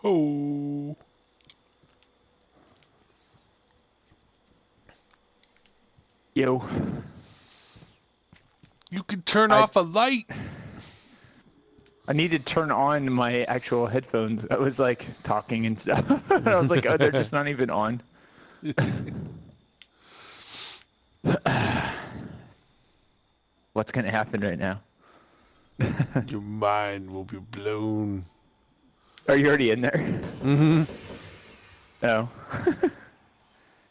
Oh. Yo. You can turn off a light. I need to turn on my actual headphones. I was like talking and stuff. And I was like, oh, they're just not even on. What's gonna happen right now? Your mind will be blown. Are you already in there? Mm-hmm. Oh.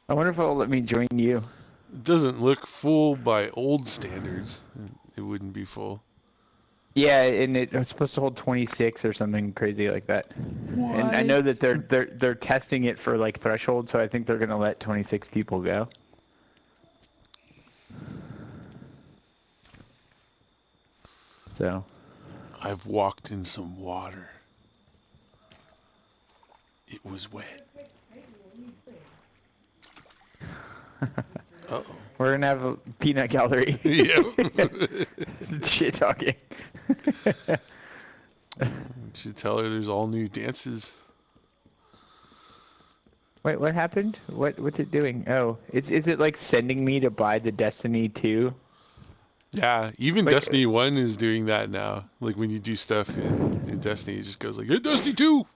I wonder if it'll let me join you. It doesn't look full by old standards. It wouldn't be full. Yeah, and it's supposed to hold 26 or something crazy like that. What? And I know that they're testing it for like threshold, so I think they're gonna let 26 people go. So. I've walked in some water. It was wet. Uh-oh. We're gonna have a peanut gallery. Yep. Shit talking. Should tell her there's all new dances. Wait, what happened? What's it doing? Oh, is it like sending me to buy the Destiny 2? Yeah, even Like, Destiny 1 is doing that now. Like when you do stuff in Destiny, it just goes like, hey, Destiny 2!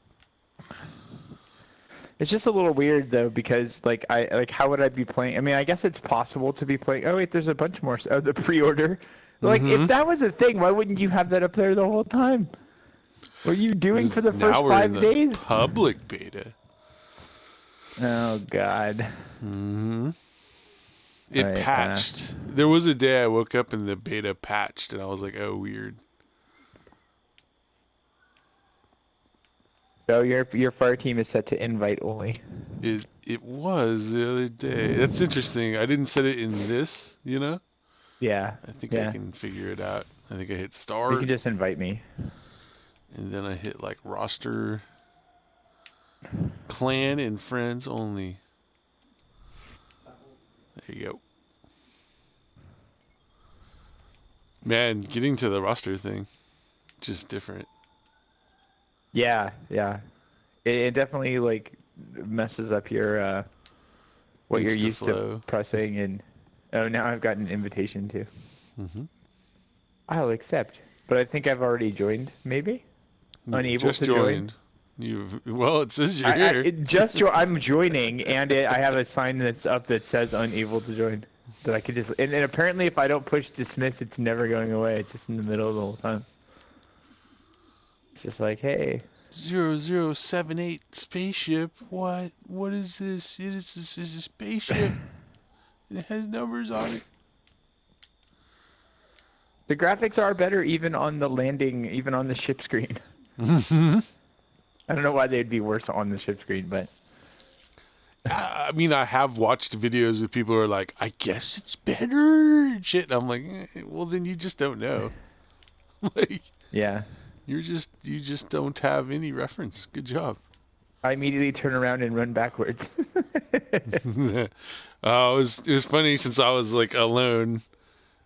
It's just a little weird though, because like how would I be playing? I mean, I guess it's possible to be playing. Oh wait, there's a bunch more. Oh, the pre-order. Like if that was a thing, why wouldn't you have that up there the whole time? What are you doing for the Now first we're 5 in the days? public beta. Oh God. Mm-hmm. It Right, patched. There was a day I woke up and the beta patched, and I was like, oh, weird. So your fire team is set to invite only. It was the other day. That's interesting. I didn't set it in this, you know? Yeah. I think I Yeah. can figure it out. I think I hit You start, can just invite me. and then I hit like roster, clan, and friends only. There you go. Man, getting to the roster thing, just different. Yeah, yeah. It definitely like messes up your what you're used to Insta-flow. pressing, and oh, now I've got an invitation too. Mm-hmm. I'll accept, but I think I've already joined. Maybe You unable just to join. joined. Well, it says you're here. I'm joining, and I have a sign that's up that says unable to join. That I could just and apparently if I don't push dismiss, it's never going away. It's just in the middle the whole time. It's just like, hey. 0078 spaceship. What? What is this? This is a spaceship. It has numbers on it. The graphics are better even on the landing, even on the ship screen. Mm-hmm. I don't know why they'd be worse on the ship screen, but I mean, I have watched videos where people are like, I guess it's better and shit. And I'm like, well, then you just don't know. Like, yeah. you just don't have any reference. Good job. I immediately turn around and run backwards. It was funny since I was like alone.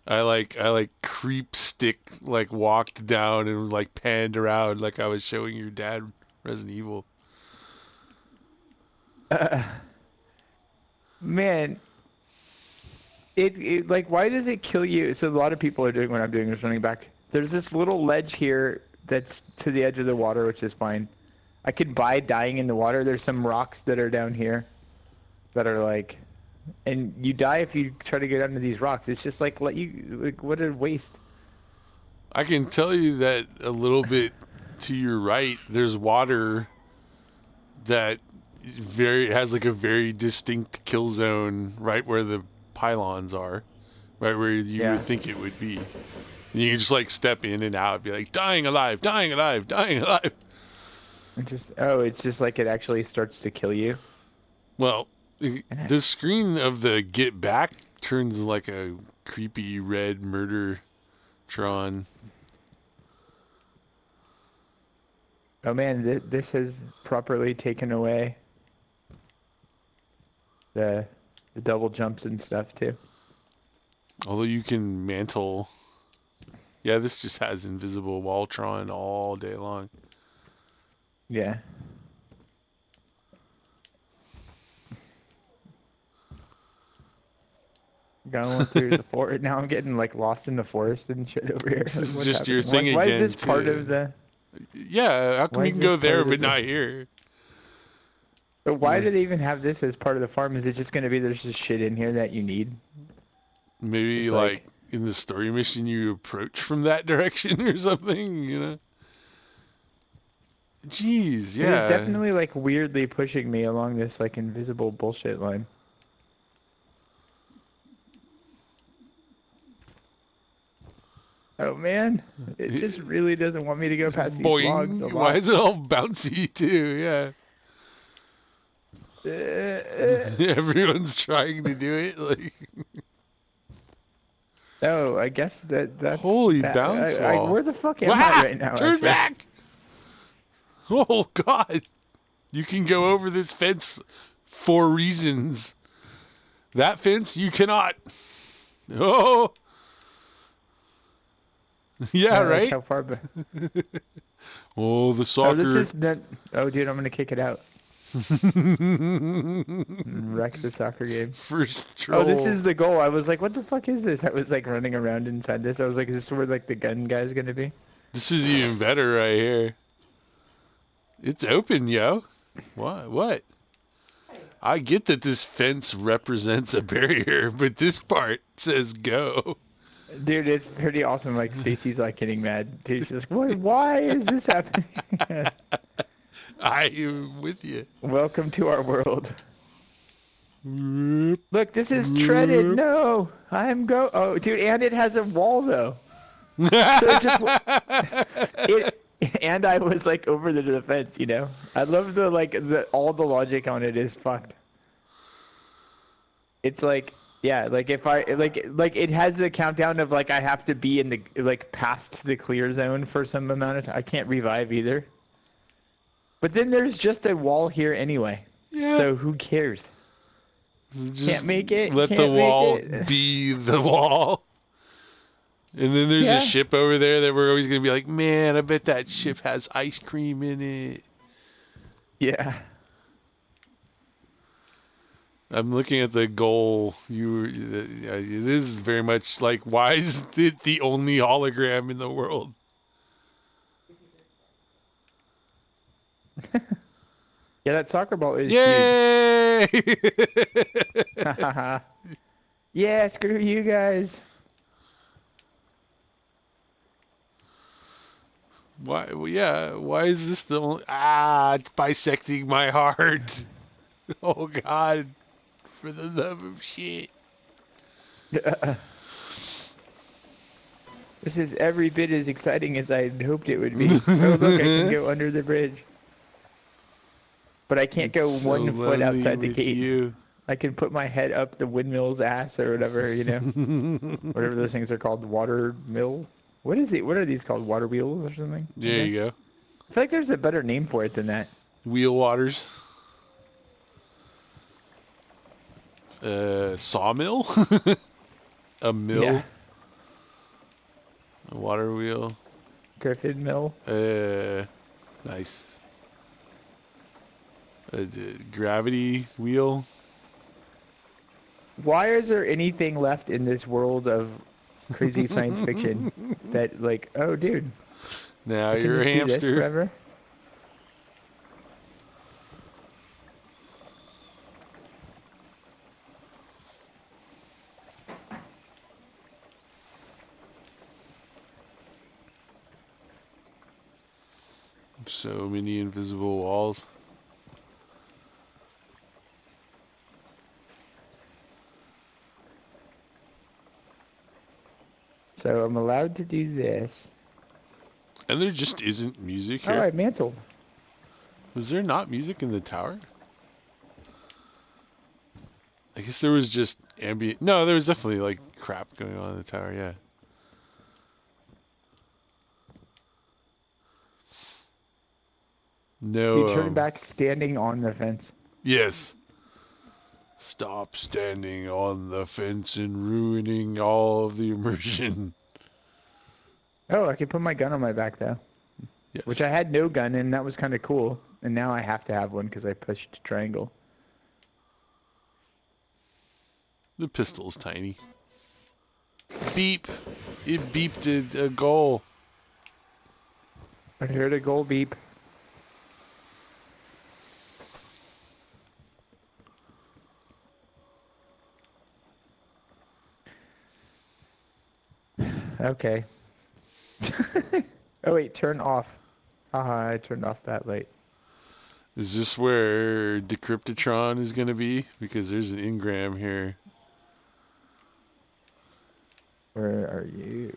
I like creep stick like walked down and like panned around like I was showing your dad Resident Evil. Man, it like why does it kill you? So a lot of people are doing what I'm doing is running back. There's this little ledge here that's to the edge of the water, which is fine. I could buy dying in the water. There's some rocks that are down here that are like, and you die if you try to get under these rocks. It's just like what a waste. I can tell you that a little bit to your right, there's water that has like a very distinct kill zone right where the pylons are, right where you would think it would be. And you can just like step in and out, be like dying alive, dying alive, dying alive. It's just like it actually starts to kill you. Well, the screen of the get back turns like a creepy red murder Tron. Oh man, this has properly taken away the double jumps and stuff too. Although you can mantle. Yeah, this just has invisible wall Tron all day long. Yeah. going through the forest. Now I'm getting like lost in the forest and shit over here. This is What's just your happening? thing Why again, is this part too. of the? Yeah, how come Why you is can this go there part but of the? not here? But why Yeah. do they even have this as part of the farm? Is it just gonna be there's just shit in here that you need? Maybe It's like in the story mission you approach from that direction or something, you know? Jeez, It is yeah. definitely like weirdly pushing me along this like invisible bullshit line. Oh man, it just really doesn't want me to go past these logs a Boing. Why lot. is it all bouncy too? Yeah. Everyone's trying to do it. Like, Oh, I guess that's holy that. bounce wall. Where the fuck am I Ah! right now? Turn Actually, back! Oh God! You can go over this fence for reasons. That fence you cannot. Oh. Yeah, like right? how far back? Oh, the Oh, this soccer. is not. Oh, dude, I'm gonna kick it out. Wreck the soccer game. First Oh, this troll. is the goal. I was like, what the fuck is this? I was like running around inside this. I was like, is this where like the gun guy's gonna be? This is even better right here. It's open, yo. What? What? I get that this fence represents a barrier, but this part says go. Dude, it's pretty awesome. Like Stacy's like getting mad. Dude, she's like, what? Why is this happening? I am with you. Welcome to our world. Whoop, Look, this is treaded. whoop. No, Oh, dude, and it has a wall though. So it just it. And I was like over the fence, you know. I love the like all the logic on it is fucked. It's like yeah, like if I like it has a countdown of like I have to be in the like past the clear zone for some amount of time. I can't revive either. But then there's just a wall here anyway. Yeah. So who cares? Just Can't make it. let Can't the make wall it. be the wall. And then there's Yeah. a ship over there that we're always going to be like, man, I bet that ship has ice cream in it. Yeah. I'm looking at the goal. It is very much like, why is it the only hologram in the world? Yeah, that soccer ball is Yay! huge. Yeah, screw you guys. Why? Well, yeah. Why is this the only? Ah, it's bisecting my heart. Oh God! For the love of shit. This is every bit as exciting as I hoped it would be. Oh, look, I can go under the bridge. But I can't go So 1 foot lonely outside the with gate. you. I can put my head up the windmill's ass or whatever, you know. Whatever those things are called, water mill. What is it? What are these called? Water wheels or something? There you go. I feel like there's a better name for it than that. Wheel waters. Sawmill. A mill. Yeah. A water wheel. Griffin mill. Nice. Gravity wheel. Why is there anything left in this world of crazy science fiction that like, oh dude, Now I can you're a just do this hamster. forever? So many invisible walls. So I'm allowed to do this. And there just isn't music Oh, here. I mantled. Was there not music in the tower? I guess there was just ambient. No, there was definitely like crap going on in the tower, yeah. No. You turn back standing on the fence. Yes. Stop standing on the fence and ruining all of the immersion. Oh, I can put my gun on my back though. Yes. Which I had no gun and that was kind of cool. And now I have to have one because I pushed triangle. The pistol's tiny. Beep. It beeped a goal. I heard a goal beep. Okay. Oh wait, turn off. Haha, I turned off that light. Is this where Decryptotron is going to be? Because there's an engram here. Where are you?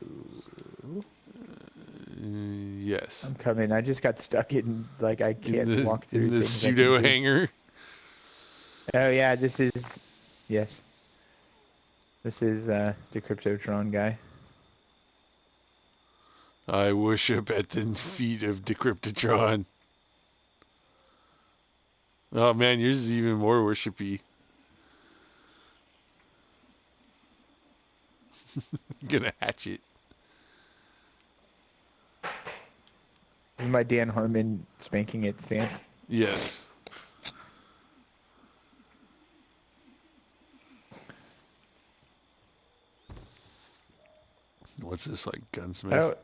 Yes. I'm coming. I just got stuck in, like, I can't walk In through the things I can pseudo see. hangar. Oh yeah, this is, yes. This is the Cryptotron guy. I worship at the feet of Decryptotron. Oh man, yours is even more worshipy. Gonna hatch it. This is my Dan Harmon spanking it stance. Yes. What's this, like, gunsmith? Oh,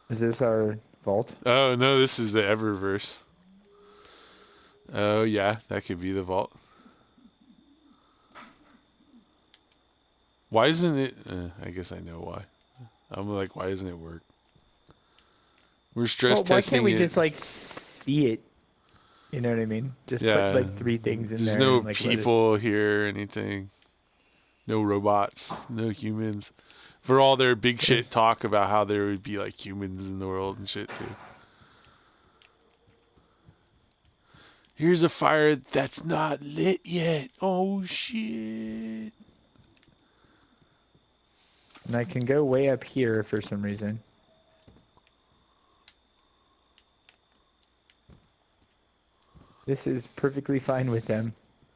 is this our vault? Oh no, this is the Eververse. Oh yeah, that could be the vault. Why isn't it? I guess I know why. I'm like, why doesn't it work? We're stress Well, why can't testing we it. just, like, see it? You know what I mean? Just Yeah. put, like, 3 things in There's there no and, like, let it... people here or anything. No robots. No humans. For all their big shit talk about how there would be, like, humans in the world and shit too. Here's a fire that's not lit yet. Oh shit. And I can go way up here for some reason. This is perfectly fine with them.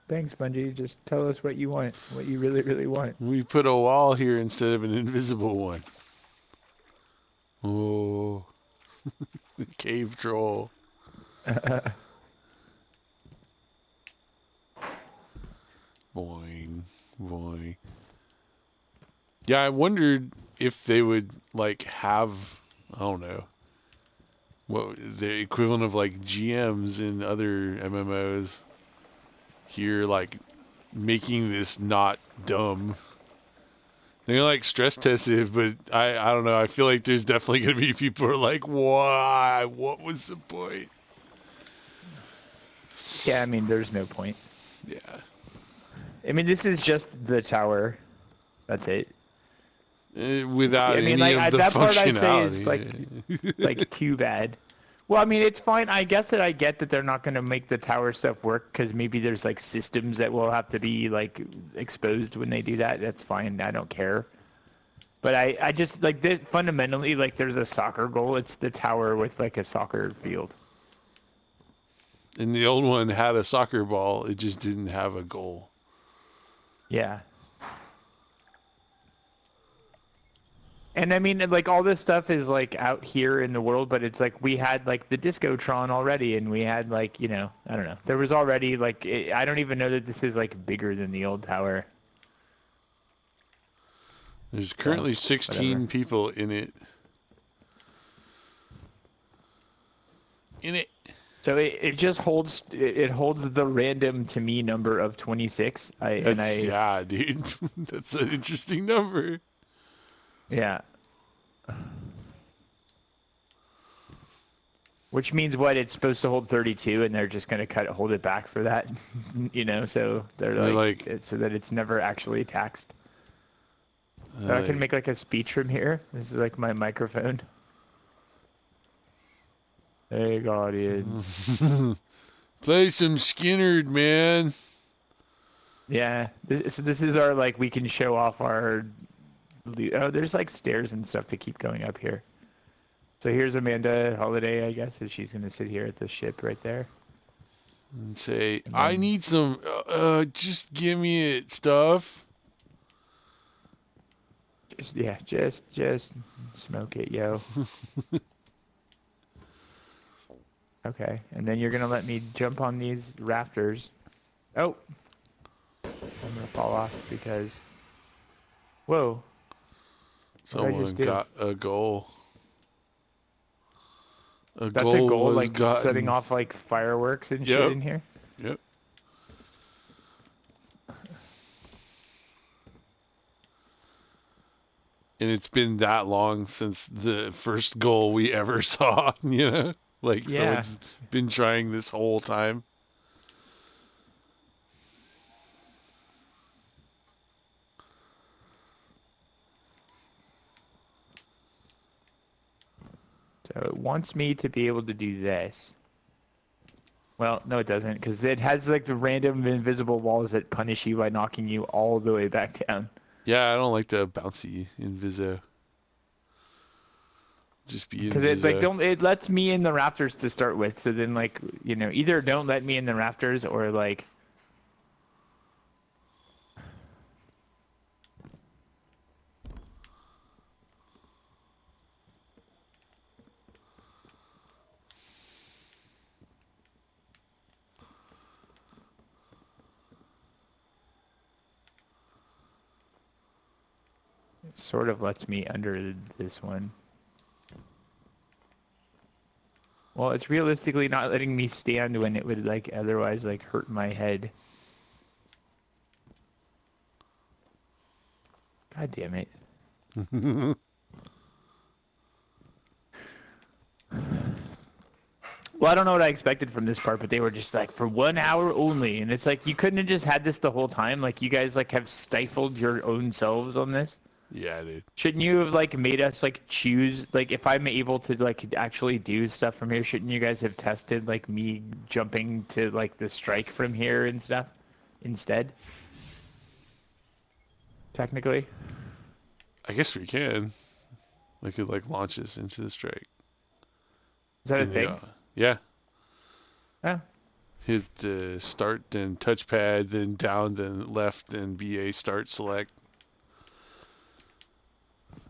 Thanks, Bungie. Just tell us what you want. What you really, really want. We put a wall here instead of an invisible one. Oh. Cave troll. Boing. Boing. Yeah, I wondered if they would, like, have, I don't know, what the equivalent of, like, GMs in other MMOs here, like, making this not dumb. They're, like, stress tested, but I don't know. I feel like there's definitely going to be people who are like, why? What was the point? Yeah, I mean, there's no point. Yeah. I mean, this is just the tower. That's it. Without I mean, any like, of the that part I'd say is, functionality. like too bad. Well, I mean, it's fine. I guess that I get that they're not going to make the tower stuff work because maybe there's, like, systems that will have to be, like, exposed when they do that. That's fine. I don't care. But I just, like, fundamentally, like, there's a soccer goal. It's the tower with, like, a soccer field. And the old one had a soccer ball. It just didn't have a goal. Yeah. And I mean, like, all this stuff is, like, out here in the world, but it's like we had, like, the Discotron already, and we had, like, you know, I don't know. There was already, like, I don't even know that this is, like, bigger than the old tower. There's currently 16 whatever. people in it. So it just holds it holds the random to me number of 26. Yeah, dude. That's an interesting number. Yeah. Which means what? It's supposed to hold 32, and they're just gonna hold it back for that, you know. So they're like so that it's never actually taxed. So I can make, like, a speech from here. This is, like, my microphone. Hey, Guardians. Play some Skinnerd, man. Yeah, this is our, like, we can show off our... Oh, there's, like, stairs and stuff to keep going up here. So here's Amanda Holiday, I guess, and she's going to sit here at the ship right there. And say, And I then... need some, just give me it stuff. Just smoke it, yo. Okay, and then you're going to let me jump on these rafters. Oh! I'm going to fall off because... Whoa. What did I just Someone do? got a goal. That's a goal, Was like setting gotten. off like fireworks and shit Yep. in here. Yep. And it's been that long since the first goal we ever saw, you know? Like, so Yeah. it's been trying this whole time. So it wants me to be able to do this. Well, no, it doesn't, because it has like the random invisible walls that punish you by knocking you all the way back down. Yeah, I don't like the bouncy Inviso. Just be Because it like Inviso. don't it lets me in the rafters to start with, so then like either don't let me in the rafters or like. Sort of lets me under this one. Well, it's realistically not letting me stand when it would like otherwise like hurt my head. God damn it. Well, I don't know what I expected from this part, but they were just like for 1 hour only, and it's like you couldn't have just had this the whole time. Like you guys like have stifled your own selves on this. Yeah, dude. Shouldn't you have like made us like choose like if I'm able to like actually do stuff from here? Shouldn't you guys have tested like me jumping to like the strike from here and stuff instead? Technically. I guess we can. Like it like launches into the strike. Is that a And thing? yeah. Oh. Hit start, then touchpad, then down, then left, then BA start select.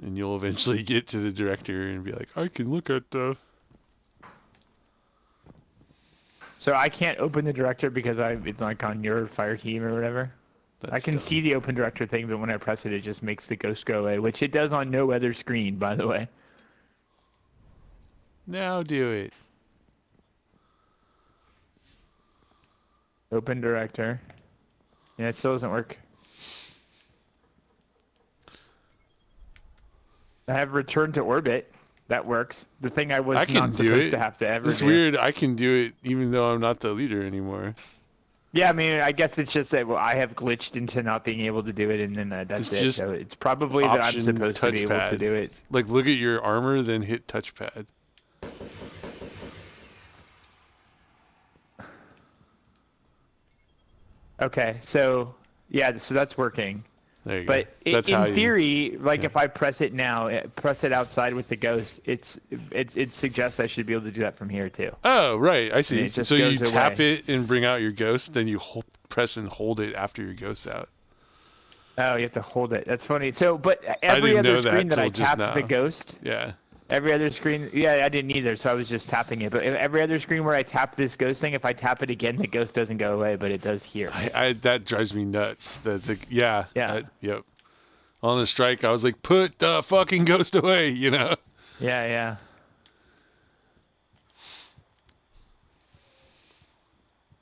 And you'll eventually get to the director and be like, I can look at the... So I can't open the director because I'm like on your fire team or whatever? That's I can dumb. see the open director thing, but when I press it, it just makes the ghost go away, which it does on no other screen, by the way. Now do it. Open director. Yeah, it still doesn't work. I have return to orbit. That works. The thing I was I can not do supposed it. to have to ever It's do. weird. I can do it even though I'm not the leader anymore. Yeah, I mean, I guess it's just that I have glitched into not being able to do it, and then that's It's it. just So it's probably that I'm Option supposed to be able to touchpad. do it. Like look at your armor, then hit touchpad. Okay, so yeah, so that's working. There you But go. That's how in theory, like yeah. if I press it now, press it outside with the ghost, it suggests I should be able to do that from here too. Oh, right. I see. it just So you goes tap away. it and bring out your ghost, then you press and hold it after your ghost's out. Oh, you have to hold it. That's funny. So, but I every didn't other know screen that that I till just tap the now. ghost, Yeah. every other screen, yeah, I didn't either, so I was just tapping it. But every other screen where I tap this ghost thing, if I tap it again, the ghost doesn't go away, but it does here. I that drives me nuts. Yeah. Yep. On the strike, I was like, put the fucking ghost away, you know? Yeah, yeah.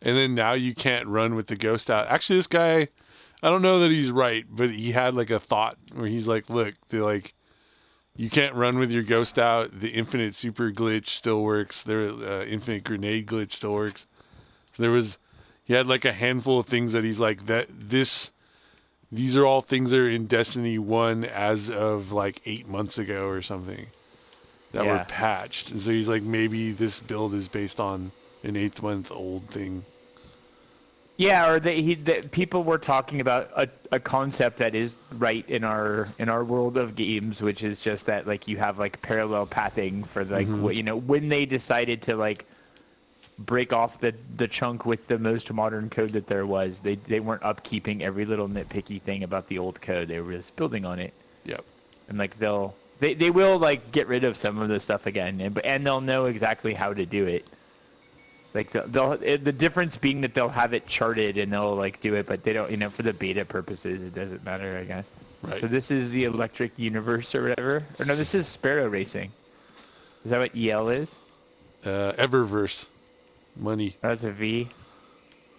And then now you can't run with the ghost out. Actually, this guy, I don't know that he's right, but he had like a thought where he's like, look, you can't run with your ghost out. The infinite super glitch still works. The infinite grenade glitch still works. He had like a handful of things that he's like, these are all things that are in Destiny 1 as of like 8 months ago or something that were patched. And so he's like, maybe this build is based on an 8-month old thing. Yeah, or people were talking about a concept that is right in our world of games, which is just that like you have like parallel pathing for like what when they decided to like break off the chunk with the most modern code that there was, they weren't upkeeping every little nitpicky thing about the old code. They were just building on it. Yep. And like they will like get rid of some of the stuff again, and they'll know exactly how to do it. Like the difference being that they'll have it charted and they'll like do it, but they don't. You know, for the beta purposes, it doesn't matter, I guess. Right. So this is the Electric Universe or whatever. Or no, this is Sparrow Racing. Is that what EL is? Eververse. Money. That's a V.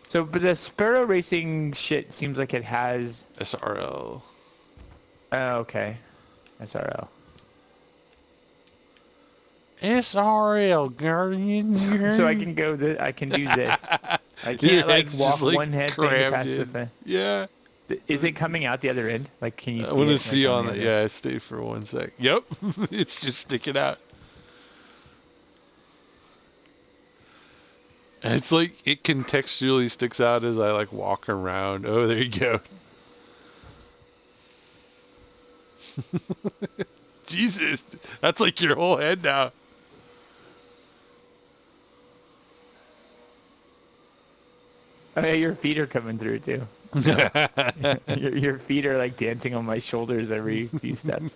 So, but the Sparrow Racing shit seems like it has. SRL. Oh, okay. SRL. SRL, Guardian. So I can go. I can do this. I can't Your like head's walk just, like, one head thing to crammed pass the in. fence. Yeah. Is it coming out the other end? Like, can you see I want to it, see like, on the it. other Yeah, stay for 1 sec. Yep. It's just sticking out. And it's like it contextually sticks out as I like walk around. Oh, there you go. Jesus, that's like your whole head now. Oh yeah, your feet are coming through too. Your feet are like dancing on my shoulders every few steps.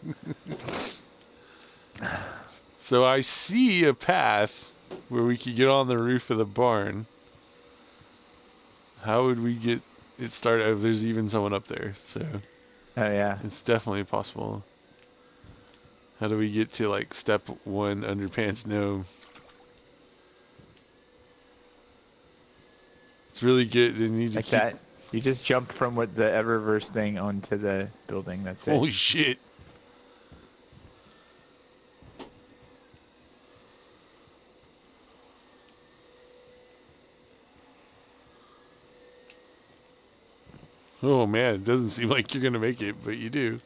So I see a path where we could get on the roof of the barn. How would we get it started? Oh, there's even someone up there, so Oh yeah. it's definitely possible. How do we get to like step 1 underpants gnome? It's really good. They need to Like keep... that. You just jump from what the Eververse thing onto the building. That's it. Holy shit. Oh man, it doesn't seem like you're gonna make it, but you do.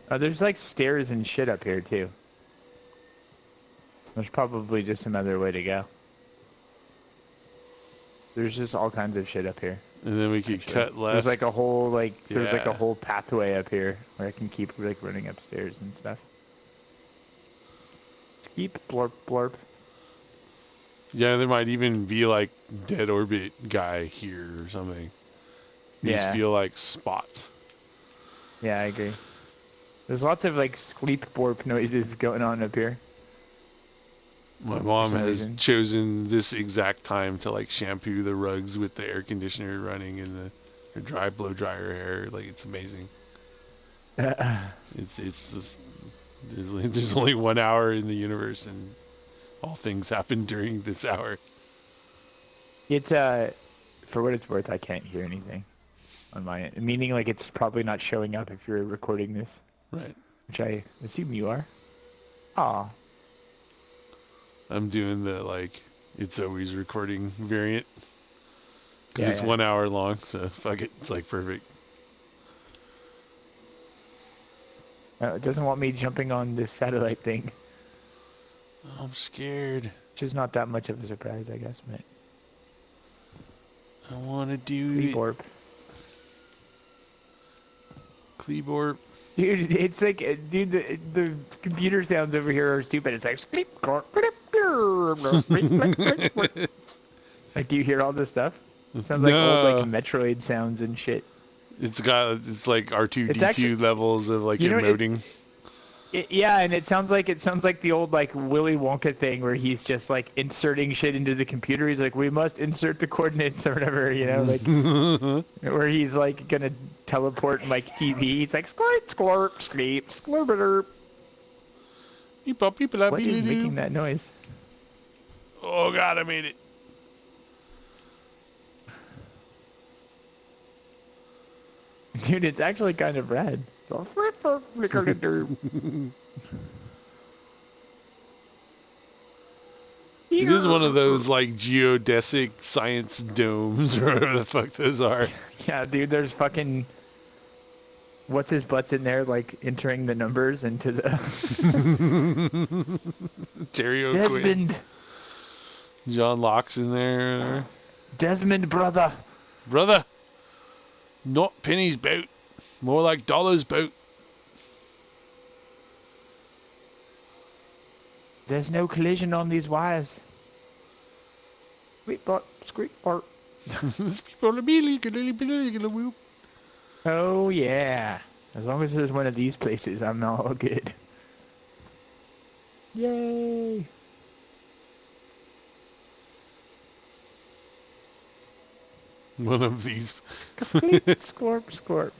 There's like stairs and shit up here too. There's probably just another way to go. There's just all kinds of shit up here. And then we could Actually. cut left. There's like a whole there's like a Yeah. whole pathway up here where I can keep like running upstairs and stuff. Keep blorp blorp. Yeah, there might even be like dead orbit guy here or something. These Yeah. feel like spots. Yeah, I agree. There's lots of like sleep borp noises going on up here. My mom some has reason. chosen this exact time to like shampoo the rugs with the air conditioner running and the dry blow dryer hair. Like it's amazing. It's just there's only 1 hour in the universe and all things happen during this hour. It's for what it's worth, I can't hear anything on my end. Meaning like it's probably not showing up if you're recording this, Right. which I assume you are. Aw. I'm doing the like it's always recording variant because Yeah, it's yeah. 1 hour long. So fuck it, it's like perfect. It doesn't want me jumping on this satellite thing, I'm scared. which is not that much of a surprise, I guess. But I want to do Sleep it. borp. Kleeborp. Dude, it's like, dude, the computer sounds over here are stupid. It's like, sleep, borp, blip, blip, blip, blip, blip. Like, do you hear all this stuff? It sounds like old, like, Metroid sounds and shit. It's like R2D2 It's actually- levels of like You know, emoting. Yeah, and it sounds like the old like Willy Wonka thing where he's just like inserting shit into the computer. He's like, we must insert the coordinates or whatever, you know, like where he's like gonna teleport and like TV. He's like squirt, squirp, sleep, squirp. What is making that noise? Oh god, I made it. Dude, it's actually kind of rad. It is one of those like geodesic science domes or whatever the fuck those are. Yeah, dude, there's fucking what's his butts in there, like entering the numbers into the Terry O'Quinn. Desmond, John Locke's in there. Desmond, brother. Brother, not pennies bout, more like dollars bout. There's no collision on these wires. Squeak bart, squeak bart. These people are really gonna whoop. Oh yeah. As long as there's one of these places, I'm all good. Yay! One of these. Scorp, scorp.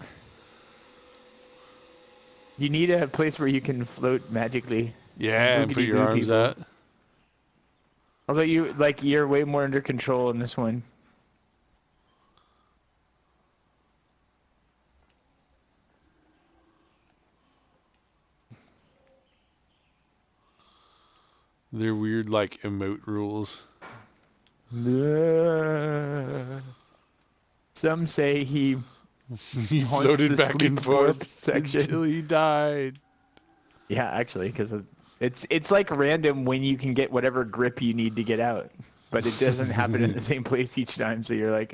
You need a place where you can float magically. Yeah, and put your arms out. Although you're way more under control in this one. They're weird, like, emote rules. Some say he floated back and forth section until he died. Yeah, actually, because it's like random when you can get whatever grip you need to get out, but it doesn't happen in the same place each time. So you're like,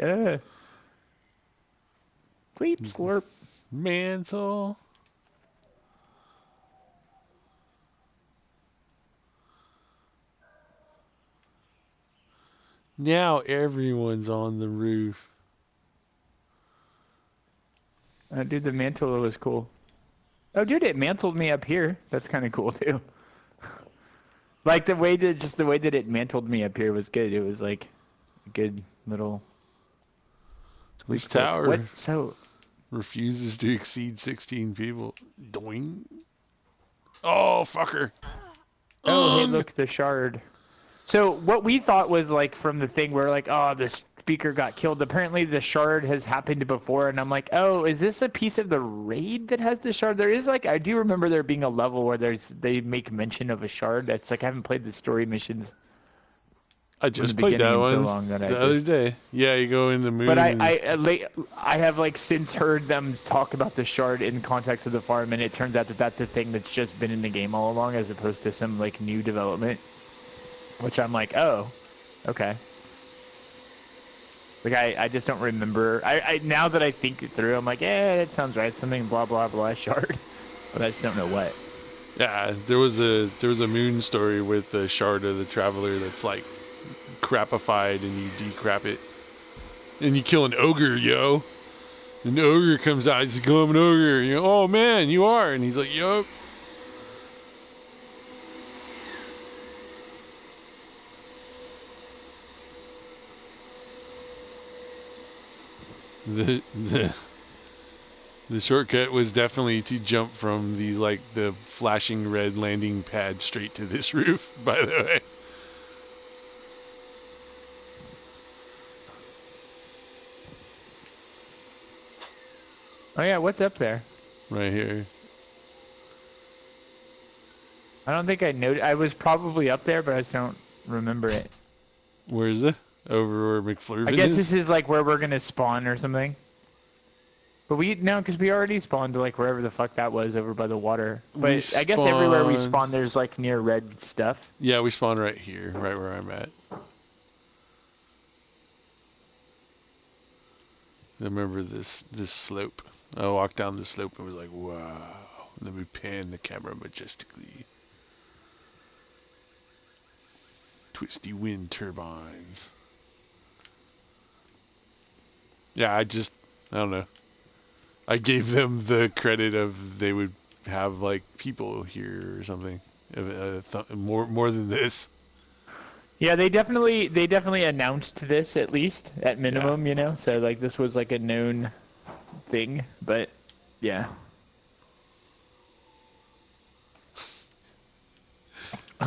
sleep, slurp, Mantle. Now everyone's on the roof. Dude, the mantle was cool. Oh, dude, it mantled me up here. That's kind of cool too. Like the way that it mantled me up here was good. It was like a good little. This tower what? So refuses to exceed 16 people. Doing. Oh, fucker. Oh, hey, look, the shard. So what we thought was like from the thing where like, oh, the speaker got killed. Apparently the shard has happened before, and I'm like, oh, is this a piece of the raid that has the shard? There is like, I do remember there being a level where they make mention of a shard. That's like I haven't played the story missions. I just played that one so long that the other day. Yeah, you go in the moon. But I have like since heard them talk about the shard in context of the farm, and it turns out that that's a thing that's just been in the game all along, as opposed to some like new development. Which I'm like, oh, okay. Like I just don't remember. I now that I think it through, I'm like, yeah, that sounds right. Something blah blah blah shard, but I just don't know what. Yeah, there was a moon story with the shard of the traveler that's like crapified, and you decrap it, and you kill an ogre, yo. And the ogre comes out. He's like, "Oh, I'm an ogre." You know, oh man, you are, and he's like, "Yup." The shortcut was definitely to jump from the flashing red landing pad straight to this roof, by the way. Oh yeah, what's up there? Right here. I don't think I noticed. I was probably up there, but I just don't remember it. Where is it? Over where McFlurvin is? I guess this is like where we're gonna spawn or something. But because we already spawned like wherever the fuck that was over by the water. But I guess everywhere we spawn, there's like near red stuff. Yeah, we spawned right here, right where I'm at. I remember this slope. I walked down the slope and was like, wow. And then we pan the camera majestically. Twisty wind turbines. Yeah, I don't know. I gave them the credit of they would have like people here or something. More than this. Yeah, they definitely announced this at least at minimum, you know. So like this was like a known thing, but yeah.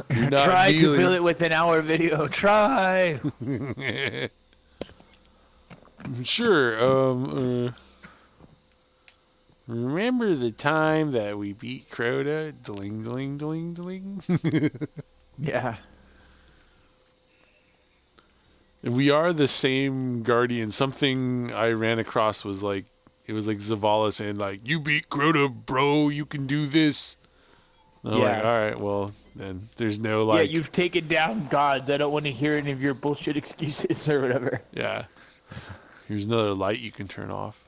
Try to fill it with an hour video. Try. Sure. Remember the time that we beat Crota? Dling, dling, dling, dling. Yeah. We are the same Guardian. Something I ran across was like, it was like Zavala saying like, you beat Crota, bro, you can do this. And I'm like, all right, well, then there's no like... Yeah, you've taken down gods. I don't want to hear any of your bullshit excuses or whatever. Yeah. Here's another light you can turn off.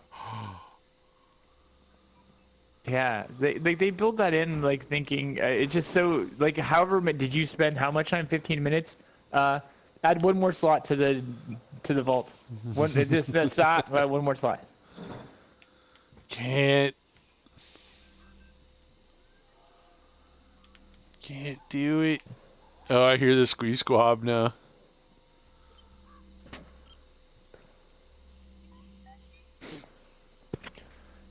Yeah, they build that in like thinking it's just so like however did you spend how much time 15 minutes add one more slot to the vault one more slot. Can't. Can't do it. Oh, I hear the squeeze squab now.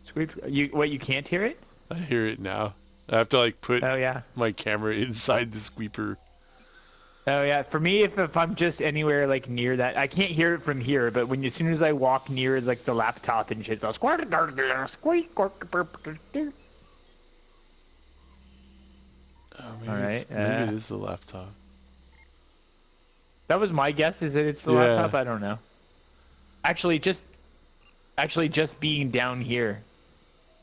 Squeak. You can't hear it? I hear it now. I have to like put Oh yeah. my camera inside the squeeper. Oh yeah. For me, if I'm just anywhere like near that, I can't hear it from here. But as soon as I walk near like the laptop and shit, I'll squeak. Oh, maybe, All right. maybe it is the laptop. That was my guess. Is that it's the Yeah. laptop? I don't know. Actually, just being down here,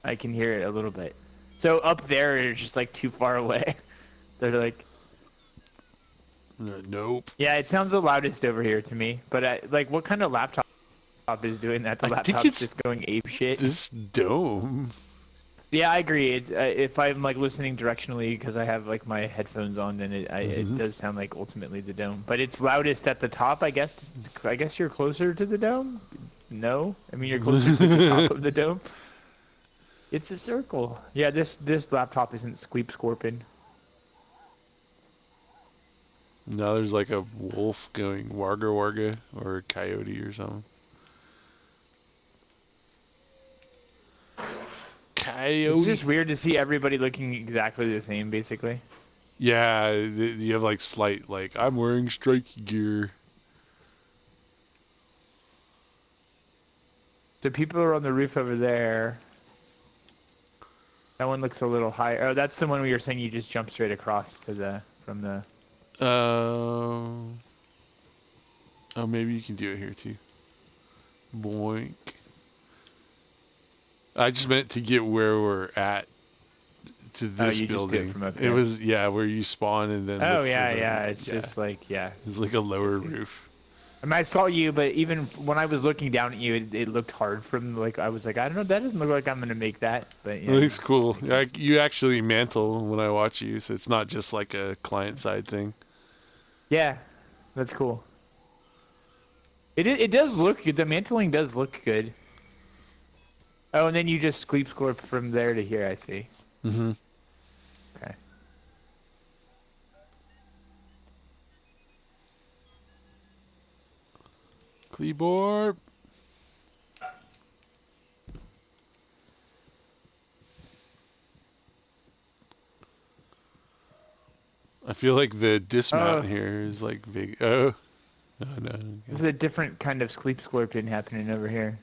I can hear it a little bit. So up there, it's just like too far away. They're like. Nope. Yeah, it sounds the loudest over here to me. But like, what kind of laptop is doing that? The I think laptop's it's just going ape shit. This dome. Yeah, I agree. If I'm like listening directionally because I have like my headphones on, then it does sound like ultimately the dome. But it's loudest at the top, I guess. I guess you're closer to the dome. No, I mean you're closer to the top of the dome. It's a circle. Yeah, this laptop isn't squeep scorping. Now there's like a wolf going warga warga or a coyote or something. Coyote. It's just weird to see everybody looking exactly the same, basically. Yeah, you have like slight like I'm wearing strikey gear. The people are on the roof over there. That one looks a little higher. Oh, that's the one where you're saying you just jump straight across to from the. Oh, maybe you can do it here too. Boink. I just meant to get where we're at to this you building. Just did it from up It there. was where you spawn and then. Oh look yeah, for the, yeah. It's just like It's like a lower roof. I mean, I saw you, but even when I was looking down at you, it looked hard from like I was like, I don't know, that doesn't look like I'm gonna make that. But yeah. It looks cool. You actually mantle when I watch you, so it's not just like a client side thing. Yeah, that's cool. It does look good. The mantling does look good. Oh, and then you just squeep scorp from there to here. I see. Mm-hmm. Okay. Kleborg. I feel like the dismount here is like big. Oh, no. Okay. This is a different kind of squeep scorpion happening over here.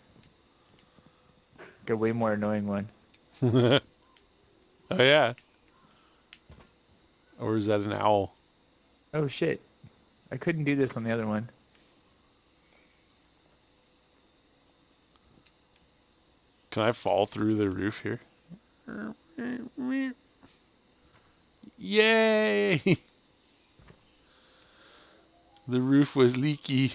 Like a way more annoying one. Oh yeah. Or is that an owl? Oh shit! I couldn't do this on the other one. Can I fall through the roof here? Yay! The roof was leaky.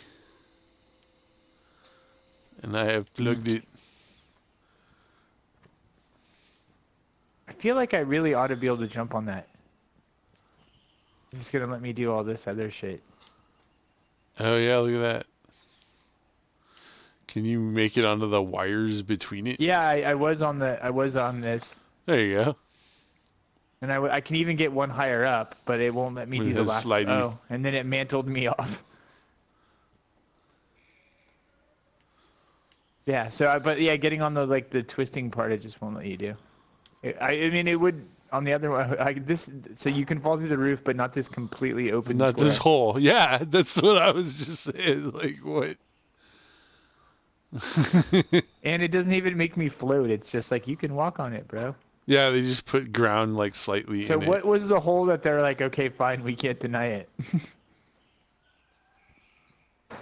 And I have plugged it. I feel like I really ought to be able to jump on that. It's just gonna let me do all this other shit. Oh yeah, look at that. Can you make it onto the wires between it? Yeah, I was on this. There you go. And I can even get one higher up, but it won't let me With do the the last. slidey. Oh, and then it mantled me off. Yeah. So, but yeah, getting on the the twisting part, it just won't let you do. I mean, it would on the other one. So you can fall through the roof, but not this completely open. Not square. this hole. Yeah, that's what I was just saying. Like what? And it doesn't even make me float. It's just like you can walk on it, bro. Yeah, they just put ground like slightly So in what it. was the hole that they're like, okay, fine, we can't deny it.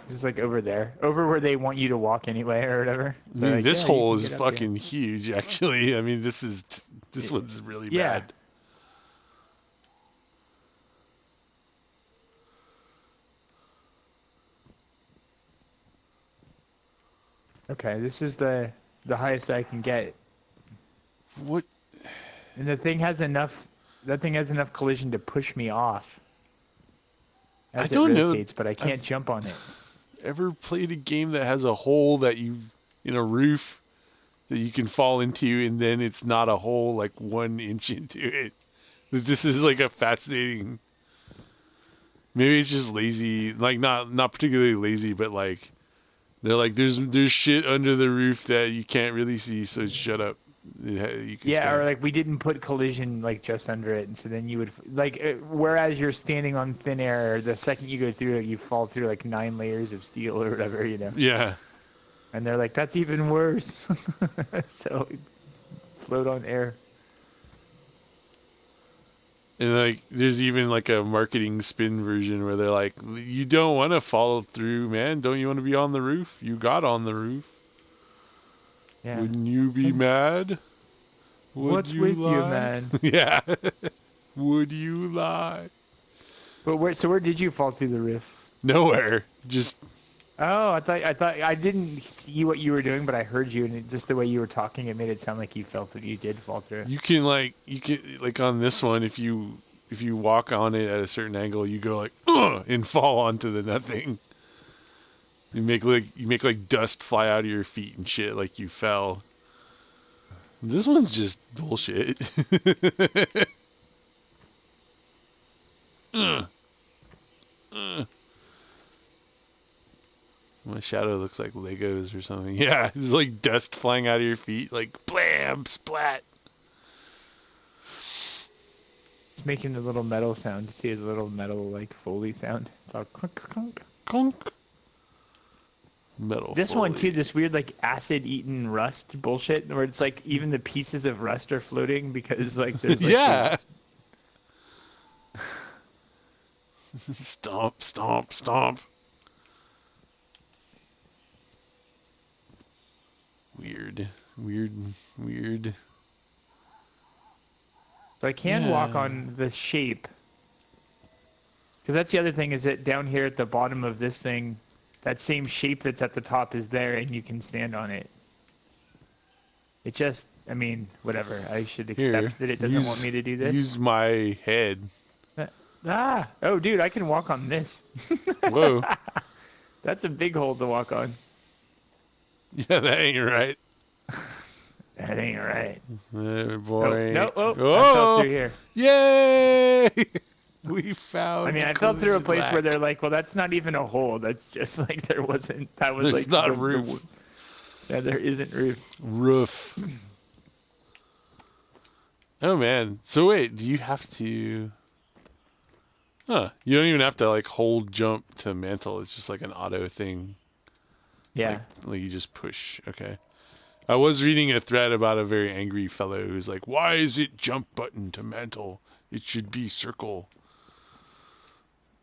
Just like over there, over where they want you to walk anyway, or whatever. I mean, like, this yeah, you hole can is get up here. fucking huge. Actually, I mean, this one's really Yeah. bad. Okay, this is the highest I can get. What? And the thing has enough. That thing has enough collision to push me off. As I don't it know. rotates, but I can't jump on it. Ever played a game that has a hole that you in a roof that you can fall into, and then it's not a hole like 1 inch into it? This is like a fascinating. Maybe it's just lazy, like not particularly lazy, but like they're like there's shit under the roof that you can't really see, so shut up. You can Yeah, or stand. like we didn't put collision like just under it, and so then you would like whereas you're standing on thin air, the second you go through it, you fall through like 9 layers of steel or whatever, you know. Yeah. And they're like, that's even worse. So float on air. And like, there's even like a marketing spin version where they're like, "You don't want to follow through, man. Don't you want to be on the roof? You got on the roof. Yeah. Wouldn't you be mad? Would What's you with you, lie? man? Yeah. Would you lie? But where did you fall through the roof? Nowhere. Just Oh, I thought I didn't see what you were doing, but I heard you, and just the way you were talking, it made it sound like you felt that you did fall through. you can like on this one if you walk on it at a certain angle, you go like and fall onto the nothing. You make like dust fly out of your feet and shit like you fell. This one's just bullshit. uh, uh. My shadow looks like Legos or something. Yeah, it's like dust flying out of your feet, like blam, splat. It's making a little metal sound. See the little metal like Foley sound. It's all clunk clunk. Conk. Metal. This Foley. one too, this weird like acid-eaten rust bullshit, where it's like even the pieces of rust are floating because like there's like yeah. Stomp, stomp, stomp. Weird. So I can walk on the shape. Because that's the other thing is that down here at the bottom of this thing, that same shape that's at the top is there and you can stand on it. It just, I mean, whatever. I should accept that it doesn't want me to do this. Use my head. Oh, dude, I can walk on this. Whoa. That's a big hole to walk on. Yeah, that ain't right. That ain't right. Boy. No, I fell through here. Yay! We found. I mean, I fell through a place where they're like, well, that's not even a hole. That's just like there wasn't. That was There's like not roof. Yeah, there isn't roof. Roof. Oh man. So wait, do you have to? Huh? You don't even have to like hold jump to mantle. It's just like an auto thing. Yeah. Like you just push. Okay. I was reading a thread about a very angry fellow who's like, "Why is it jump button to mantle? It should be circle."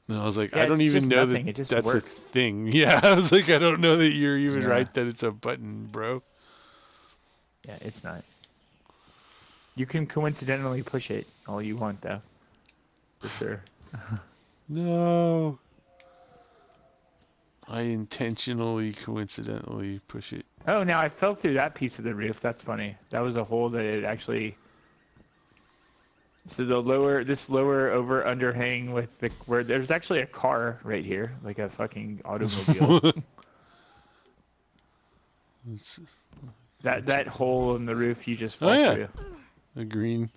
And I was like, Yeah, I don't it's even just know nothing. that It just that's works. a thing. Yeah, I was like, I don't know that you're even Yeah. right that it's a button, bro. Yeah, it's not. You can coincidentally push it all you want, though. For sure. No. I intentionally, coincidentally push it. Oh, now I fell through that piece of the roof. That's funny. That was a hole that it actually. So this lower over underhang with where there's actually a car right here, like a fucking automobile. that hole in the roof you just fall through. A green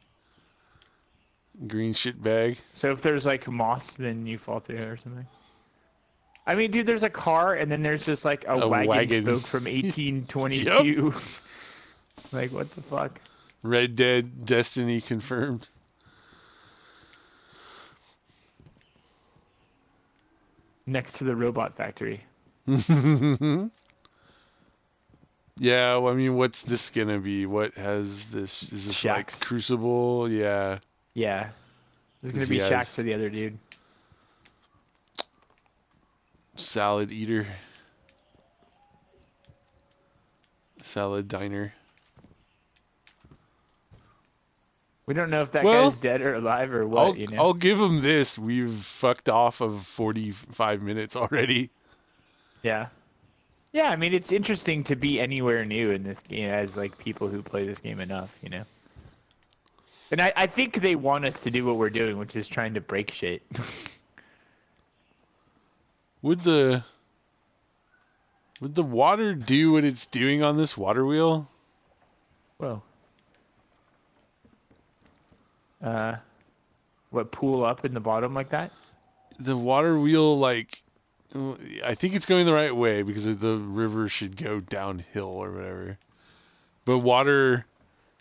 shit bag. So if there's like moss, then you fall through or something. I mean, dude, there's a car, and then there's just like a wagon spoke from 1822. Yep. Like, what the fuck? Red Dead Destiny confirmed. Next to the robot factory. Yeah, well, I mean, what's this gonna be? What has this? Is this Shacks. Like Crucible? Yeah. Yeah. There's gonna be shacks for the other dude. Salad eater. Salad diner. We don't know if that guy's dead or alive or what, you know? I'll give him this. We've fucked off of 45 minutes already. Yeah. Yeah, I mean, it's interesting to be anywhere new in this game as, like, people who play this game enough, you know? And I think they want us to do what we're doing, which is trying to break shit. Would the water do what it's doing on this water wheel? Whoa. what pool up in the bottom like that? The water wheel, like, I think it's going the right way because the river should go downhill or whatever. But water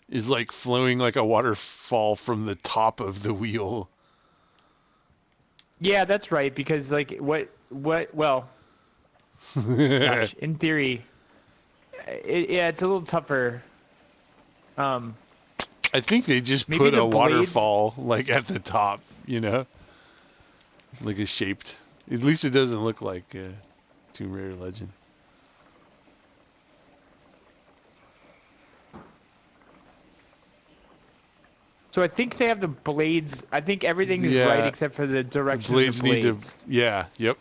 is like flowing like a waterfall from the top of the wheel. Yeah, that's right. Because like well, gosh, in theory, yeah, it's a little tougher. I think they just Maybe put the a blades. waterfall like at the top, you know, like a shaped. At least it doesn't look like Tomb Raider Legend. So I think they have the blades. I think everything is right Yeah, except for the the direction of blades the need to. blades. Yeah, yep.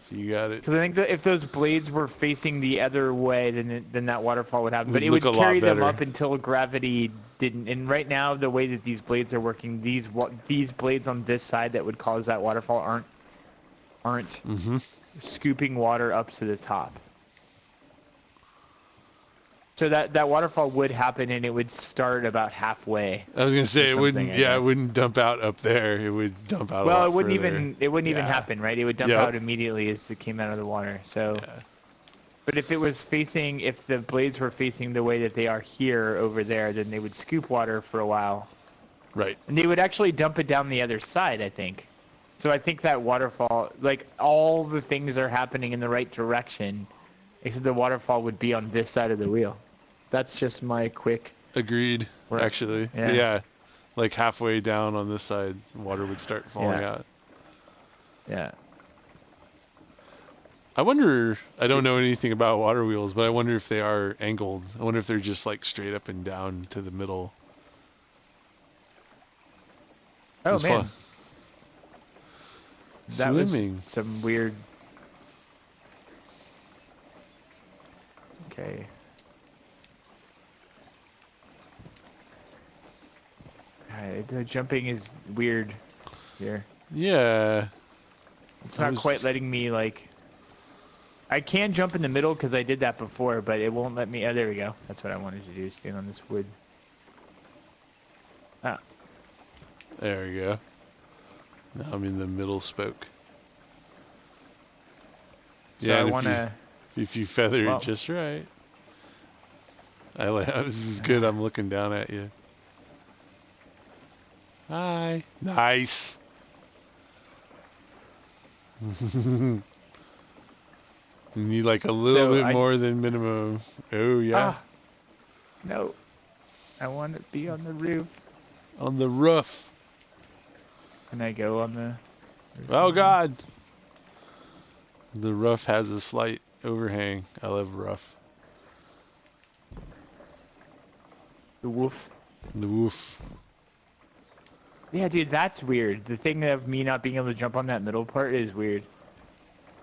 So you got it. Because I think that if those blades were facing the other way, then that waterfall would happen. It But would it look a would lot carry them better. up until gravity didn't. And right now, the way that these blades are working, these blades on this side that would cause that waterfall aren't Mm-hmm. scooping water up to the top. So that waterfall would happen, and it would start about halfway. I was gonna say it wouldn't. I Yeah, it guess. wouldn't dump out up there. It would dump out a Well, lot it wouldn't further. even Yeah. happen, right? It would dump Yep. out immediately as it came out of the water. So, Yeah. but if the blades were facing the way that they are here over there, then they would scoop water for a while, Right. and they would actually dump it down the other side, I think. So I think that waterfall, like all the things are happening in the right direction, except the waterfall would be on this side of the wheel. That's just my quick. Agreed. Work. Actually. Yeah. Yeah. Like halfway down on this side, water would start falling Yeah. out. Yeah. I wonder. I don't know anything about water wheels, but I wonder if they are angled. I wonder if they're just like straight up and down to the middle. Oh It's man, fun. that was Swimming. some weird. Okay. The jumping is weird here. Yeah. It's I not was- quite letting me like. I can jump in the middle because I did that before, but it won't let me. Oh, there we go. That's what I wanted to do. Stand on this wood. Ah. There we go. Now I'm in the middle spoke. So Yeah, I and want to. if you feather Well- it just right. I like this is good. I'm looking down at you. Hi. Nice. You need like a little So bit I- more than minimum. Oh yeah. Ah. No. I want to be on the roof. On the roof. Can I go on the? Oh god. The roof has a slight overhang. I love rough. The wolf. The woof. Yeah, dude, that's weird. The thing of me not being able to jump on that middle part is weird.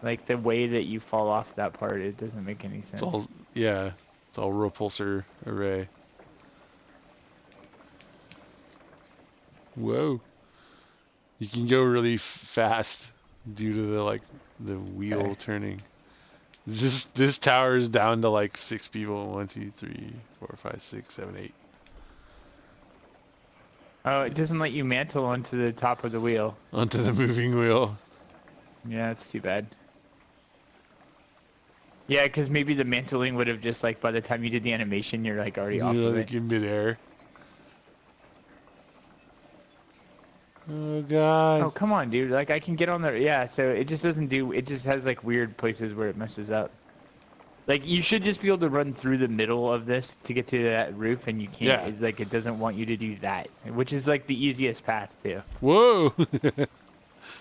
Like the way that you fall off that part, it doesn't make any sense. It's all yeah. It's all repulsor array. Whoa. You can go really fast due to the wheel Okay. turning. This tower is down to like 6 people. 1, 2, 3, 4, 5, 6, 7, 8. Oh, it doesn't let you mantle onto the top of the wheel. Onto the moving wheel. Yeah, that's too bad. Yeah, because maybe the mantling would have just like by the time you did the animation, you're like already You off know, of like it. in midair. Oh god. Oh, come on, dude. Like I can get on there. Yeah, so it just doesn't do. It just has like weird places where it messes up. Like you should just be able to run through the middle of this to get to that roof, and you can't. Yeah. It's like it doesn't want you to do that, which is like the easiest path too. Whoa.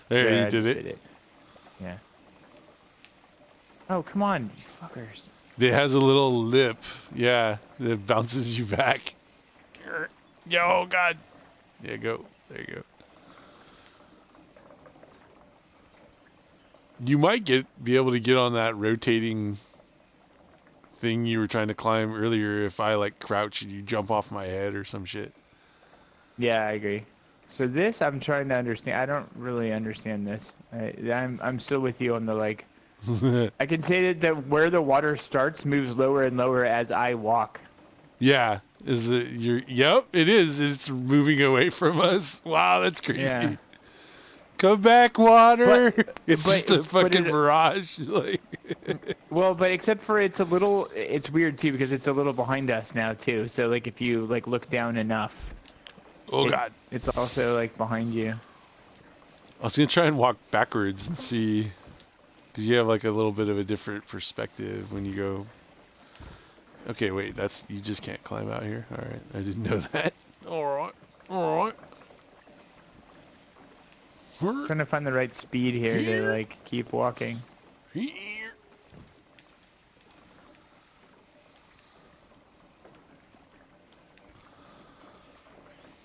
There Yeah, you I did just it. Yeah. Oh, come on, you fuckers. It has a little lip. Yeah, that bounces you back. Yo, oh god. Yeah, go. There you go. You might be able to get on that rotating thing you were trying to climb earlier if I like crouch and you jump off my head or some shit. Yeah, I agree. So this, I'm trying to understand. I don't really understand this. I'm still with you on the like. I can say that where the water starts moves lower and lower as I walk. Yeah. Is it your? Yep, it is. It's moving away from us. Wow, that's crazy. Yeah. Come back, water. It's just a But fucking it mirage. Like, well, but except for it's weird too because it's a little behind us now too. So like if you like look down enough, oh god. it's also like behind you. I was gonna try and walk backwards and see, because you have like a little bit of a different perspective when you go. Okay, wait, you just can't climb out here. All right, I didn't know that. All right. Trying to find the right speed here to like keep walking. Here.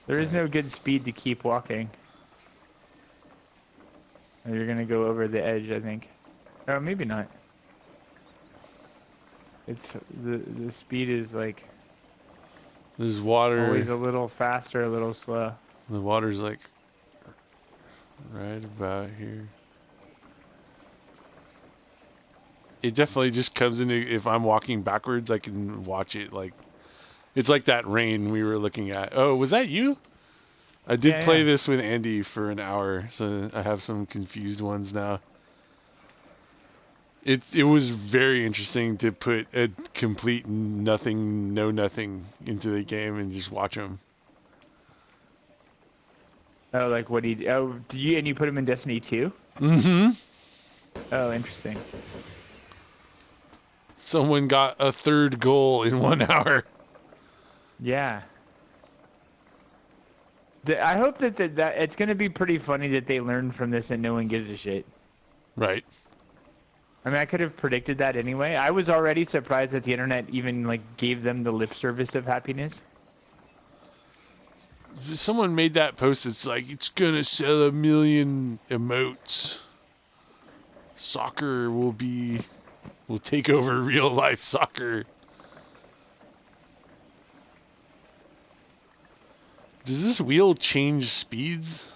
There is no good speed to keep walking. Or you're gonna go over the edge, I think. Oh, maybe not. It's the speed is like There's water. always a little faster, a little slow. The water's like right about here. It definitely just comes into, if I'm walking backwards, I can watch it like, it's like that rain we were looking at. Oh, was that you? I did play this with Andy for an hour, so I have some confused ones now. It was very interesting to put a complete nothing, know nothing into the game and just watch them. Oh, like what do you put him in Destiny 2? Mm-hmm. Oh, interesting. Someone got a third goal in 1 hour. Yeah. I hope that it's gonna be pretty funny that they learn from this and no one gives a shit. Right. I mean, I could have predicted that anyway. I was already surprised that the internet even like gave them the lip service of happiness. Someone made that post. It's like, it's gonna sell 1 million emotes. Soccer will take over real life soccer. Does this wheel change speeds?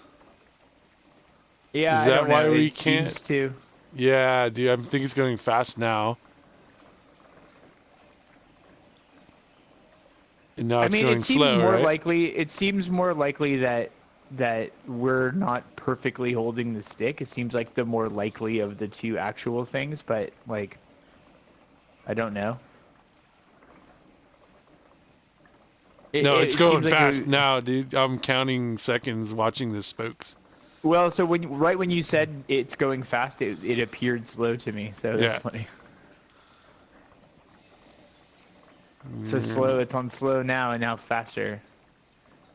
Yeah, Is that I don't why know. we It can't? seems to. Yeah, dude, I think it's going fast now. And now it's going slow, right? It seems more likely that we're not perfectly holding the stick. It seems like the more likely of the two actual things, but like I don't know. No, it's It going seems like fast now, dude. I'm counting seconds watching the spokes. well, so right when you said it's going fast, it appeared slow to me. So that's funny. So slow, it's on slow now and now faster.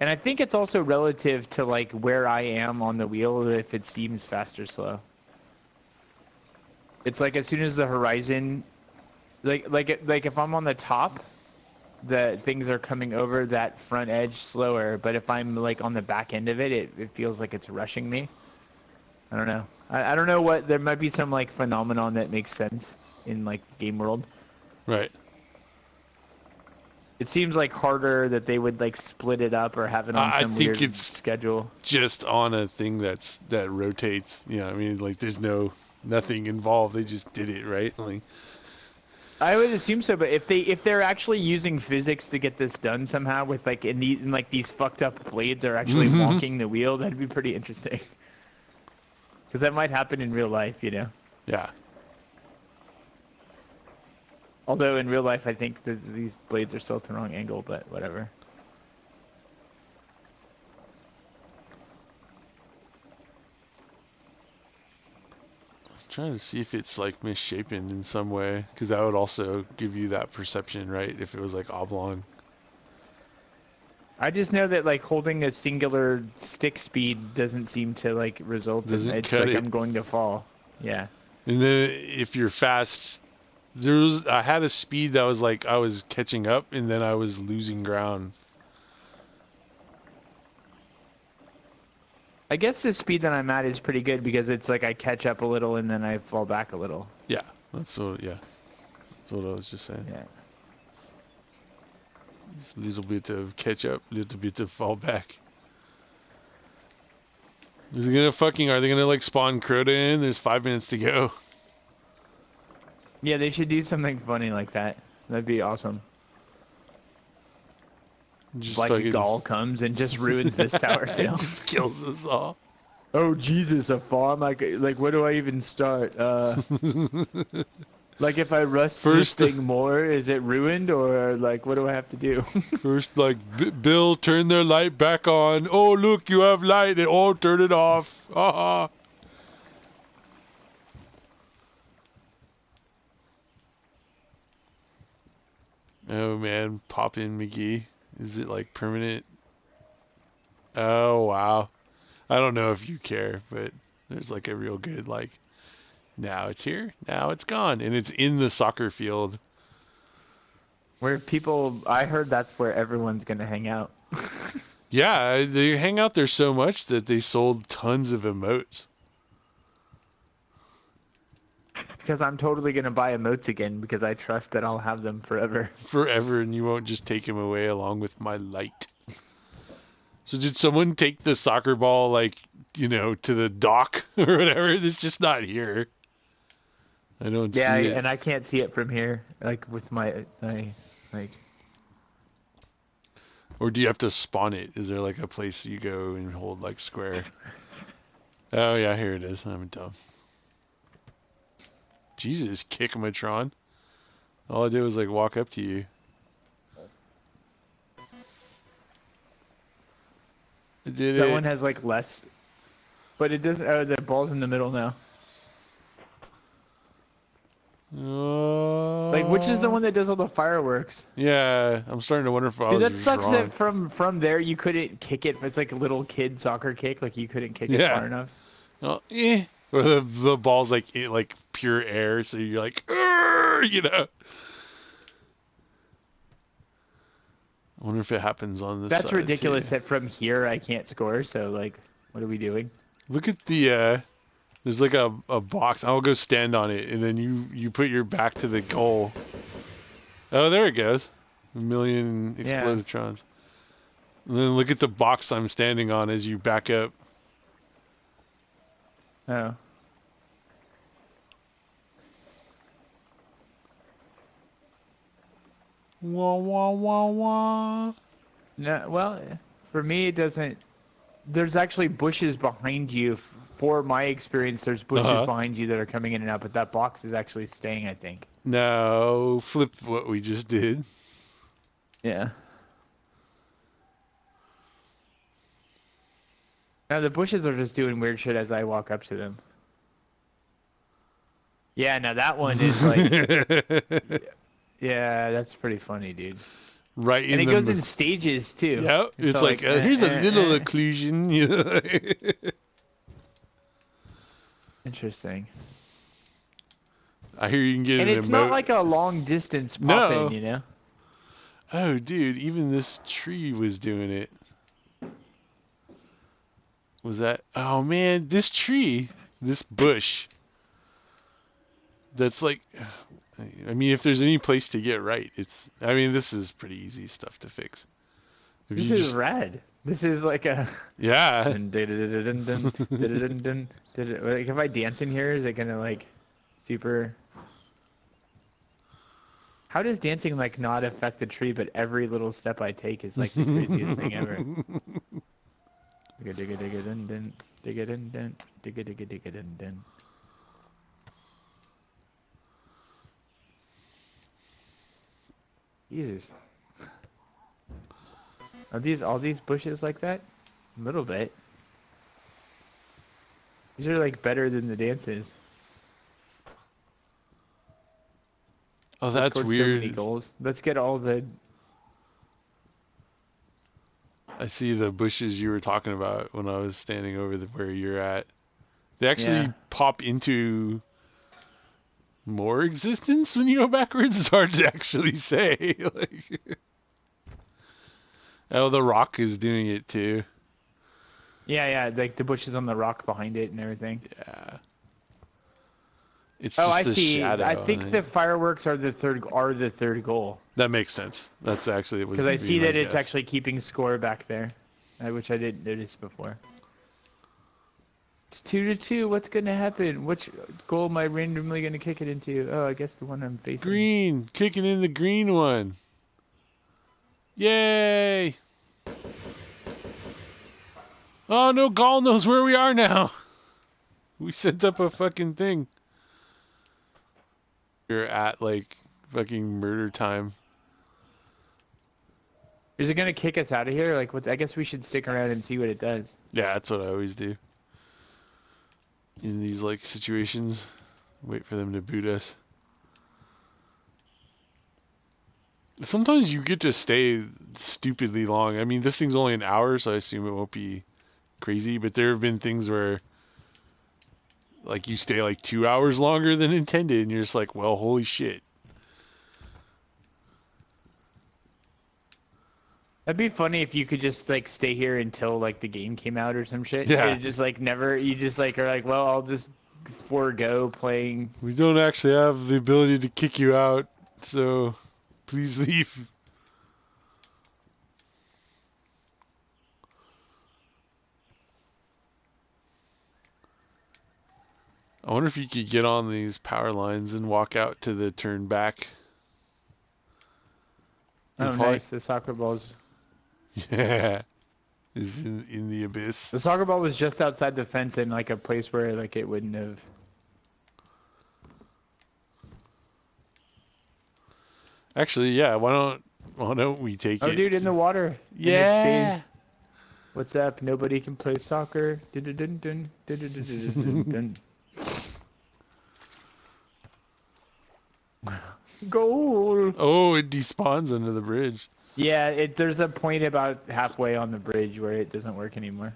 And I think it's also relative to like where I am on the wheel if it seems fast or slow. It's like as soon as the horizon, like if I'm on the top, the things are coming over that front edge slower. But if I'm like on the back end of it, it feels like it's rushing me. I don't know. I don't know what, there might be some like phenomenon that makes sense in like the game world. Right. It seems like harder that they would like split it up or have it on some weird schedule. Just on a thing that rotates. You know, I mean, like there's nothing involved. They just did it, right? Like, I would assume so, but if they're actually using physics to get this done somehow with like in like these fucked up blades are actually walking the wheel, that'd be pretty interesting. Because that might happen in real life, you know. Yeah. Although in real life, I think that these blades are still at the wrong angle, but whatever. I'm trying to see if it's like misshapen in some way, because that would also give you that perception, right? If it was like oblong. I just know that like holding a singular stick speed doesn't seem to like result in it's like I'm going to fall. Yeah. And then if you're fast, I had a speed that was like I was catching up and then I was losing ground. I guess the speed that I'm at is pretty good because it's like I catch up a little and then I fall back a little. Yeah, that's what I was just saying. Yeah. Just a little bit of catch up, a little bit of fall back. Are they gonna like spawn Crota in? There's 5 minutes to go. Yeah, they should do something funny like that. That'd be awesome. Just like a fucking gall comes and just ruins this tower too. just kills us all. Oh Jesus, a farm? Like where do I even start? Like if I rust this First, thing more, is it ruined or like what do I have to do? first, like Bill, turn their light back on. Oh look, you have light. And oh, turn it off. Haha. Oh man, pop in McGee. Is it like permanent? Oh wow. I don't know if you care, but there's like a real good like now it's here, now it's gone, and it's in the soccer field. Where people, I heard that's where everyone's gonna hang out. Yeah, they hang out there so much that they sold tons of emotes. Because I'm totally gonna buy emotes again because I trust that I'll have them forever. Forever, and you won't just take him away along with my light. So did someone take the soccer ball, like, to the dock or whatever? It's just not here. I don't Yeah, see it. and I can't see it from here, like with my like. Or do you have to spawn it? Is there like a place you go and hold like square? Oh yeah, here it is. I'm dumb. Jesus, Kickamatron. All I did was like walk up to you. I did That it. one has like less, but it doesn't. Oh, the ball's in the middle now. Like, which is the one that does all the fireworks? Yeah, I'm starting to wonder if I Dude, was that sucks wrong. that from there you couldn't kick it. It's like a little kid soccer kick. Like you couldn't kick it far enough. Oh, eh. Or the ball's like pure air, so you're like, I wonder if it happens on this. That's side, ridiculous too. that from here I can't score. So like, what are we doing? Look at the there's like a box. I'll go stand on it, and then you put your back to the goal. Oh, there it goes. A million explodotrons. And then look at the box I'm standing on as you back up. Oh. Wah wah wah wah. No, well, for me it doesn't. There's actually bushes behind you. For my experience, there's bushes behind you that are coming in and out, but that box is actually staying, I think. No, flip what we just did. Yeah. Now the bushes are just doing weird shit as I walk up to them. Yeah, now that one is like... Yeah, that's pretty funny, dude. Right in and it the... goes in stages, too. Yep, it's so like, here's a little occlusion. Interesting. I hear you can get and an it's emote. not like a long distance pop in, you know? Oh, dude, even this tree was doing it. Was that... Oh, man, this tree, this bush, that's like... I mean, if there's any place to get right, it's... I mean, this is pretty easy stuff to fix. If this is rad. This is like a... Yeah. Like, if I dance in here, is it gonna, like, super... How does dancing, like, not affect the tree, but every little step I take is, like, the craziest thing ever? Digga-digga-digga-dun-dun, digga-dun-dun, digga-digga-digga-dun-dun. Jesus. Are all these bushes like that? A little bit. These are like better than the dances. Oh, that's weird. So many goals. Let's get all the... I see the bushes you were talking about when I was standing over where you're at. They actually pop into more existence when you go backwards. It's hard to actually say. Oh, the rock is doing it too. Yeah, like the bushes on the rock behind it and everything. Yeah. It's just I the see. shadow. I think the fireworks are the third goal. That makes sense. That's actually because I see that it's actually keeping score back there, which I didn't notice before. It's 2-2. What's gonna happen? Which goal am I randomly gonna kick it into? Oh, I guess the one I'm facing. Green, kicking in the green one. Yay! Oh no, Gaul knows where we are now. We set up a fucking thing. We're at like fucking murder time. Is it gonna kick us out of here? Like, what's? I guess we should stick around and see what it does. Yeah, that's what I always do. In these like situations, wait for them to boot us. Sometimes you get to stay stupidly long. I mean, this thing's only an hour, so I assume it won't be crazy. But there have been things where, like, you stay like 2 hours longer than intended, and you're just like, well, holy shit. That'd be funny if you could just like stay here until like the game came out or some shit. Yeah. You just like never. You just like are like, well, I'll just forego playing. We don't actually have the ability to kick you out, so please leave. I wonder if you could get on these power lines and walk out to the turn back. Oh, nice. The soccer balls. Yeah. Is in the abyss. The soccer ball was just outside the fence in like a place where like it wouldn't have. Actually, yeah, why don't we take it? Oh, dude, in the water. Yeah. And it stays. What's up? Nobody can play soccer. Dun, dun, dun, dun, dun, dun, dun, dun, dun. Goal! Oh, it despawns under the bridge. Yeah, there's a point about halfway on the bridge where it doesn't work anymore.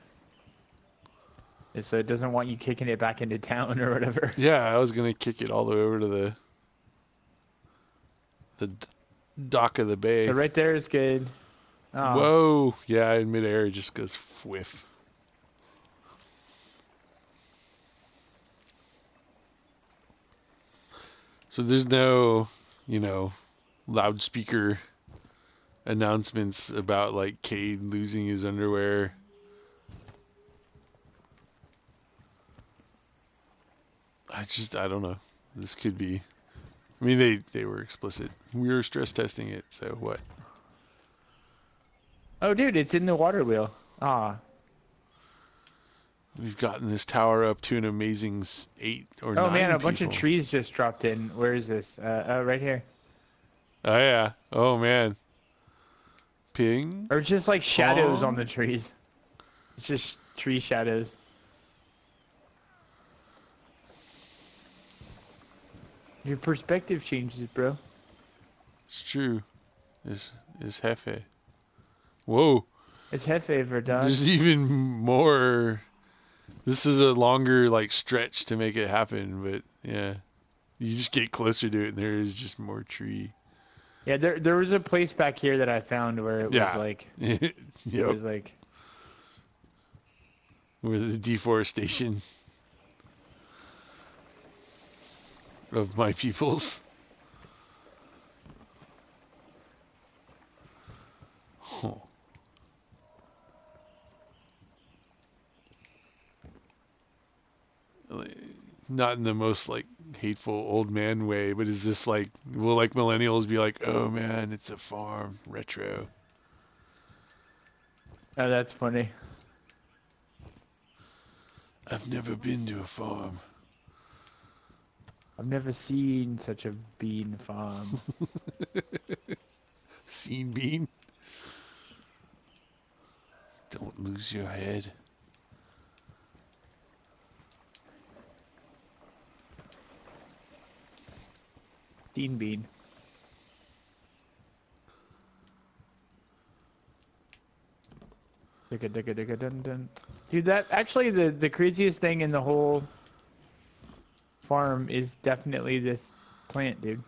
So it doesn't want you kicking it back into town or whatever. Yeah, I was gonna kick it all the way over to the dock of the bay. So right there is good. Oh. Whoa! Yeah, in midair it just goes whiff. So there's no, loudspeaker announcements about like Cade losing his underwear. I don't know. This could be. I mean, they were explicit. We were stress testing it, so what? Oh, dude, it's in the water wheel. Ah. We've gotten this tower up to an amazing 8 or 9 Oh man, a bunch of people. trees just dropped in. Where is this? Right here. Oh yeah. Oh man. Ping. Or it's just like shadows Pong. on the trees. It's just tree shadows. Your perspective changes, bro. It's true. Is Hefe. Whoa. It's Hefe, Verdad. There's even more. This is a longer like stretch to make it happen, but yeah. You just get closer to it and there is just more tree. Yeah, there was a place back here that I found where it was like Yep. it was like Where the deforestation of my peoples. Oh. Not in the most like hateful old man way, but is this like, will like millennials be like, oh man, it's a farm, retro. oh, that's funny. I've never been to a farm. I've never seen such a bean farm. Seen bean? Don't lose your head. Dean bean. Digga digga digga dun dun. Dude, that actually the craziest thing in the whole farm is definitely this plant, dude.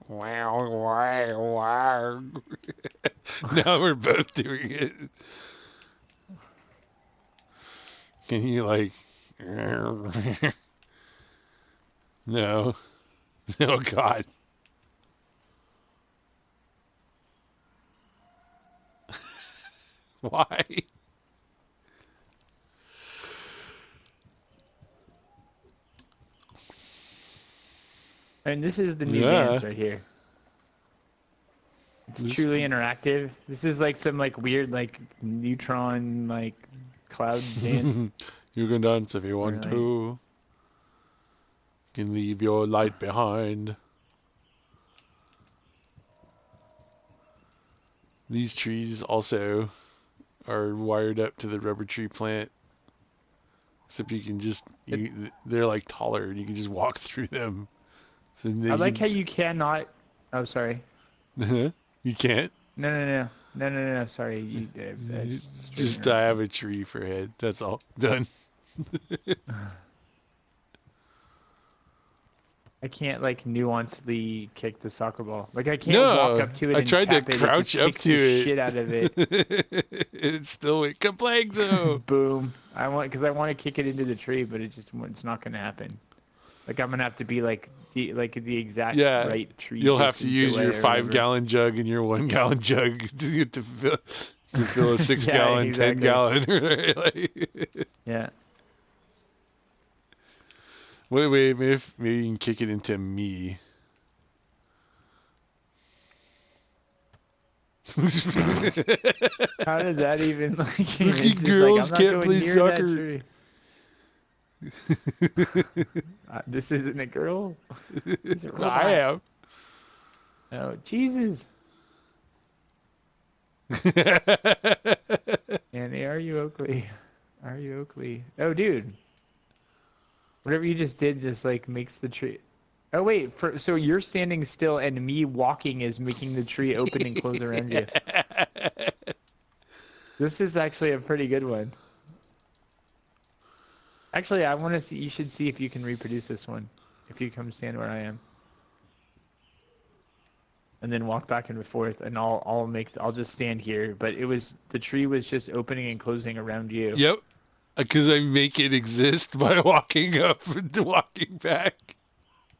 Wow, wow, wow. Now we're both doing it. Can you like... No. Oh God. Why? And this is the new Yeah. dance right here. It's truly interactive. This is like some like weird like neutron like cloud dance. You can dance if you want Like, to. You can leave your light behind. These trees also are wired up to the rubber tree plant. Except you can just, they're like taller and you can just walk through them. So I like how you cannot. Oh, sorry. You can't? No. Sorry. Just I have a tree for head. That's all. Done. I can't like nuancedly kick the soccer ball. Like I can't walk up to it I and tried tap to it. crouch It up just to kicks the it. shit out of it. It still went kablangzo. Boom. I want to kick it into the tree, but it's not gonna happen. Like I'm gonna have to be like the exact right tree. You'll have to use your 5-gallon gallon jug and your 1-gallon jug to fill a 6-gallon, exactly. 10-gallon. Right? Yeah. Wait, maybe you can kick it into me. How did that even like? Rookie girls like, I'm can't not play going near soccer. That tree. This isn't a girl. I am. Oh Jesus. Annie, are you Oakley? Are you Oakley? Oh, dude. Whatever you just did just like makes the tree. Oh wait, so you're standing still and me walking is making the tree open and close around you. This is actually a pretty good one. Actually, I want to see. You should see if you can reproduce this one. If you come stand where I am, and then walk back and forth, and I'll just stand here. But the tree was just opening and closing around you. Yep. Because I make it exist by walking up and walking back.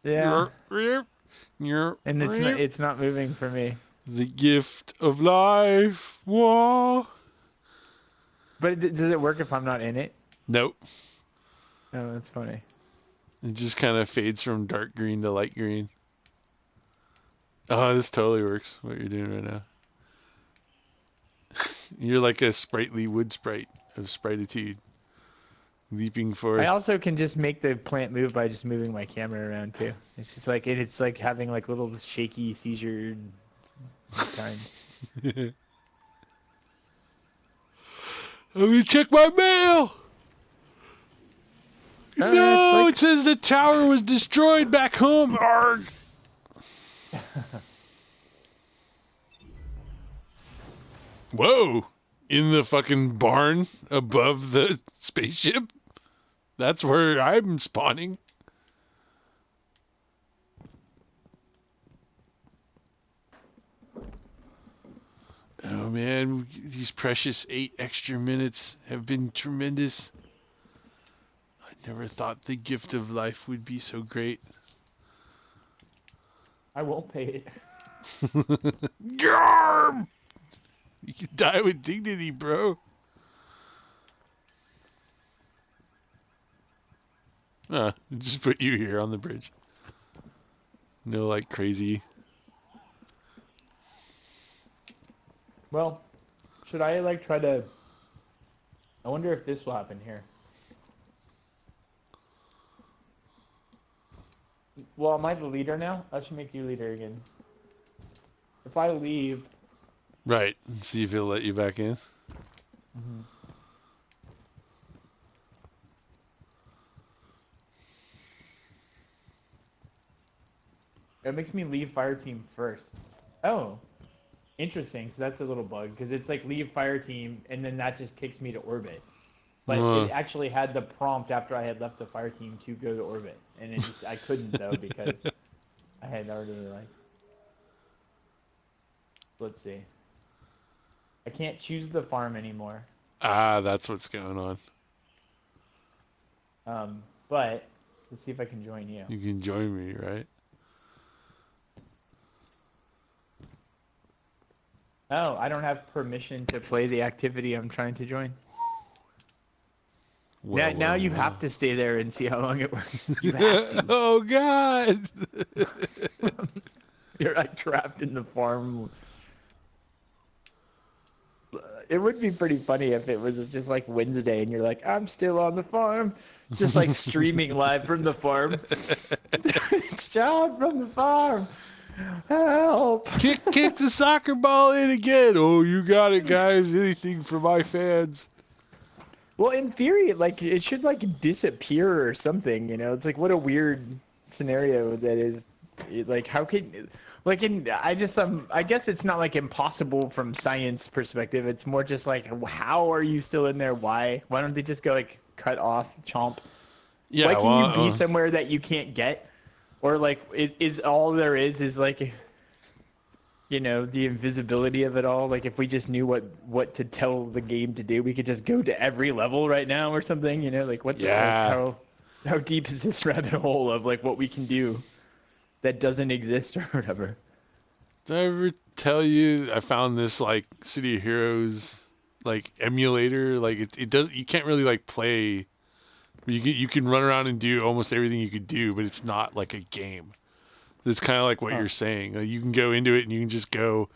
Yeah. And it's not moving for me. The gift of life. Whoa. But does it work if I'm not in it? Nope. Oh, that's funny. It just kind of fades from dark green to light green. Oh, this totally works, what you're doing right now. You're like a sprightly wood sprite of sprititude. Leaping forth. I also can just make the plant move by just moving my camera around too. It's just like it's like having like little shaky seizure times. Let me check my mail. Oh, No, like... it says the tower was destroyed back home. Arg. Whoa! In the fucking barn above the spaceship? That's where I'm spawning. Oh man, these precious 8 extra minutes have been tremendous. I never thought the gift of life would be so great. I won't pay it. Garm! You can die with dignity, bro. Just put you here on the bridge. No, like crazy. Well, should I like try to... I wonder if this will happen here. Well, am I the leader now? I should make you leader again. If I leave... Right. See if he'll let you back in. Mm-hmm. It makes me leave fire team first. Oh. Interesting. So that's a little bug, because it's like leave fire team, and then that just kicks me to orbit. But it actually had the prompt after I had left the fire team to go to orbit, and it just I couldn't though because I had already like. Let's see. I can't choose the farm anymore. Ah, that's what's going on. But let's see if I can join you. You can join me, right? Oh, I don't have permission to play the activity I'm trying to join. Now you have to stay there and see how long it works. You have to. Oh, God! You're like trapped in the farm. It would be pretty funny if it was just like Wednesday and you're like, I'm still on the farm, just like streaming live from the farm. It's John from the farm. Help! Kick the soccer ball in again. Oh, you got it, guys. Anything for my fans. Well, in theory, like it should like disappear or something. It's like what a weird scenario that is. Like how can, like I guess it's not like impossible from science perspective. It's more just like how are you still in there? Why? Why don't they just go like cut off, chomp? Yeah, Why can you be well, somewhere that you can't get? Or like is all there is like the invisibility of it all. Like if we just knew what to tell the game to do, we could just go to every level right now or something. Like what the, like yeah. how deep is this rabbit hole of like what we can do that doesn't exist or whatever. Did I ever tell you I found this like City of Heroes like emulator? Like it does. You can't really like play. You can run around and do almost everything you could do, but it's not like a game. It's kind of like what Huh. you're saying. Like, you can go into it and you can just go.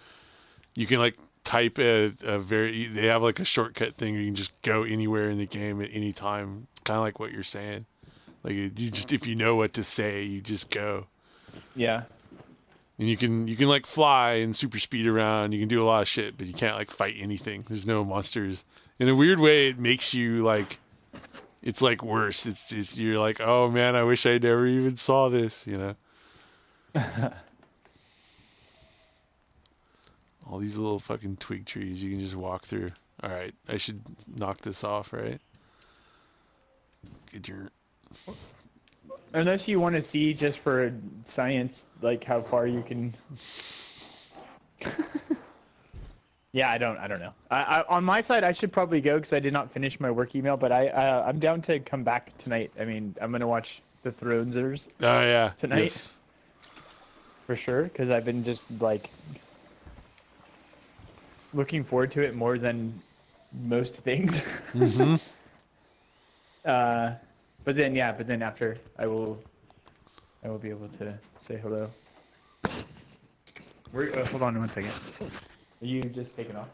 You can like type a very. They have like a shortcut thing. Where you can just go anywhere in the game at any time. Kind of like what you're saying. Like you just if you know what to say, you just go. Yeah. And you can like fly and super speed around. You can do a lot of shit, but you can't like fight anything. There's no monsters. In a weird way, it makes you like. It's like worse. It's you're like, oh man, I wish I never even saw this. All these little fucking twig trees you can just walk through. All right, I should knock this off, right? Get your. Unless you want to see just for science, like how far you can. Yeah, I don't know. On my side, I should probably go because I did not finish my work email. But I'm down to come back tonight. I mean, I'm gonna watch the Thronesers Oh yeah. tonight Yes. for sure because I've been just like looking forward to it more than most things. Mm-hmm. But then after I will be able to say hello. Hold on one second. Are you just taking off?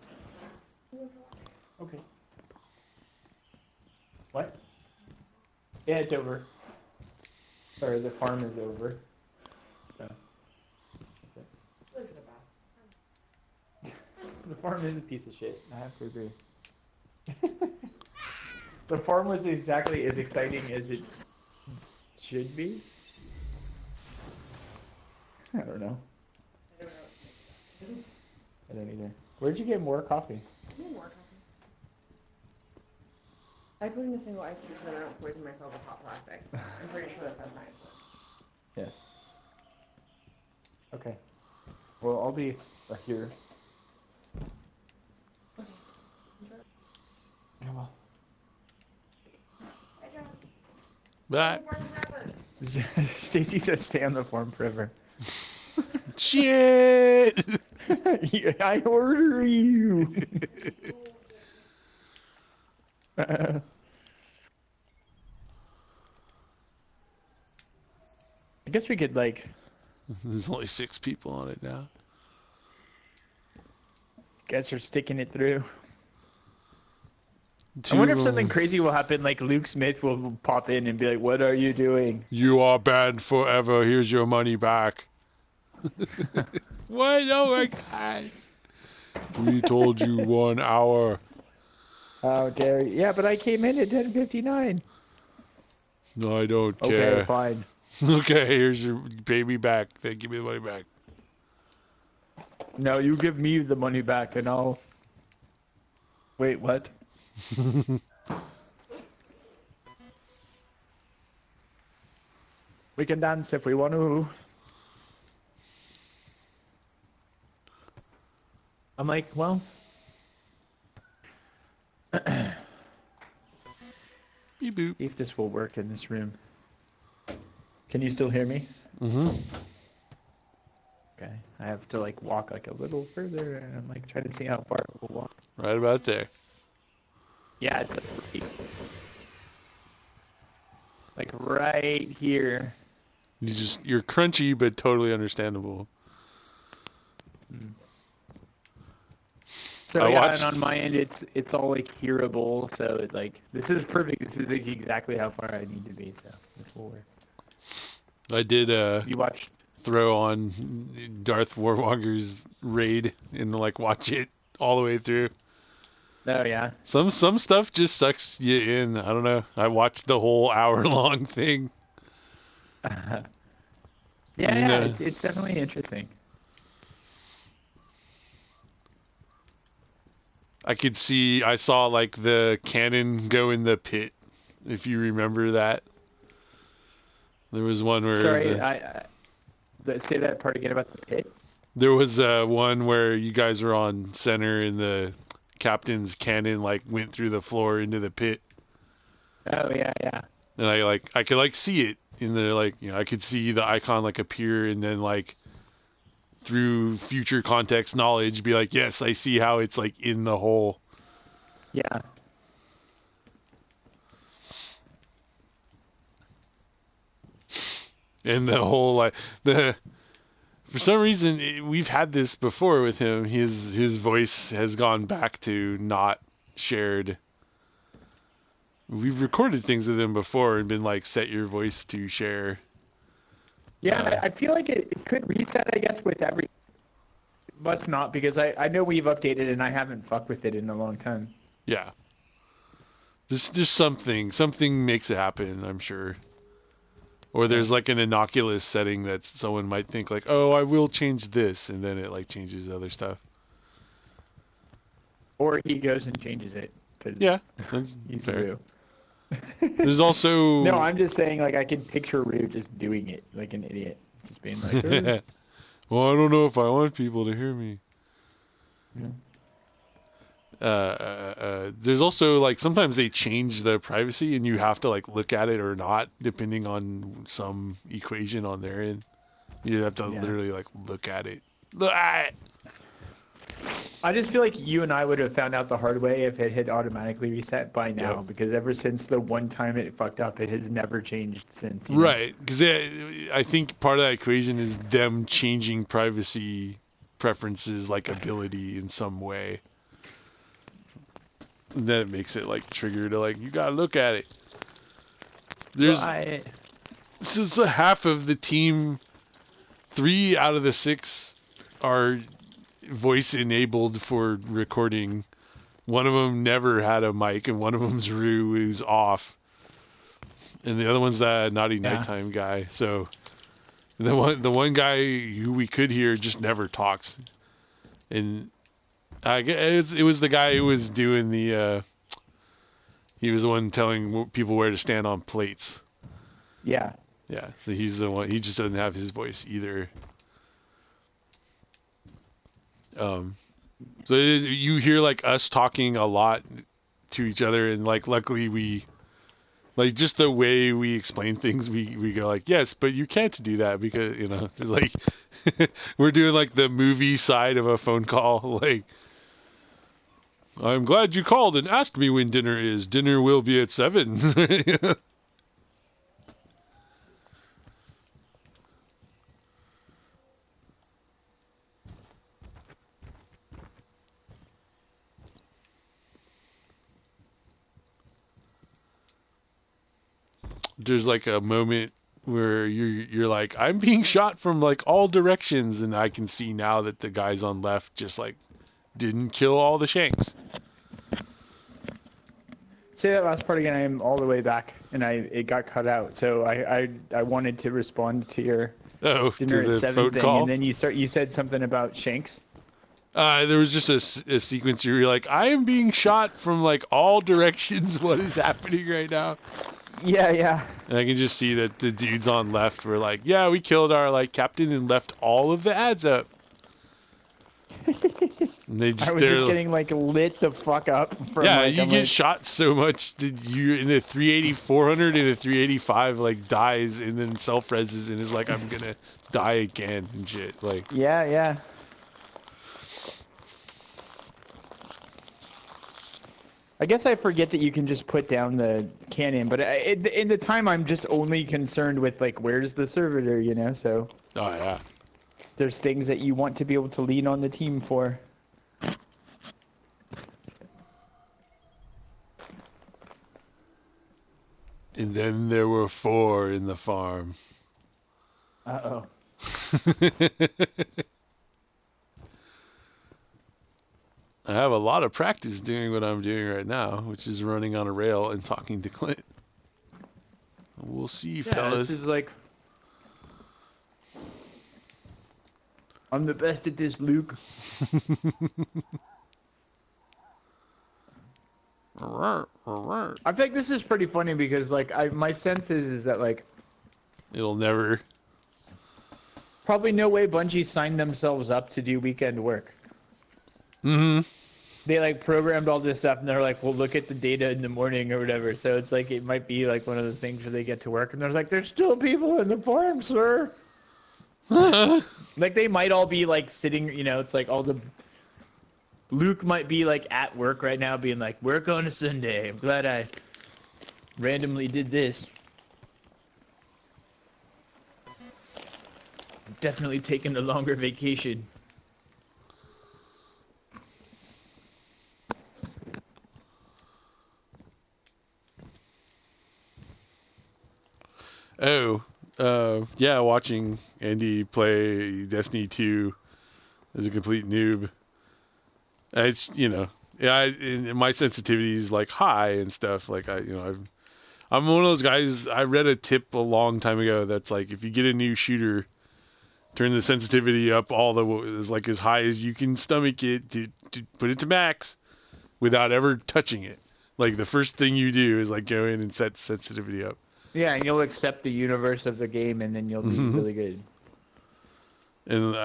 Okay. What? Yeah, it's over. Sorry, the farm is over. So, that's it. The farm is a piece of shit. I have to agree. The farm was exactly as exciting as it should be. I don't know. I don't either. Where'd you get more coffee? More coffee. I put in a single ice cube so that I don't poison myself with hot plastic. I'm pretty sure that's how science works. Yes. Okay. Well, I'll be right here. Oh, well. Bye. Stacy says stay on the farm forever. Shit. I order you. I guess we could like. There's only 6 people on it now. Guys are sticking it through. Two I wonder if of something them. crazy will happen. Like Luke Smith will pop in and be like, "What are you doing?" You are banned forever. Here's your money back. What? Oh my god. We told you 1 hour. How dare you? Yeah, but I came in at 10:59. No, I don't Okay, care. fine. Okay, here's your baby back. Then give me the money back. No, you give me the money back and I'll. Wait, what? We can dance if we want to. I'm like, well. Beep boop. See if this will work in this room. Can you still hear me? Mm-hmm. Okay. I have to like walk like a little further and I'm like trying to see how far it will walk. Right about there. Yeah, it's like right here. You're crunchy but totally understandable. So I yeah, watched. and on my end, it's all like hearable. So it's like this is perfect. This is like exactly how far I need to be. So this will work. I did You watched? throw on Darth Warwalker's raid and like watch it all the way through. Oh yeah. Some stuff just sucks you in. I don't know. I watched the whole hour long thing. Yeah, You yeah, know. it's definitely interesting. I saw like the cannon go in the pit, if you remember that. There was one where Sorry, let's say that part again about the pit. there was one where you guys were on center and the captain's cannon like went through the floor into the pit. Oh yeah, yeah. And I could like see it in the like, you know, I could see the icon like appear and then like through future context knowledge be like, yes, I see how it's like in the hole. Yeah. And the whole like the for some reason we've had this before with him. His voice has gone back to not shared. We've recorded things with him before and been like, set your voice to share. Yeah, I feel like it could reset, I guess, with every. It must not, because I know we've updated and I haven't fucked with it in a long time. Yeah. There's something makes it happen, I'm sure. Or there's like an innocuous setting that someone might think like, oh, I will change this, and then it like changes other stuff. Or he goes and changes it. Yeah, that's He's fair. Rue. There's also No, I'm just saying, like, I can picture Rue just doing it like an idiot. Just being like, well, I don't know if I want people to hear me. There's also like sometimes they change the privacy and you have to like look at it or not depending on some equation on their end. You have to literally like look at it. I just feel like you and I would have found out the hard way if it had automatically reset by now, Yep. because ever since the one time it fucked up, it has never changed since. You know? Right, because I think part of that equation is them changing privacy preferences, like ability in some way. And then it makes it like trigger to like, you gotta look at it. There's this is the half of the team. 3 out of the 6 are voice enabled for recording. One of them never had a mic, and one of them's Rue, who's off, and the other one's that naughty nighttime guy. So the one guy who we could hear just never talks, and it was the guy who was doing the. He was the one telling people where to stand on plates. Yeah. Yeah, so he's the one. He just doesn't have his voice either. So you hear like us talking a lot to each other, and like luckily we, like just the way we explain things, we go like, yes, but you can't do that because, you know, like we're doing like the movie side of a phone call, like, I'm glad you called and asked me when dinner is. Dinner will be at 7. There's like a moment where you're like, I'm being shot from like all directions, and I can see now that the guys on left just like didn't kill all the Shanks. Say that last part again. I am all the way back, and it got cut out. So I wanted to respond to your dinner to at the 7 phone thing, call? and then you said something about Shanks. There was just a sequence where you're like, I am being shot from like all directions. What is happening right now? Yeah, yeah. And I can just see that the dudes on left were like, yeah, we killed our like captain and left all of the ads up. And they just, I was just getting like lit the fuck up. From, yeah, like, you I'm get like, shot so much that you in a 380 400 and a 385 like dies and then self-reses and is like, I'm gonna die again and shit. Like, yeah, yeah. I guess I forget that you can just put down the cannon, but in the time I'm just only concerned with like, where's the servitor, you know? So oh yeah. there's things that you want to be able to lean on the team for. And then there were 4 in the farm. Uh-oh. I have a lot of practice doing what I'm doing right now, which is running on a rail and talking to Clint. We'll see, Yeah, fellas. this is like... I'm the best at this, Luke. I think this is pretty funny because, like, my sense is that, like... It'll never... Probably no way Bungie signed themselves up to do weekend work. Mm-hmm. They, like, programmed all this stuff, and they're like, well, look at the data in the morning or whatever. So it's like, it might be, like, one of those things where they get to work, and they're like, there's still people in the farm, sir. Like, they might all be, like, sitting, you know, it's like all the... Luke might be, like, at work right now being like, work on a Sunday. I'm glad I randomly did this. I'm definitely taking a longer vacation. Oh, yeah, watching Andy play Destiny 2 as a complete noob. It's, you know, yeah, my sensitivity is like high and stuff. Like I'm one of those guys. I read a tip a long time ago that's like, if you get a new shooter, turn the sensitivity up as high as you can stomach it to put it to max without ever touching it. Like the first thing you do is like go in and set sensitivity up. Yeah, and you'll accept the universe of the game, and then you'll be really good. And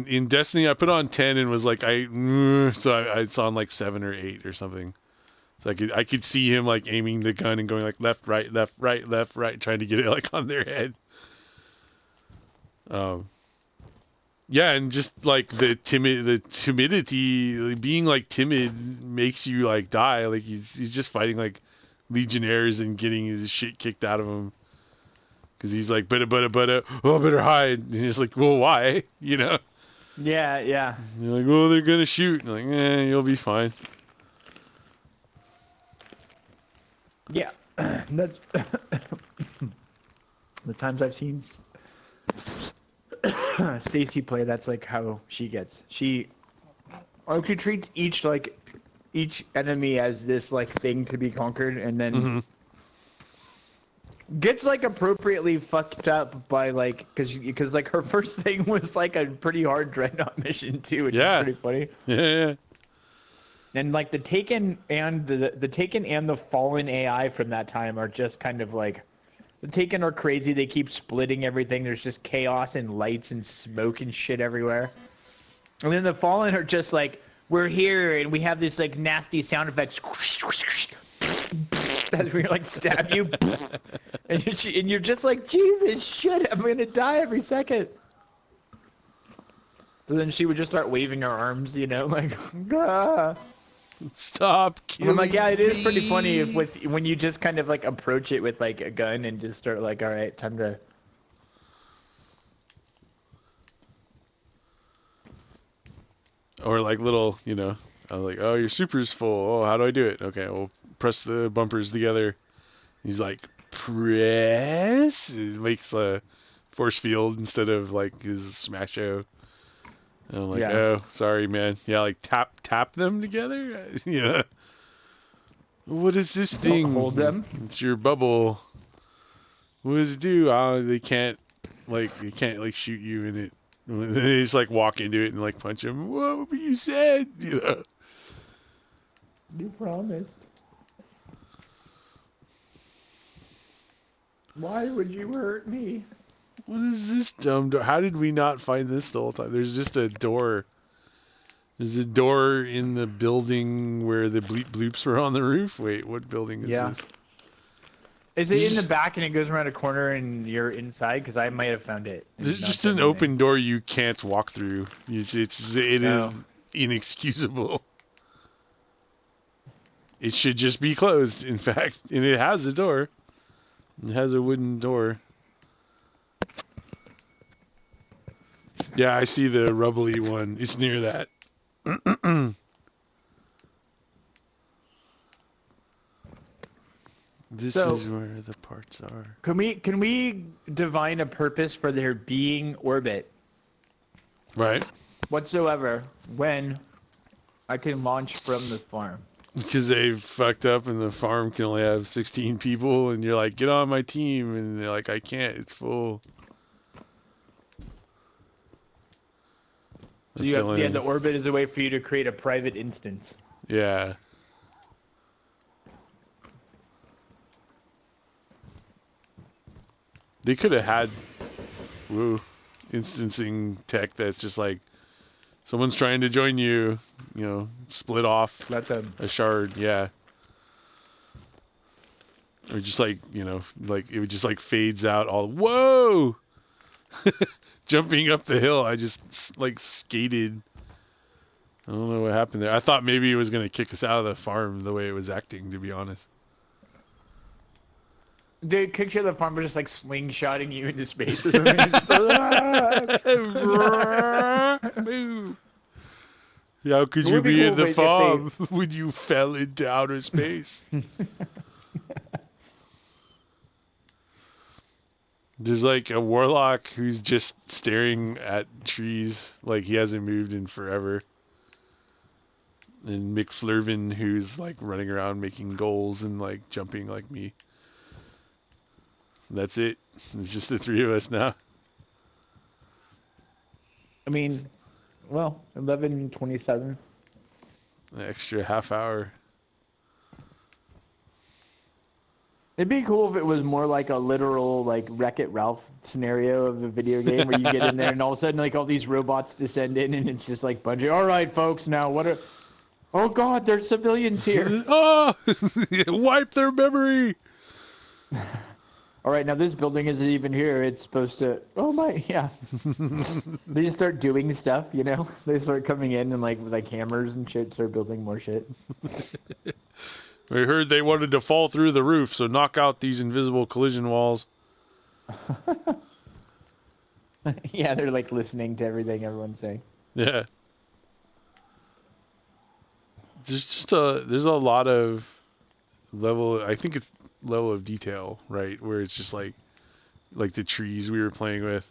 in Destiny, I put on 10 and was like, it's on like 7 or 8 or something. So I could see him like aiming the gun and going like left, right, trying to get it like on their head. Yeah, and just like the timidity, being like timid makes you like die. Like he's just fighting like legionnaires and getting his shit kicked out of him. Because he's like, better hide. And he's like, well, why? You know? Yeah, yeah. And you're like, well, they're going to shoot. And like, you'll be fine. Yeah. That's... the times I've seen Stacy play, that's like how she gets. She treats each enemy as this like thing to be conquered, and then gets like appropriately fucked up by like because like her first thing was like a pretty hard dreadnought mission too, which is pretty funny. Yeah. And like the Taken and the Taken and the Fallen AI from that time are just kind of like, the Taken are crazy. They keep splitting everything. There's just chaos and lights and smoke and shit everywhere. And then the Fallen are just like, we're here and we have this like nasty sound effects. As we like stab you. and you're just like, Jesus shit, I'm gonna die every second. So then she would just start waving her arms, you know, like, ah. Stop killing I'm like, yeah, it is me. pretty funny when you just kind of like approach it with like a gun and just start like, all right, time to. Or like little, you know, I was like, oh, your super's full. Oh, how do I do it? Okay, well, press the bumpers together. He's like, press. It makes a force field instead of like his smash-o. And I'm like, oh, sorry, man. Yeah, like tap them together? Yeah. What is this thing? Don't hold them. It's your bubble. What does it do? They can't shoot you in it. They just like walk into it and like punch him. What you said? You know. You promised. Why would you hurt me? What is this dumb door? How did we not find this the whole time? There's just a door. There's a door in the building where the bleep bloops were on the roof. Wait, what building is this? Is it in the back and it goes around a corner and you're inside? Because I might have found it. There's just an open door you can't walk through. It is inexcusable. It should just be closed, in fact. And it has a door. It has a wooden door. Yeah, I see the rubbly one. It's near that. This So- is where the parts are. Can we divine a purpose for there being orbit Right? whatsoever when I can launch from the farm? Because they fucked up and the farm can only have 16 people, and you're like, get on my team, and they're like, I can't, it's full. So That's the only the thing. orbit is a way for you to create a private instance. Yeah. They could have had instancing tech that's just like, someone's trying to join you, split off Let them. a shard, yeah. Or just like, like it would just like fades out all, whoa! Jumping up the hill, I just like skated. I don't know what happened there. I thought maybe it was going to kick us out of the farm the way it was acting, to be honest. They kicked you out of the farm, but just like slingshotting you into space. How could It you would be be cool in the if farm when you fell into outer space? There's like a warlock who's just staring at trees like he hasn't moved in forever. And McFlurvin who's like running around making goals and like jumping like me. That's it. It's just the three of us now. I mean, well, 11:27. An extra half hour. It'd be cool if it was more like a literal like Wreck-It Ralph scenario of a video game where you get in there and all of a sudden like all these robots descend in and it's just like Bungie. All right, folks, now what are? Oh God, there's civilians here. Oh! Wipe their memory! All right, now this building isn't even here. It's supposed to. Oh my, yeah. They just start doing stuff, They start coming in and like with like hammers and shit, start building more shit. I heard they wanted to fall through the roof, so knock out these invisible collision walls. Yeah, they're like listening to everything everyone's saying. Yeah. There's a lot of I think it's level of detail, right? Where it's just like the trees we were playing with.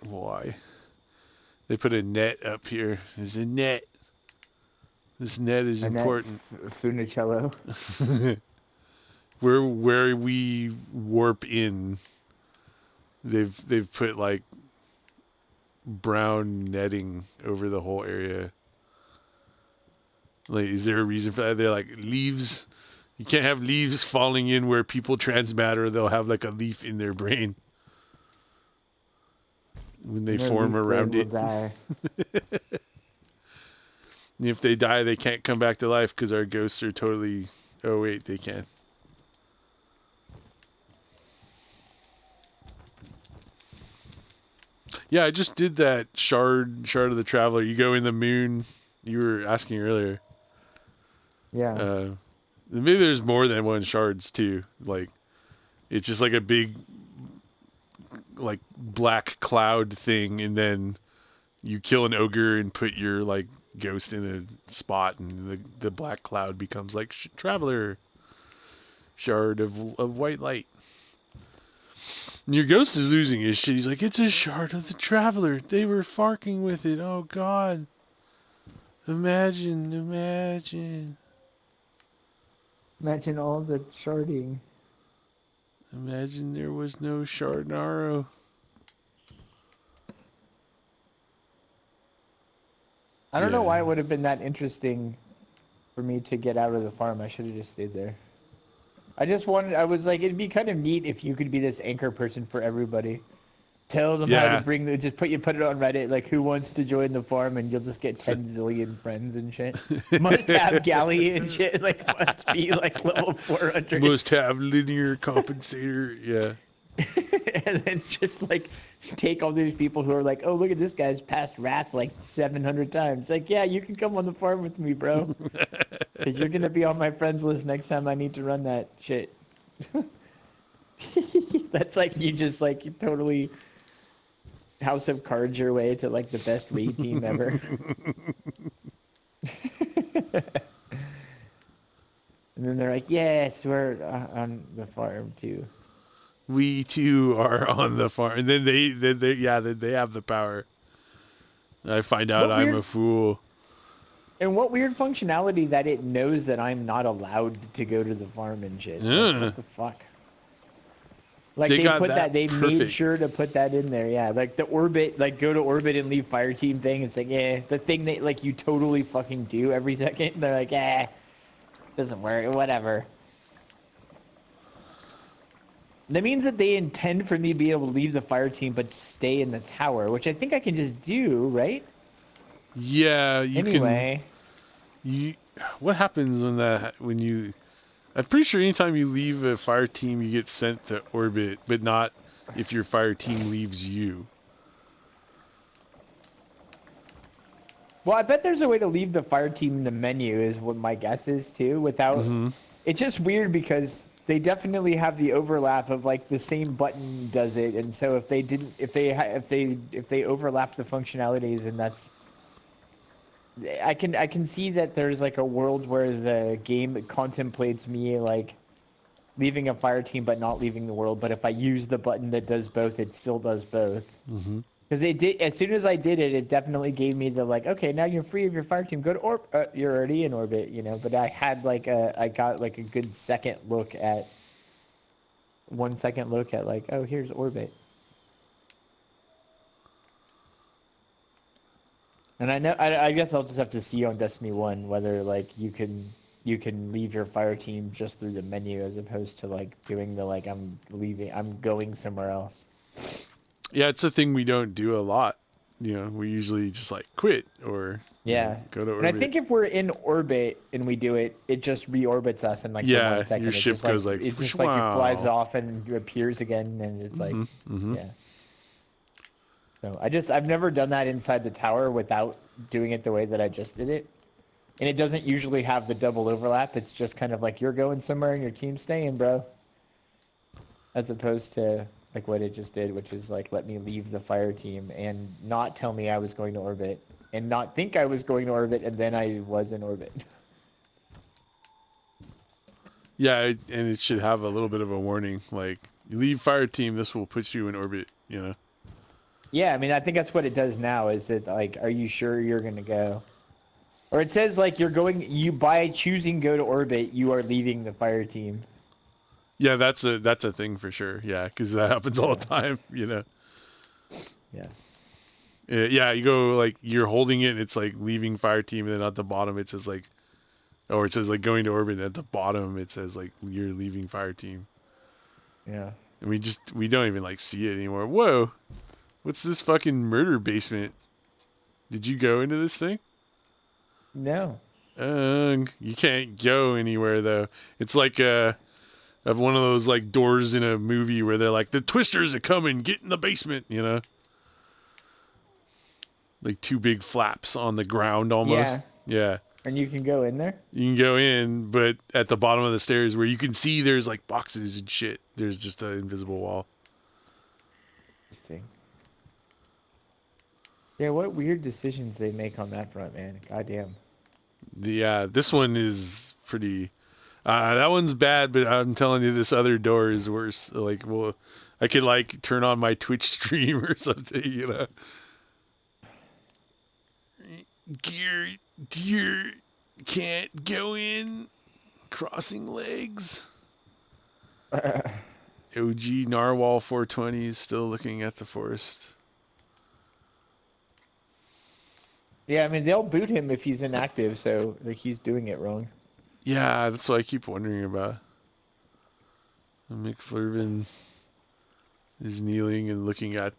Why? They put a net up here. There's a net. This net is important. Funicello. Where we warp in, they've put like brown netting over the whole area. Like, is there a reason for that? They're like, leaves. You can't have leaves falling in where people transmatter. They'll have like a leaf in their brain when they form around it. And if they die, they can't come back to life because our ghosts are totally... Oh, wait, they can. Yeah, I just did that shard of the Traveler. You go in the moon. You were asking earlier. Yeah. Maybe there's more than one shards, too. Like, it's just like a big, like, black cloud thing, and then you kill an ogre and put your, like, ghost in a spot, and the black cloud becomes like Traveler shard of white light. And your ghost is losing his shit. He's like, it's a shard of the Traveler. They were farking with it. Oh God! Imagine all the sharding. Imagine there was no Shardnaro. I don't know Yeah. why it would have been that interesting for me to get out of the farm. I should have just stayed there. I was like, it'd be kind of neat if you could be this anchor person for everybody. Tell them how Yeah. to bring put it on Reddit, like who wants to join the farm, and you'll just get 10 zillion friends and shit. Must have galley and shit, like must be like level 400. Must have linear compensator. Yeah. And then just like take all these people who are like, oh, look at this guy's passed Wrath like 700 times. Like, yeah, you can come on the farm with me, bro. 'Cause you're gonna be on my friends list next time I need to run that shit. That's like you just like totally House of Cards your way to like the best raid team ever. they're like, yes, we're on the farm too. We too are on the farm. And then they have the power. I find out What I'm weird a fool. and what weird functionality that it knows that I'm not allowed to go to the farm and shit. Like, what the fuck? Like They got put that they made perfect. sure to put that in there, yeah. Like the orbit, like go to orbit and leave fire team thing. It's like, the thing that like you totally fucking do every second. They're like, doesn't work, whatever. That means that they intend for me to be able to leave the fire team but stay in the tower, which I think I can just do, right? Yeah, you can. Anyway, What happens when you? I'm pretty sure anytime you leave a fire team, you get sent to orbit, but not if your fire team leaves you. well, I bet there's a way to leave the fire team in the menu, is what my guess is too. Without, Mm-hmm. it's just weird because they definitely have the overlap of like the same button does it, and so if they didn't, if they overlap the functionalities, and that's, I can see that there's like a world where the game contemplates me like leaving a fire team but not leaving the world. But if I use the button that does both, it still does both. Mm-hmm. Because it did, as soon as I did it, it definitely gave me the like, okay, now you're free of your fire team. Go to you're already in orbit, you know. But I had like I got like a good 1 second look at like, oh, here's orbit. And I guess I'll just have to see on Destiny 1 whether like you can leave your fire team just through the menu as opposed to like doing the like I'm going somewhere else. Yeah, it's a thing we don't do a lot. We usually just like quit or Yeah. go to And I orbit. think if we're in orbit and we do it, it just reorbits us in like the 1 second. Your It's ship just goes like it's just like it flies wow. off and appears again, and it's like, Mm-hmm. yeah. So I've never done that inside the tower without doing it the way that I just did it. And it doesn't usually have the double overlap. It's just kind of like you're going somewhere and your team's staying, bro. As opposed to like what it just did, which is like let me leave the fire team and not tell me I was going to orbit and not think I was going to orbit, and then I was in orbit. Yeah, and it should have a little bit of a warning, like you leave fire team, this will put you in orbit. Yeah, I mean, I think that's what it does now. Is it like, are you sure you're gonna go? Or it says like by choosing go to orbit, you are leaving the fire team. Yeah, that's a thing for sure. Yeah, because that happens all the time. Yeah. Yeah, you go like you're holding it, and it's like leaving fire team, and then at the bottom it says like, or it says like going to orbit. And at the bottom it says like you're leaving fire team. Yeah. And we don't even like see it anymore. Whoa, what's this fucking murder basement? Did you go into this thing? No. You can't go anywhere though. It's like of one of those like doors in a movie where they're like the twisters are coming, get in the basement. Like two big flaps on the ground almost. Yeah. And you can go in there? You can go in, but at the bottom of the stairs where you can see there's like boxes and shit, there's just an invisible wall. Interesting. Yeah, what weird decisions they make on that front, man. Goddamn. Yeah, this one is pretty. That one's bad, but I'm telling you, this other door is worse. Like, well, I could like turn on my Twitch stream or something. Deer can't go in. Crossing legs. OG Narwhal 420 is still looking at the forest. Yeah, I mean, they'll boot him if he's inactive, so like he's doing it wrong. Yeah, that's what I keep wondering about. McFlurvin is kneeling and looking at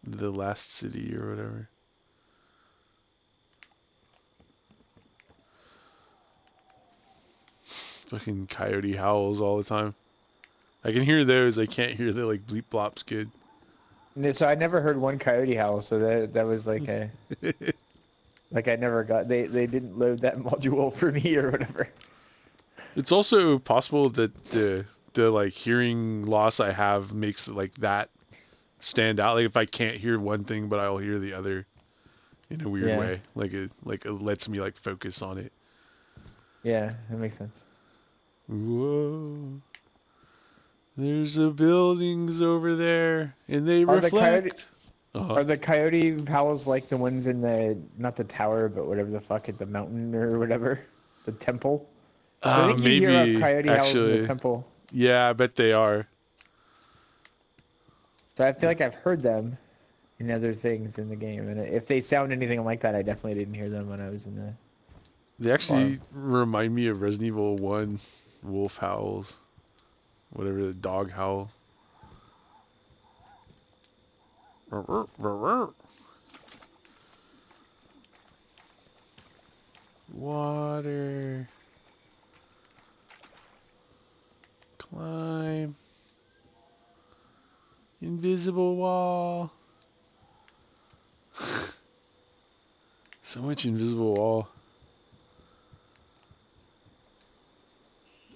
the last city or whatever. Fucking coyote howls all the time. I can hear those. I can't hear the like bleep blops good. So I never heard one coyote howl, so that was like a like I never got they didn't load that module for me or whatever. It's also possible that the like hearing loss I have makes like that stand out. Like if I can't hear one thing but I'll hear the other in a weird way. Like it lets me like focus on it. Yeah, that makes sense. Whoa. There's the buildings over there, and they Are the coyote- reflect. Are the coyote howls like the ones in the, not the tower, but whatever the fuck at the mountain or whatever? The temple? Because I think you hear Maybe, coyote howls in actually. the temple. Yeah, I bet they are. So I feel like I've heard them in other things in the game. And if they sound anything like that, I definitely didn't hear them when I was in the... They actually remind me of Resident Evil 1 wolf howls. Whatever, the dog howl. Water. Climb. Invisible wall. So much invisible wall.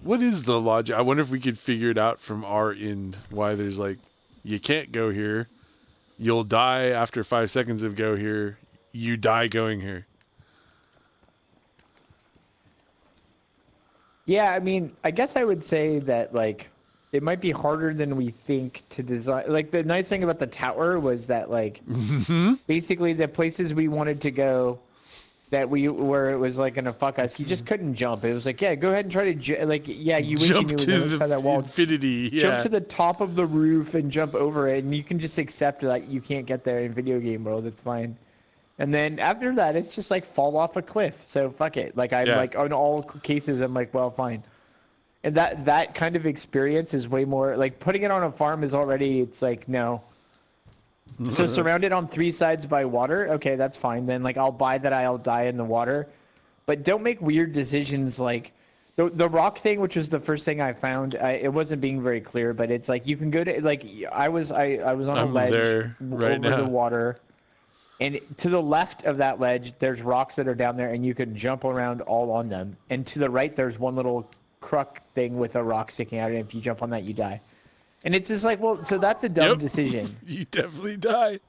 What is the logic? I wonder if we could figure it out from our end. Why there's like, you can't go here. You'll die after 5 seconds of go here. You die going here. Yeah, I mean, I guess I would say that, like, it might be harder than we think to design. Like, the nice thing about the tower was that, like, basically the places we wanted to go where it was, like, gonna fuck us, you just couldn't jump. It was like, yeah, go ahead and try to, like, yeah, you wish you Jump knew to the other side of that wall. infinity. Yeah. Jump to the top of the roof and jump over it, and you can just accept that you can't get there in video game world. It's fine. And then after that, it's just like fall off a cliff. So fuck it. Like I'm like on all cases, I'm like, well, fine. And that kind of experience is way more like putting it on a farm is already. It's like no. So surrounded on 3 sides by water. Okay, that's fine. Then like I'll buy that I'll die in the water, but don't make weird decisions like. The rock thing, which was the first thing I found, it wasn't being very clear, but it's like you can go to like I was on a ledge there right over now. the water, and to the left of that ledge, there's rocks that are down there, and you can jump around all on them. And to the right, there's one little crook thing with a rock sticking out, and if you jump on that, you die. And it's just like, well, so that's a dumb decision. You definitely die.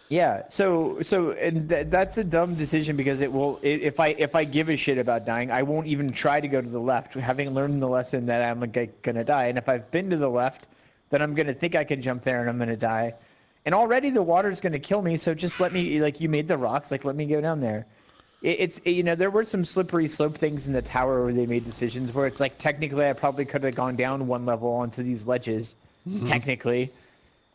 Yeah, and that's a dumb decision because if I give a shit about dying, I won't even try to go to the left, having learned the lesson that I'm gonna die. And if I've been to the left, then I'm gonna think I can jump there and I'm gonna die. And already the water's gonna kill me, so just let me, like you made the rocks, like let me go down there. You know, there were some slippery slope things in the tower where they made decisions where it's like technically I probably could have gone down 1 level onto these ledges, technically.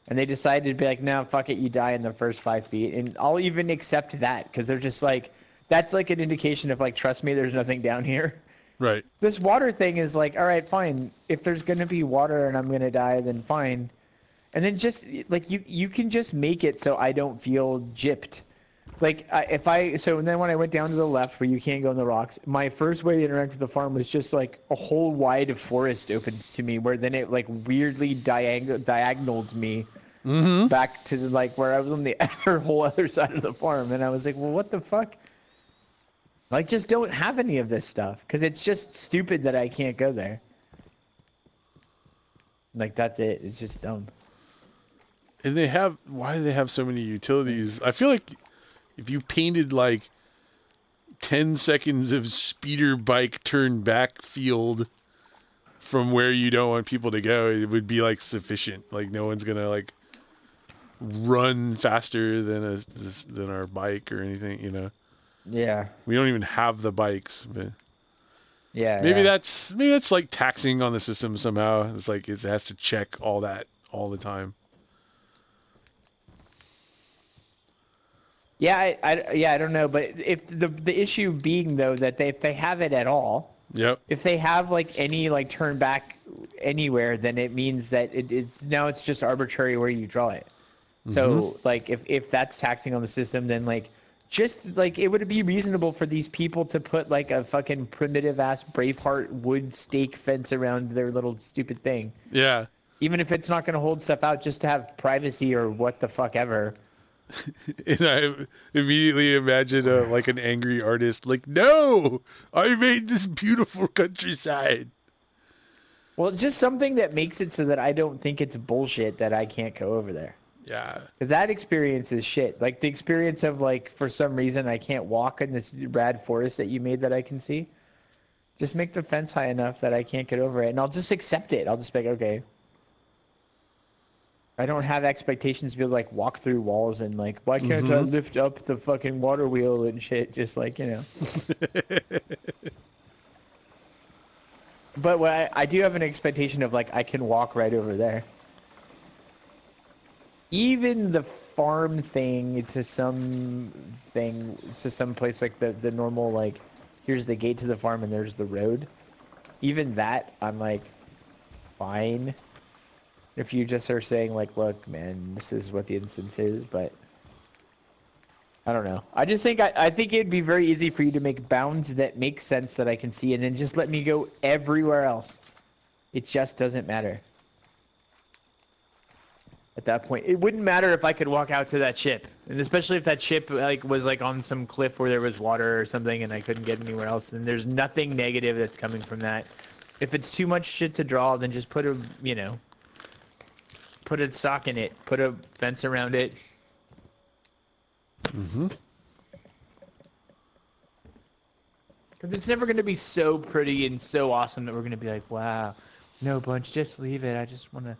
And they decided to be like, no, fuck it, you die in the first 5 feet. And I'll even accept that, because they're just like, that's like an indication of like, trust me, there's nothing down here. Right. This water thing is like, all right, fine. If there's going to be water and I'm going to die, then fine. And then just, like, you can just make it so I don't feel gypped. Like, and then when I went down to the left where you can't go in the rocks, my first way to interact with the farm was just like a whole wide forest opens to me where then it like weirdly diagonaled me back to like where I was on the whole other side of the farm. And I was like, well, what the fuck? Like, just don't have any of this stuff because it's just stupid that I can't go there. Like, that's it. It's just dumb. And why do they have so many utilities? I feel like if you painted like 10 seconds of speeder bike turn back field from where you don't want people to go, it would be like sufficient. Like no one's gonna like run faster than our bike or anything, you know. Yeah. We don't even have the bikes, but yeah. Maybe that's like taxing on the system somehow. It's like it has to check all that all the time. Yeah, I don't know, but if the issue being though that if they have it at all, if they have like any like turn back anywhere, then it means that it's just arbitrary where you draw it. So like if that's taxing on the system, then like just like it would be reasonable for these people to put like a fucking primitive ass Braveheart wood stake fence around their little stupid thing. Yeah. Even if it's not going to hold stuff out, just to have privacy or what the fuck ever. And I immediately imagine like an angry artist like, no, I made this beautiful countryside. Well, just something that makes it so that I don't think it's bullshit that I can't go over there. Yeah. Because that experience is shit. Like the experience of like, for some reason I can't walk in this rad forest that you made that I can see. Just make the fence high enough that I can't get over it, and I'll just accept it. I'll just be like, okay. I don't have expectations to be able to, like, walk through walls and, like, why can't I lift up the fucking water wheel and shit? Just, like, you know. But what I do have an expectation of, like, I can walk right over there. Even the farm thing to some place, like, the normal, like, here's the gate to the farm and there's the road. Even that, I'm like, fine. If you just are saying, like, look, man, this is what the instance is, but I don't know. I just think I think it'd be very easy for you to make bounds that make sense that I can see, and then just let me go everywhere else. It just doesn't matter. At that point, it wouldn't matter if I could walk out to that ship, and especially if that ship like was like on some cliff where there was water or something, and I couldn't get anywhere else. And there's nothing negative that's coming from that. If it's too much shit to draw, then just put a, you know, put a sock in it, put a fence around it. Because it's never going to be so pretty and so awesome that we're going to be like, wow, no, Bunch, just leave it. I just want to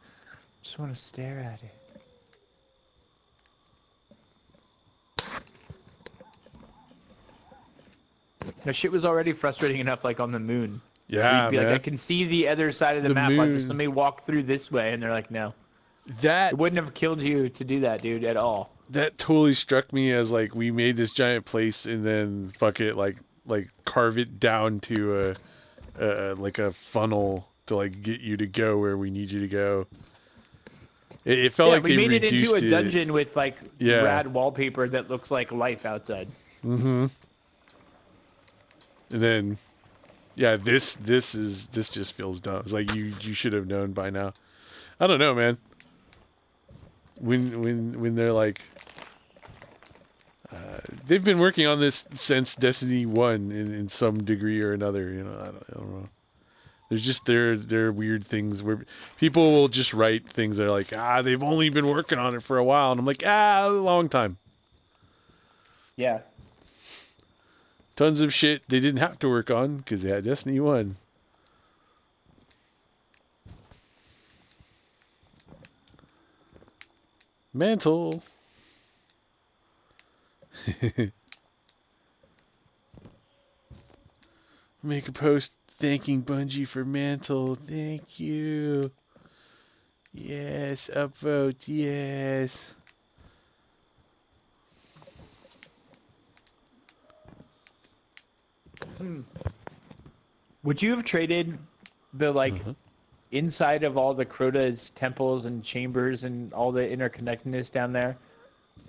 stare at it. That shit was already frustrating enough, like, on the moon. Yeah, We'd be man. like, I can see the other side of the map. Like, just let me walk through this way. And they're like, no. That It wouldn't have killed you to do that, dude, at all. That totally struck me as, like, we made this giant place and then fuck it, like carve it down to like a funnel to, like, get you to go where we need you to go. It felt like we they made it into reduced a dungeon with, like, Yeah. rad wallpaper that looks like life outside. And then, yeah, this just feels dumb. It's like you should have known by now. I don't know, man. When they're like, they've been working on this since Destiny 1 in some degree or another. You know, I don't know. There's just there are weird things where people will just write things that are like, they've only been working on it for a while, and I'm like, a long time. Yeah. Tons of shit they didn't have to work on because they had Destiny 1. Mantle. Make a post thanking Bungie for Mantle. Thank you. Yes, upvote. Yes. Would you have traded the, like, inside of all the Crota's temples and chambers and all the interconnectedness down there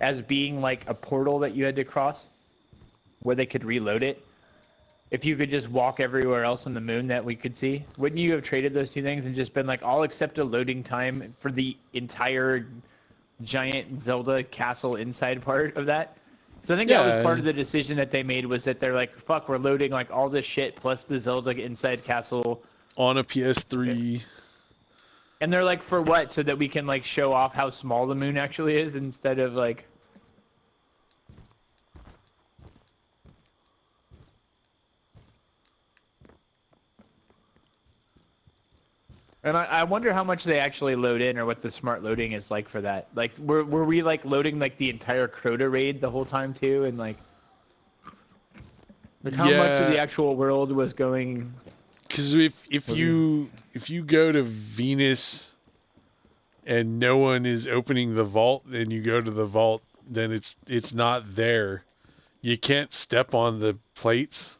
as being, like, a portal that you had to cross where they could reload it? If you could just walk everywhere else on the moon that we could see, wouldn't you have traded those two things and just been like, I'll accept a loading time for the entire giant Zelda castle inside part of that? So I think that was part of the decision that they made, was that they're like, fuck, we're loading, like, all this shit plus the Zelda inside castle on a PS3. And they're like, for what? So that we can, like, show off how small the moon actually is instead of, like... And I wonder how much they actually load in, or what the smart loading is like for that. Like, were we, like, loading, like, the entire Crota raid the whole time too, and like how much of the actual world was going? Because if you go to Venus and no one is opening the vault, and you go to the vault, then it's not there. You can't step on the plates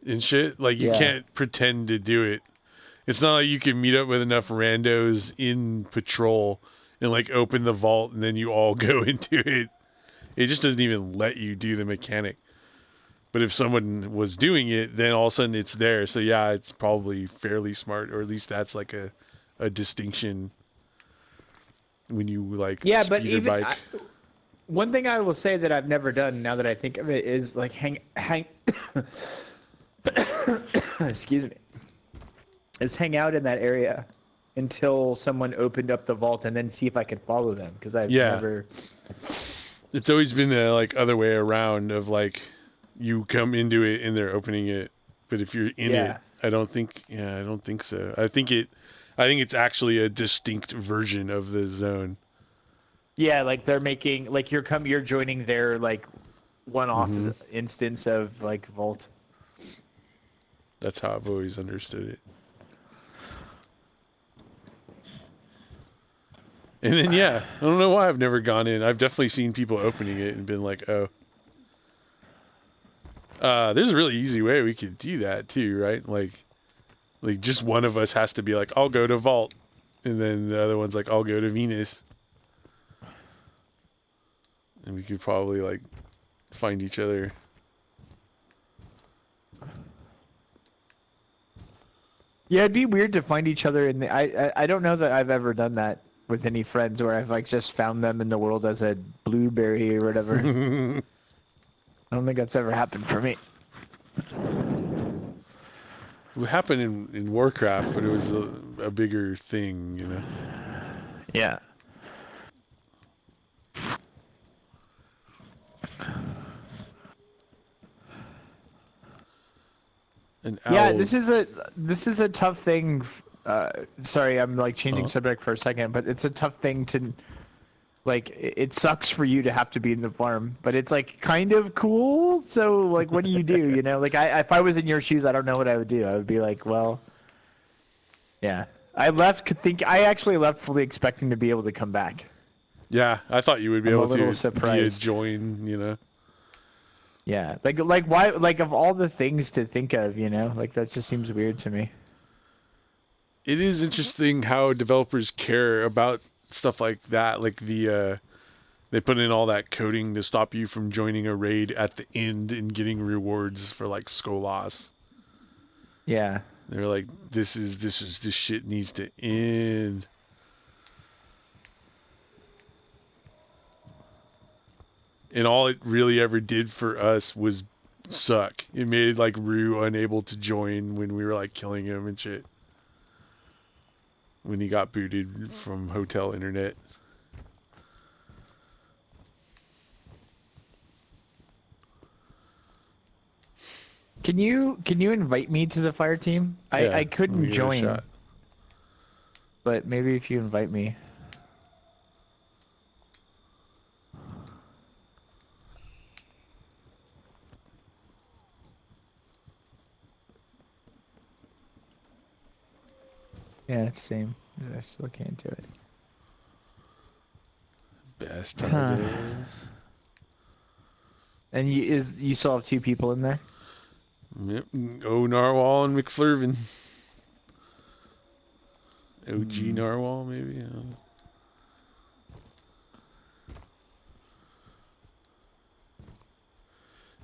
and shit. Like, you can't pretend to do it. It's not like you can meet up with enough randos in patrol and, like, open the vault and then you all go into it. It just doesn't even let you do the mechanic. But if someone was doing it, then all of a sudden it's there. So yeah, it's probably fairly smart, or at least that's like a distinction when you, like, but speed your bike. One thing I will say that I've never done, now that I think of it, is, like, hang excuse me. Is hang out in that area until someone opened up the vault and then see if I could follow them, because I've never... It's always been the, like, other way around of, like, you come into it and they're opening it. But if you're in it, I don't think so. I think it's actually a distinct version of the zone. Yeah, like they're making like you're joining their like one-off instance of like Vault. That's how I've always understood it. And then I don't know why I've never gone in. I've definitely seen people opening it and been like, oh. There's a really easy way we could do that too, right? Like just one of us has to be like, I'll go to Vault, and then the other one's like, I'll go to Venus, and we could probably like find each other. Yeah, it'd be weird to find each other in the. I don't know that I've ever done that with any friends where I've like just found them in the world as a blueberry or whatever. I don't think that's ever happened for me. It happened in Warcraft, but it was a bigger thing, you know. Yeah. Yeah, this is a tough thing. Sorry, I'm like changing subject for a second, but it's a tough thing to like. It sucks for you to have to be in the farm, but it's like kind of cool. So like, what do? You know, like if I was in your shoes, I don't know what I would do. I would be like, well, yeah. I actually left fully expecting to be able to come back. Yeah, I thought you would be able to surprised. Join, you know. Yeah, like why? Like of all the things to think of, you know, like that just seems weird to me. It is interesting how developers care about stuff like that. Like they put in all that coding to stop you from joining a raid at the end and getting rewards for like Skolas. Yeah. They're like, this shit needs to end. And all it really ever did for us was suck. It made like Rue unable to join when we were like killing him and shit. When he got booted from hotel internet. Can you invite me to the fire team? Yeah, I couldn't join. But maybe if you invite me. Yeah, it's the same. Just looking into it. Best ideas. And you still have 2 people in there? Yep. Narwhal and McFlurvin. OG Narwhal, maybe.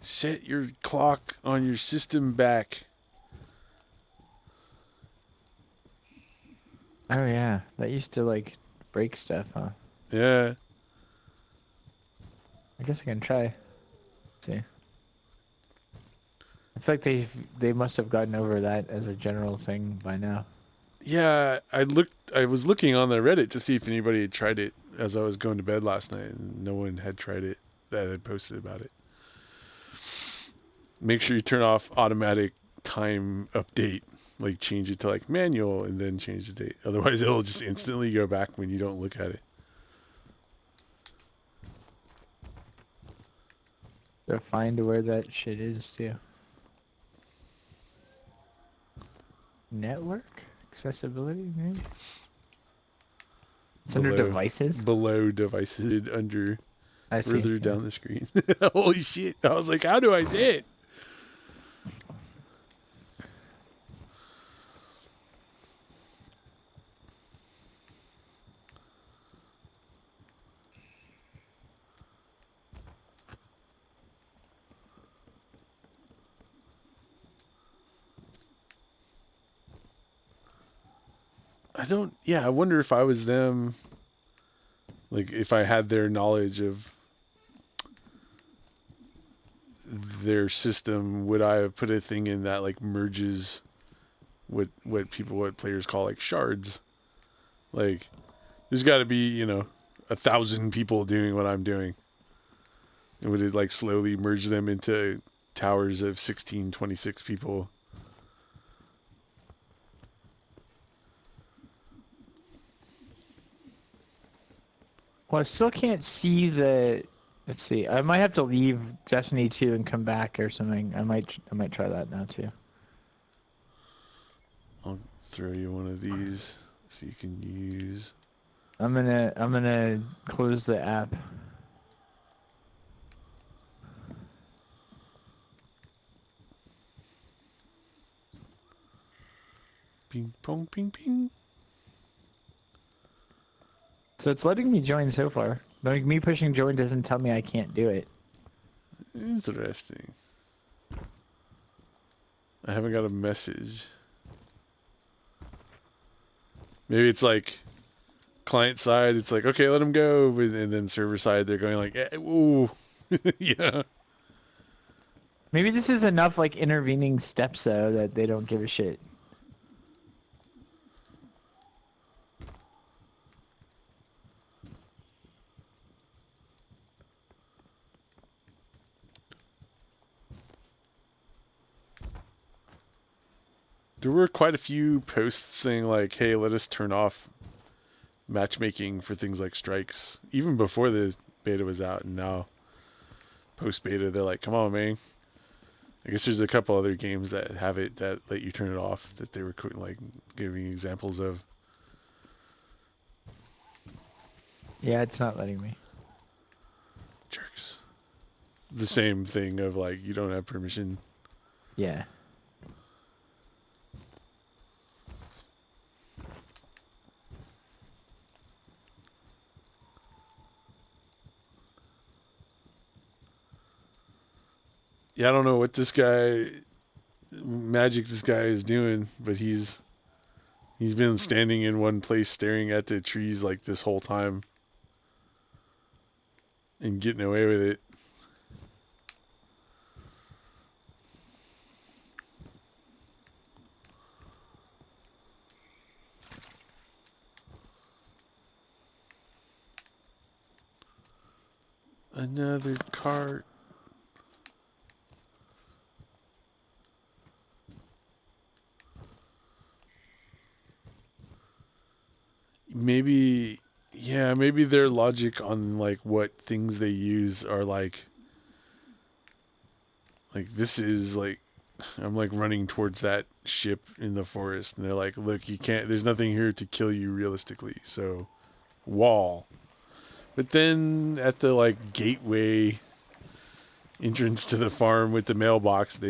Set your clock on your system back. Oh yeah, that used to like break stuff, huh? Yeah. I guess I can try. Let's see. I feel like they must have gotten over that as a general thing by now. Yeah, I was looking on the Reddit to see if anybody had tried it as I was going to bed last night, and no one had tried it that had posted about it. Make sure you turn off automatic time update. Like change it to like manual and then change the date. Otherwise it'll just instantly go back when you don't look at it. Gotta find where that shit is too. Network? Accessibility maybe? It's under devices? Below devices, under further down the screen. Holy shit. I was like, how do I say it? I wonder if I was them, like if I had their knowledge of their system, would I have put a thing in that like merges what players call like shards? Like there's got to be, 1,000 people doing what I'm doing. And would it like slowly merge them into towers of 16, 26 people? Well, I still can't see the. Let's see. I might have to leave Destiny 2 and come back or something. I might try that now too. I'll throw you one of these so you can use. I'm gonna close the app. Ping pong ping ping. So it's letting me join so far. Like me pushing join doesn't tell me I can't do it. Interesting. I haven't got a message. Maybe it's like client side, it's like, okay, let them go. And then server side, they're going like, ooh. Yeah. Maybe this is enough like intervening steps though that they don't give a shit. There were quite a few posts saying like, hey, let us turn off matchmaking for things like strikes, even before the beta was out, and now post beta they're like, come on, man. I guess there's a couple other games that have it that let you turn it off that they were like giving examples of. Yeah, it's not letting me. Jerks. The same thing of like, you don't have permission. Yeah. Yeah, I don't know what this magic this guy is doing, but he's been standing in one place staring at the trees like this whole time and getting away with it. Another cart. Maybe, yeah, maybe their logic on like what things they use are like this is like, I'm like running towards that ship in the forest and they're like, look, you can't, there's nothing here to kill you realistically, so wall. But then at the like gateway entrance to the farm with the mailbox,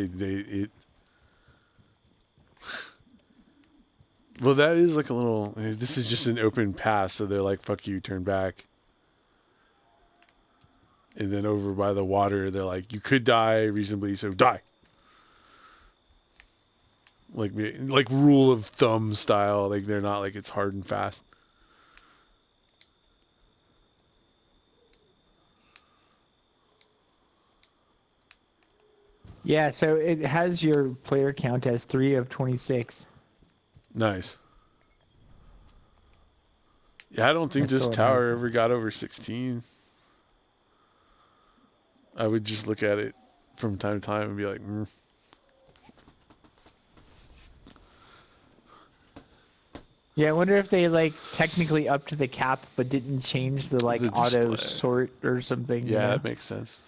well, that is like a little, this is just an open pass, so they're like, fuck you, turn back. And then over by the water, they're like, you could die reasonably, so die. Like rule of thumb style, like they're not like it's hard and fast. Yeah, so it has your player count as 3 of 26. Nice. Yeah, I don't think That's this all it tower has. ever got over 16. I would just look at it from time to time and be like, Yeah, I wonder if they like technically up to the cap but didn't change the like The auto display. sort or something. Yeah, that makes sense.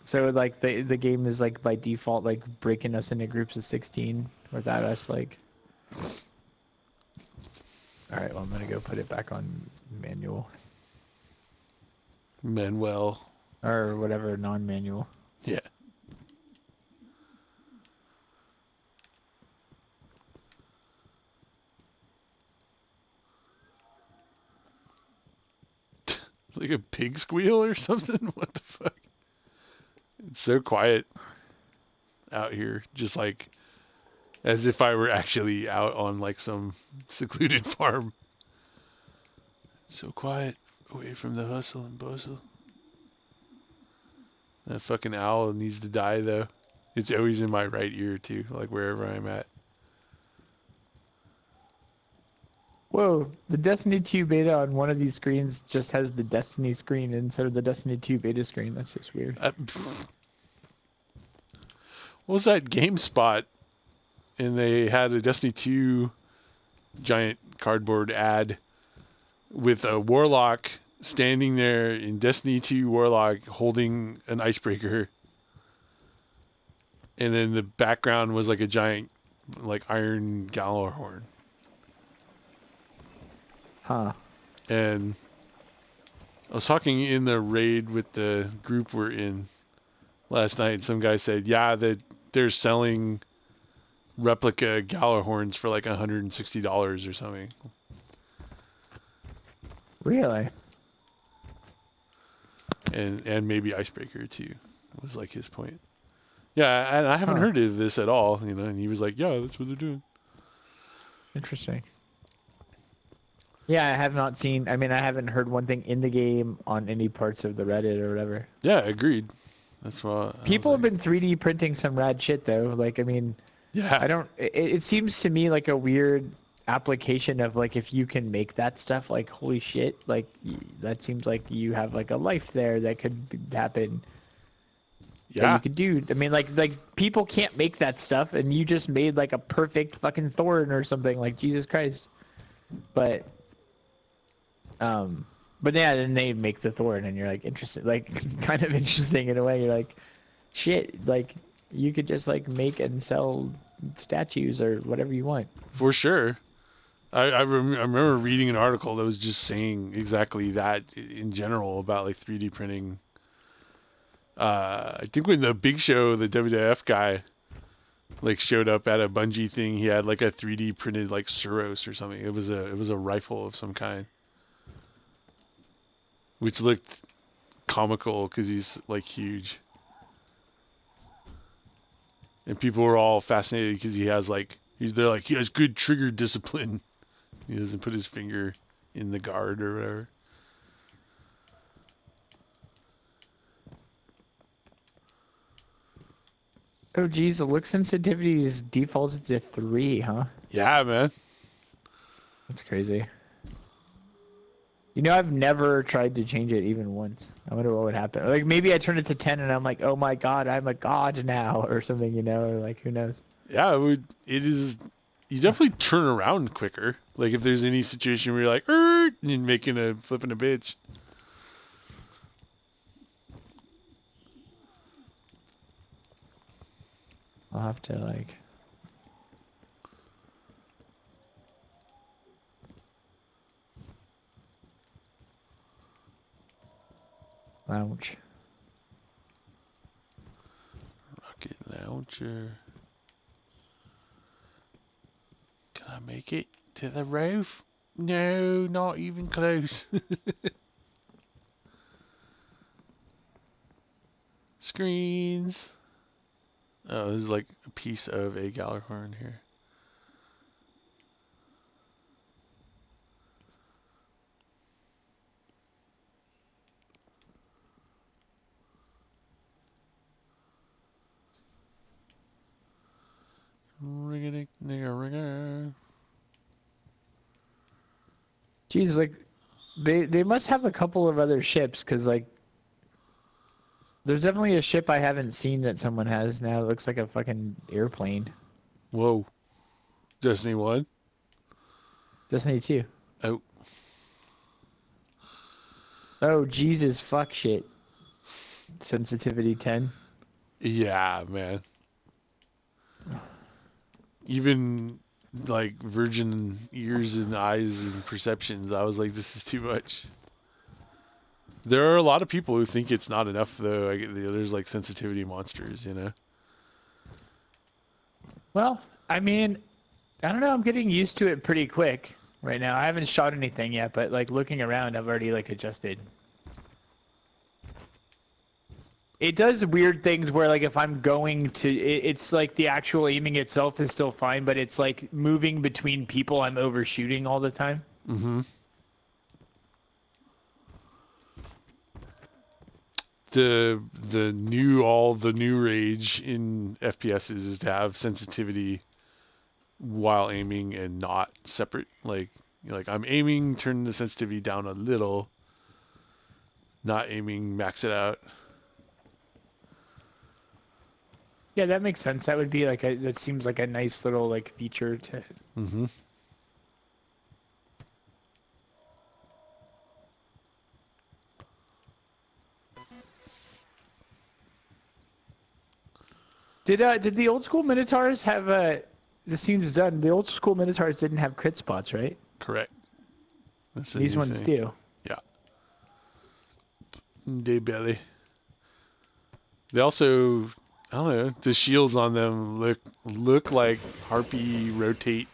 So like the game is like by default like breaking us into groups of 16 without us like. All right, well I'm gonna go put it back on manual Manuel. or whatever non-manual. Yeah. Like a pig squeal or something? What the fuck? It's so quiet out here. Just like as if I were actually out on like some secluded farm. It's so quiet. Away from the hustle and bustle. That fucking owl needs to die though. It's always in my right ear too, like wherever I'm at. Whoa, the Destiny 2 beta on one of these screens just has the Destiny screen instead of the Destiny 2 beta screen. That's just weird. What was that GameSpot? And they had a Destiny 2 giant cardboard ad with a warlock standing there in Destiny 2 Warlock holding an icebreaker. And then the background was like a giant, like, iron Gjallarhorn. Huh. And I was talking in the raid with the group we're in last night. And some guy said, yeah, that they're selling replica Gjallarhorns for like $160 or something. Really? And maybe icebreaker too, was like his point. Yeah, and I haven't Huh. heard of this at all, you know. And he was like, "Yeah, that's what they're doing." Interesting. Yeah, I have not seen. I mean, I haven't heard one thing in the game on any parts of the Reddit or whatever. Yeah, agreed. That's why People have been 3D printing some rad shit though. Like, I mean, Yeah, I don't. It seems to me like a weird application of like if you can make that stuff, like holy shit, like that seems like you have like a life there that could happen. That yeah, you could do. I mean, like people can't make that stuff, and you just made like a perfect fucking Thorn or something. Like Jesus Christ. But yeah, then they make the Thorn, and you're like interested, like kind of interesting in a way. You're like, shit, like you could just like make and sell statues or whatever you want. for sure. I remember reading an article that was just saying exactly that in general about like 3D printing. I think when the Big Show, the WWF guy, like showed up at a Bungie thing, he had like a 3D printed like Suros or something. It was a rifle of some kind, which looked comical because he's like huge, and people were all fascinated because he has like they're like he has good trigger discipline. He doesn't put his finger in the guard or whatever. Oh geez, the look sensitivity is defaulted to 3, huh? Yeah, man. That's crazy. You know, I've never tried to change it even once. I wonder what would happen. Like maybe I turn it to 10 and I'm like, oh my god, I'm a god now or something, you know, or like who knows. Yeah, it is. You definitely turn around quicker. Like if there's any situation where you're like, and making flipping a bitch. I'll have to like launch. Rocket launcher. Can I make it to the roof? No, not even close. Screens. Oh, there's like a piece of a Gjallarhorn here. Ring-a-ding-ding-a-ringer. Jeez, like they must have a couple of other ships because like there's definitely a ship I haven't seen that someone has now. It looks like a fucking airplane. Whoa. Destiny 1? Destiny 2. Oh. Oh Jesus, fuck shit. Sensitivity 10. Yeah, man. Even like virgin ears and eyes and perceptions, I was like, this is too much. There are a lot of people who think it's not enough, though. There's like sensitivity monsters, you know? Well, I mean, I don't know. I'm getting used to it pretty quick right now. I haven't shot anything yet, but like looking around, I've already like adjusted. It does weird things where like if I'm going to, it's like the actual aiming itself is still fine, but it's like moving between people, I'm overshooting all the time. Mm-hmm. The new rage in FPSs is to have sensitivity while aiming and not separate. Like I'm aiming, turn the sensitivity down a little. Not aiming, max it out. Yeah, that makes sense. That would be like that seems like a nice little like feature to. Mm-hmm. Did the old school Minotaurs have this seems done. The old school Minotaurs didn't have crit spots, right? Correct. That's a These new ones thing. do. Yeah. Day belly. They also, I don't know, the shields on them look like Harpy rotate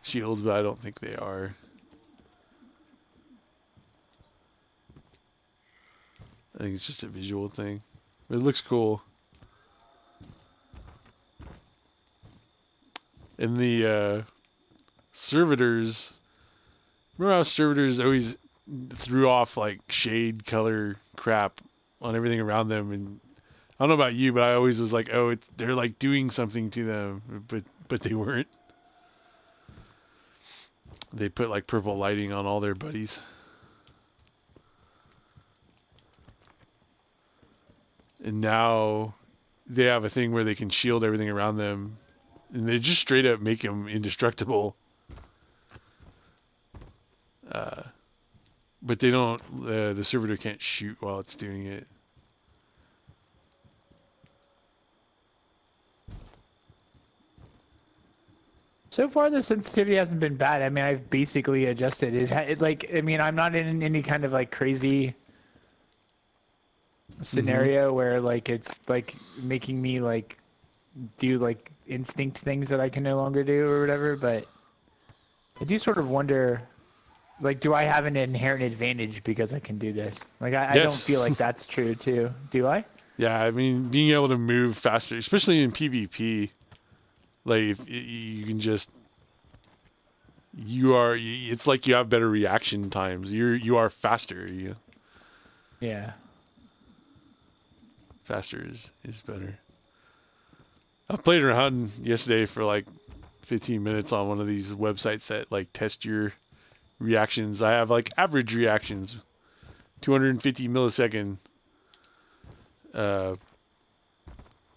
shields, but I don't think they are. I think it's just a visual thing. It looks cool. And the servitors, remember how servitors always threw off like shade color crap on everything around them, and I don't know about you, but I always was like, oh, they're like doing something to them, but they weren't. They put like purple lighting on all their buddies. And now they have a thing where they can shield everything around them, and they just straight up make them indestructible. But they don't. The servitor can't shoot while it's doing it. So far, the sensitivity hasn't been bad. I mean, I've basically adjusted it. I mean, I'm not in any kind of like crazy scenario where like it's like making me like do like instinct things that I can no longer do or whatever. But I do sort of wonder, like, do I have an inherent advantage because I can do this? Like, I don't Yes. feel like that's true too. Do I? Yeah, I mean, being able to move faster, especially in PvP, like if you can just, it's like you have better reaction times. You are faster. Yeah. Faster is better. I played around yesterday for like 15 minutes on one of these websites that like test your reactions. I have like average reactions, 250 millisecond,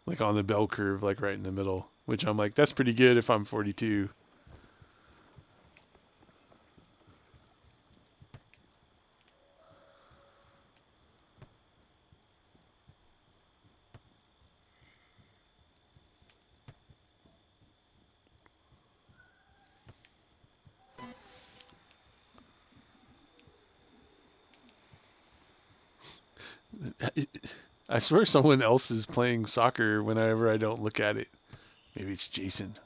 like on the bell curve, like right in the middle, which I'm like, that's pretty good if I'm 42. I swear someone else is playing soccer whenever I don't look at it. Maybe it's Jason.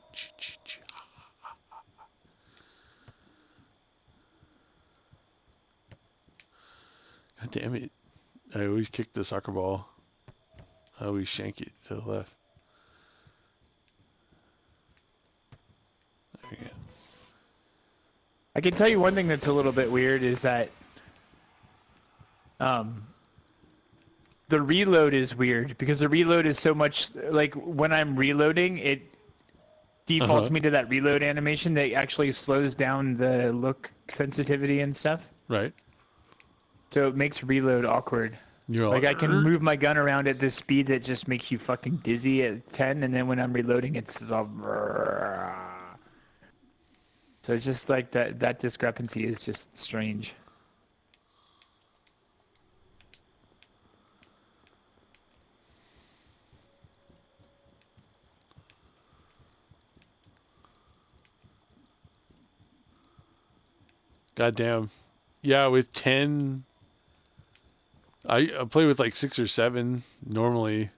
God damn it. I always kick the soccer ball. I always shank it to the left. There we go. I can tell you one thing that's a little bit weird is that the reload is weird because the reload is so much like when I'm reloading, it defaults me to that reload animation that actually slows down the look sensitivity and stuff. Right. So it makes reload awkward. You're Like I like, can move my gun around at this speed that just makes you fucking dizzy at 10, and then when I'm reloading, it's just all. So it's just like that discrepancy is just strange. goddamn. Yeah, with 10, I play with like 6 or 7 normally.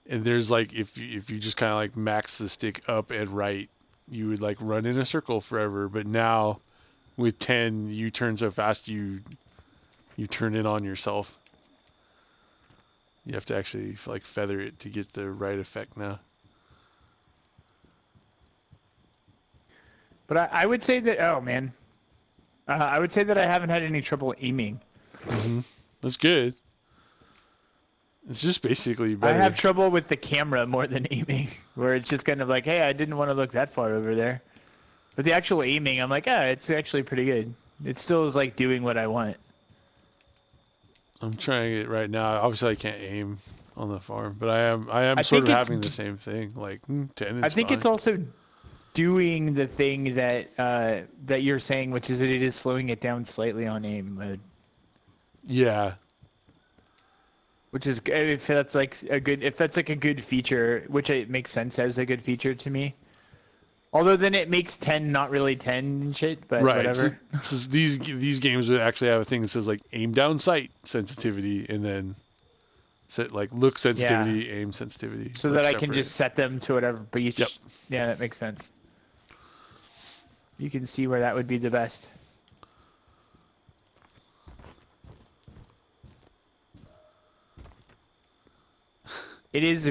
And there's like, if you just kind of like max the stick up and right, you would like run in a circle forever. But now with 10, you turn so fast, you turn in on yourself. You have to actually like feather it to get the right effect now. But I would say that, oh man, I would say that I haven't had any trouble aiming. Mm-hmm. That's good. It's just basically better. I have trouble with the camera more than aiming, where it's just kind of like, hey, I didn't want to look that far over there. But the actual aiming, I'm like, it's actually pretty good. It still is like doing what I want. I'm trying it right now. Obviously, I can't aim on the farm, but I am sort of having the same thing. Like 10 is I think fine. it's also doing the thing that that you're saying, which is that it is slowing it down slightly on aim mode. Yeah. which is if that's like a good feature, which it makes sense as a good feature to me. Although then it makes 10 not really 10 and shit, but Right. whatever. So these games would actually have a thing that says like aim down sight sensitivity, and then set like look sensitivity, aim sensitivity. So like that I can separate. just set them to whatever. But Yep. Yeah, that makes sense. You can see where that would be the best. It is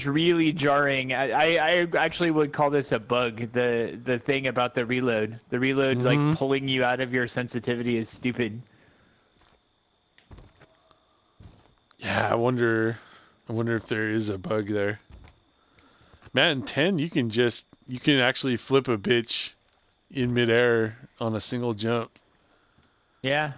really jarring. I actually would call this a bug. The thing about the reload. The reload like pulling you out of your sensitivity is stupid. Yeah, I wonder if there is a bug there. Man, 10 you can actually flip a bitch in midair on a single jump. Yeah.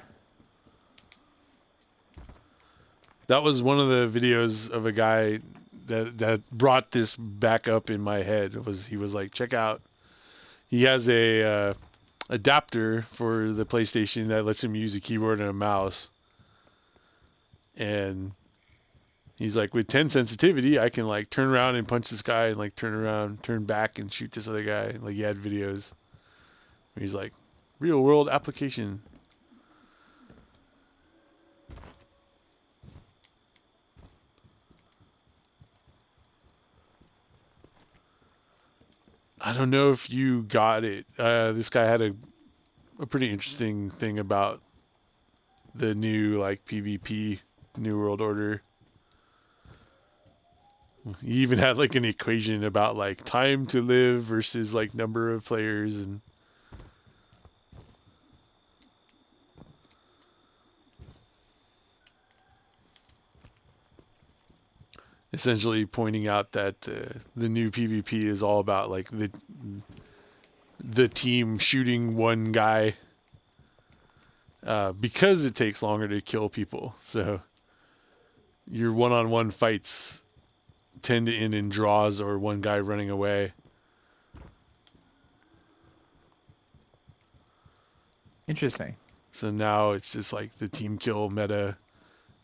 That was one of the videos of a guy that brought this back up in my head. He was like, check out, he has a adapter for the PlayStation that lets him use a keyboard and a mouse. And he's like, with 10 sensitivity, I can like turn around and punch this guy and like turn around, turn back and shoot this other guy. Like he had videos where he's like, real world application. I don't know if you got it. This guy had a pretty interesting thing about the new like PvP New World Order. He even had like an equation about like time to live versus like number of players, and essentially pointing out that the new PvP is all about like the team shooting one guy because it takes longer to kill people. So your one-on-one fights tend to end in draws or one guy running away. Interesting. So now it's just like the team kill meta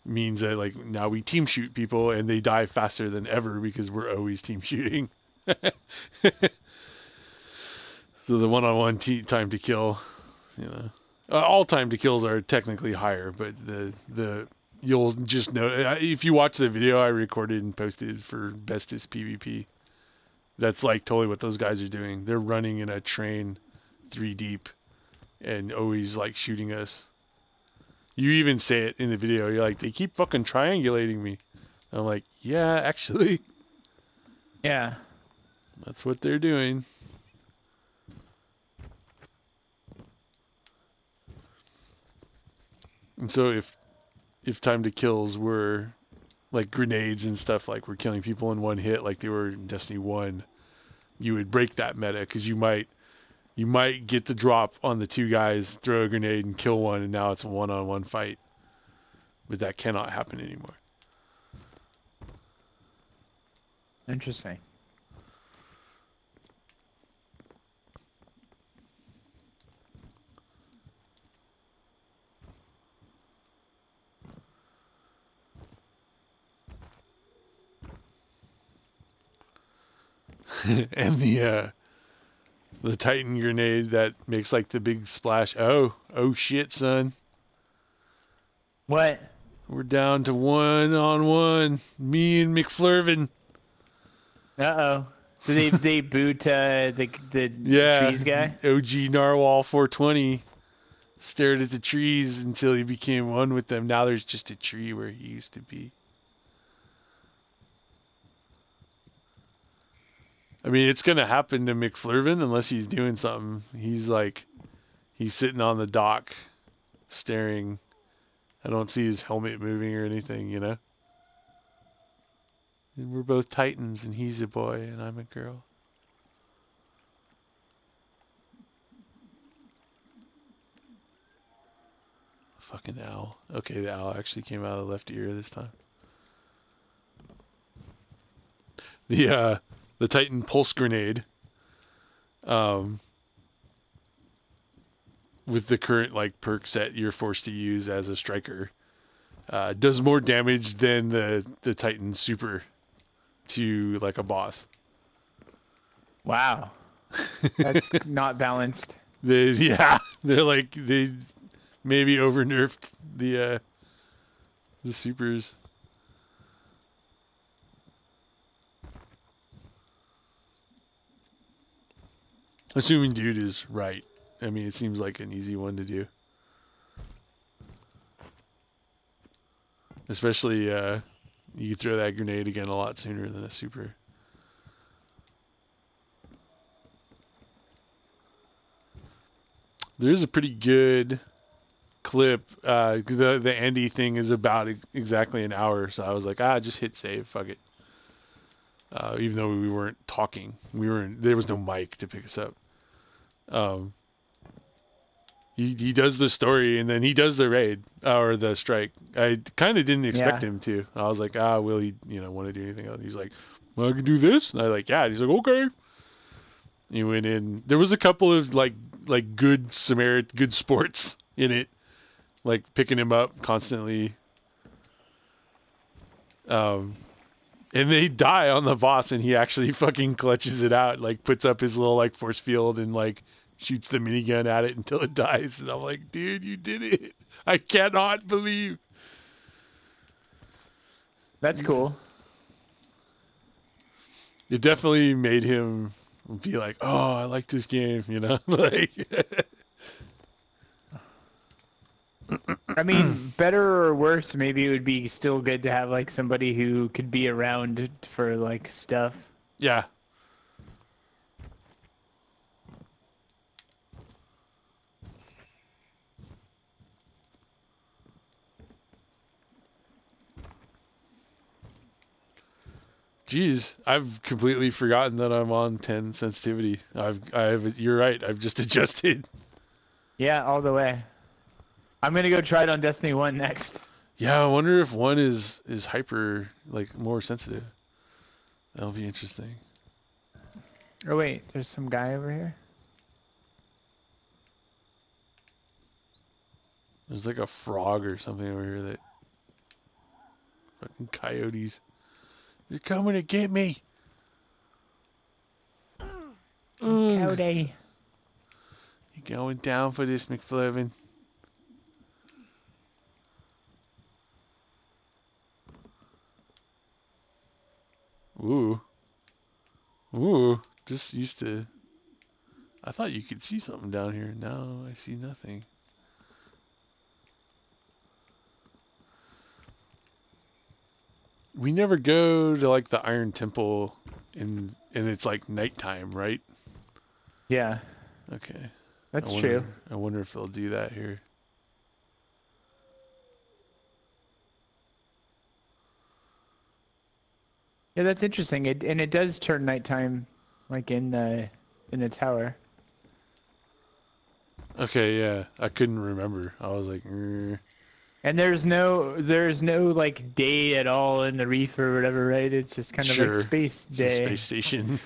means that like now we team shoot people and they die faster than ever because we're always team shooting. So the one-on-one time to kill, you know, all time to kills are technically higher, but the you'll just know if you watch the video I recorded and posted for Bestest PvP. That's like totally what those guys are doing. They're running in a train 3 deep and always like shooting us. You even say it in the video. You're like, they keep fucking triangulating me. I'm like, yeah, actually. Yeah. That's what they're doing. And so if time to kills were like grenades and stuff, like we're killing people in one hit like they were in Destiny 1, you would break that meta because you might get the drop on the two guys, throw a grenade and kill one, and now it's a one-on-one fight. But that cannot happen anymore. Interesting. And the Titan grenade that makes like the big splash. Oh shit, son. What? We're down to 1-on-1. Me and McFlurvin. Uh-oh. Did they boot the trees guy? OG Narwhal 420 stared at the trees until he became one with them. Now there's just a tree where he used to be. I mean, it's going to happen to McFlurvin unless he's doing something. He's sitting on the dock staring. I don't see his helmet moving or anything, you know? And we're both Titans, and he's a boy, and I'm a girl. Fucking owl. Okay, the owl actually came out of the left ear this time. The Titan pulse grenade, with the current like perk set you're forced to use as a striker, does more damage than the Titan Super to like a boss. Wow. That's not balanced. They're like they maybe over nerfed the supers. Assuming dude is right. I mean, it seems like an easy one to do. Especially, you could throw that grenade again a lot sooner than a super. There's a pretty good clip. The Andy thing is about exactly an hour, so I was like, just hit save, fuck it. Even though we weren't talking, there was no mic to pick us up. He does the story and then he does the raid or the strike. I kind of didn't expect him to. I was like, will he, want to do anything else? He's like, well, I can do this. And I was like, yeah. And he's like, okay. He went in. There was a couple of like good good sports in it, like picking him up constantly. And they die on the boss, and he actually fucking clutches it out, like puts up his little like force field and like shoots the minigun at it until it dies. And I'm like, dude, you did it. I cannot believe. That's cool. It definitely made him be like, oh, I like this game, like. I mean, better or worse, maybe it would be still good to have like somebody who could be around for like stuff. Yeah. Jeez, I've completely forgotten that I'm on 10 sensitivity. You're right. I've just adjusted. Yeah, all the way. I'm gonna go try it on Destiny 1 next. Yeah, I wonder if 1 is hyper, like more sensitive. That'll be interesting. Oh wait, there's some guy over here. There's like a frog or something over here that fucking coyotes. They're coming to get me. Coyote. You going down for this, McFlurvin? Ooh. Ooh. Just used to... I thought you could see something down here. Now I see nothing. We never go to like the Iron Temple and it's like nighttime, right? Yeah. Okay. That's true. I wonder if they'll do that here. Yeah, that's interesting. It does turn nighttime, like in the tower. Okay, yeah. I couldn't remember. I was like, And there's no like day at all in the reef or whatever, right? It's just kind of sure. like space It's day. a space station.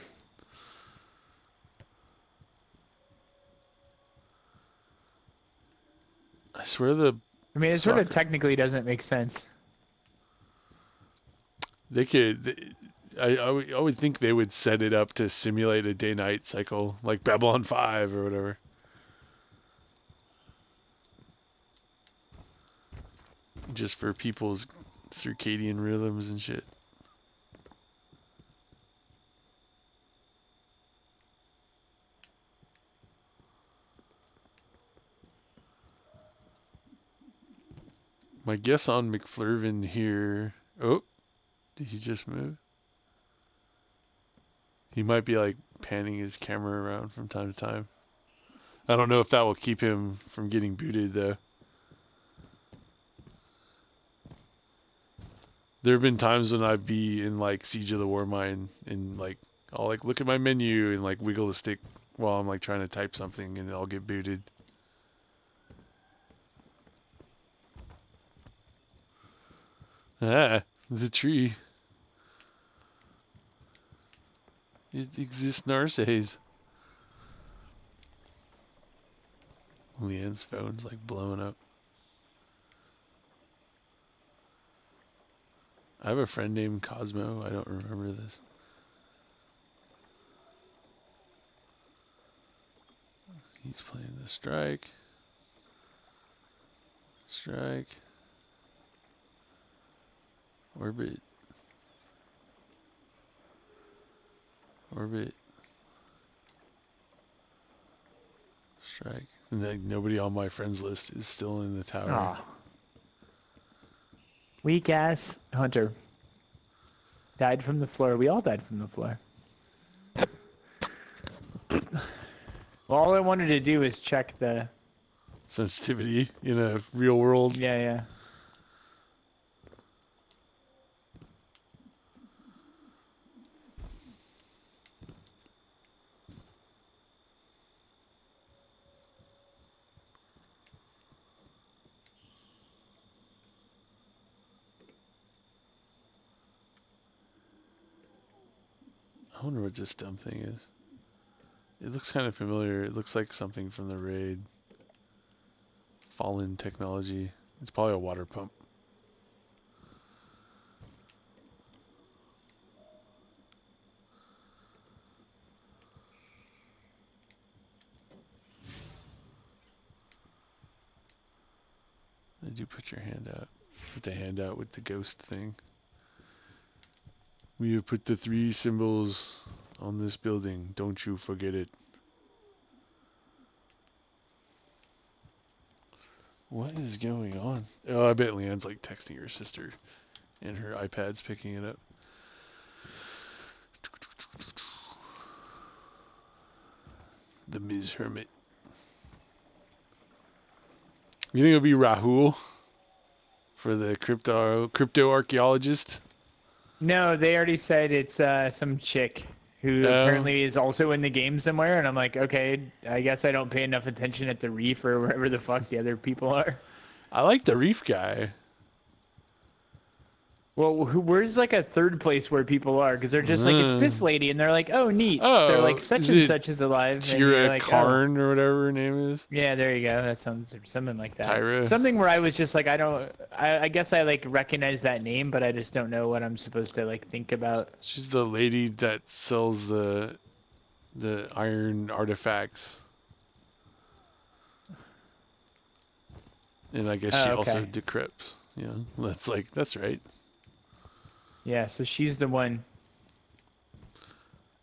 I swear I mean, it sort of technically doesn't make sense. They could. I would think they would set it up to simulate a day-night cycle, like Babylon 5 or whatever. Just for people's circadian rhythms and shit. My guess on McFlurvin here... Oh, did he just move? He might be like panning his camera around from time to time. I don't know if that will keep him from getting booted though. There have been times when I'd be in like Siege of the Warmind and like I'll like look at my menu and like wiggle the stick while I'm like trying to type something and I'll get booted. Ah, the tree. It exists Narses. Leanne's phone's like blowing up. I have a friend named Cosmo. I don't remember this. He's playing the strike. Strike. Orbit. Orbit. Strike. And like nobody on my friends list is still in the tower. Aw. Weak ass hunter. Died from the floor. We all died from the floor. Well, all I wanted to do was check the... Sensitivity in a real world. Yeah, yeah. I wonder what this dumb thing is. It looks kind of familiar. It looks like something from the raid. Fallen technology. It's probably a water pump. Did you put your hand out? Put the hand out with the ghost thing. We have put the 3 symbols on this building. Don't you forget it. What is going on? Oh, I bet Leanne's like texting her sister and her iPad's picking it up. The Ms. Hermit. You think it'll be Rahul for the crypto archaeologist? No, they already said it's some chick who apparently is also in the game somewhere, and I'm like, okay, I guess I don't pay enough attention at the reef or wherever the fuck the other people are. I like the reef guy. Well, where's like a third place where people are? Because they're just like, it's this lady, and they're like, oh, neat. They're like, such and such is alive. Tyra like, Karn or whatever her name is. Yeah, there you go. That sounds something like that. Tyra. Something where I was just like, I guess I like recognize that name, but I just don't know what I'm supposed to like think about. She's the lady that sells the iron artifacts. And I guess she also decrypts. Yeah, that's right. Yeah, so she's the one.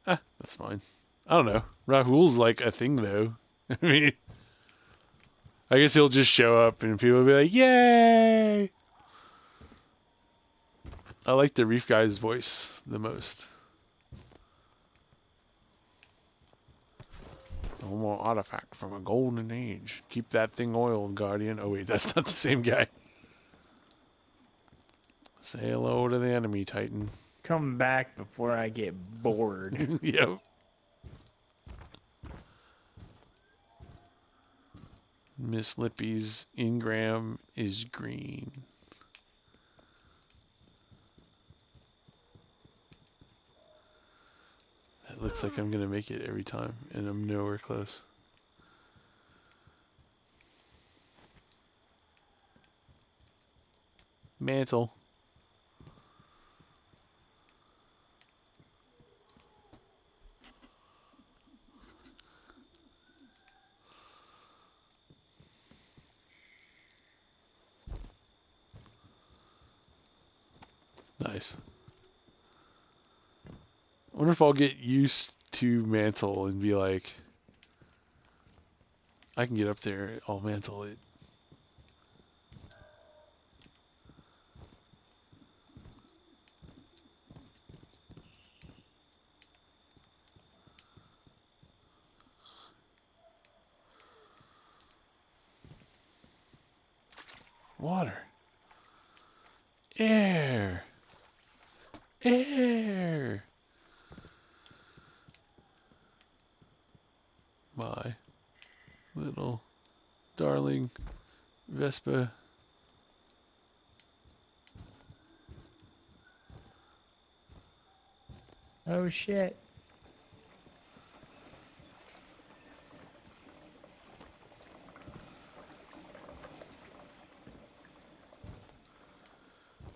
That's fine. I don't know. Rahul's like a thing though. I mean, I guess he'll just show up and people will be like, "Yay!" I like the reef guy's voice the most. No more artifact from a golden age. Keep that thing oiled, Guardian. Oh wait, that's not the same guy. Say hello to the enemy, Titan. Come back before I get bored. Yep. Miss Lippy's engram is green. That looks like I'm gonna make it every time, and I'm nowhere close. Mantle. Nice. I wonder if I'll get used to mantle and be like, I can get up there, I'll mantle it. Water. Air. Air. My little darling Vespa. Oh shit.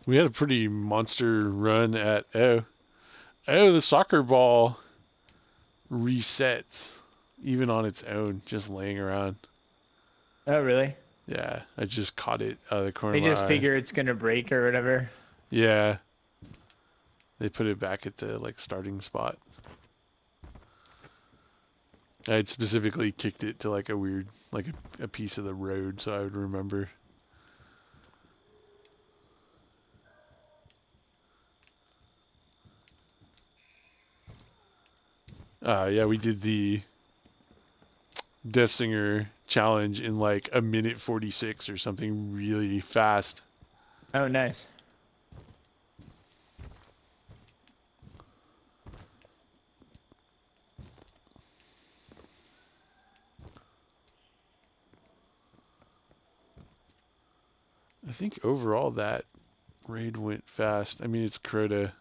We had a pretty monster run at the soccer ball resets even on its own, just laying around. Oh, really? Yeah, I just caught it out of the corner They of my just eye. figure it's gonna break or whatever. Yeah, they put it back at the like starting spot. I had specifically kicked it to like a weird, like a piece of the road, so I would remember. Yeah, we did the Death Singer challenge in like a minute 46 or something really fast. Oh, nice. I think overall that raid went fast. I mean, it's Crota,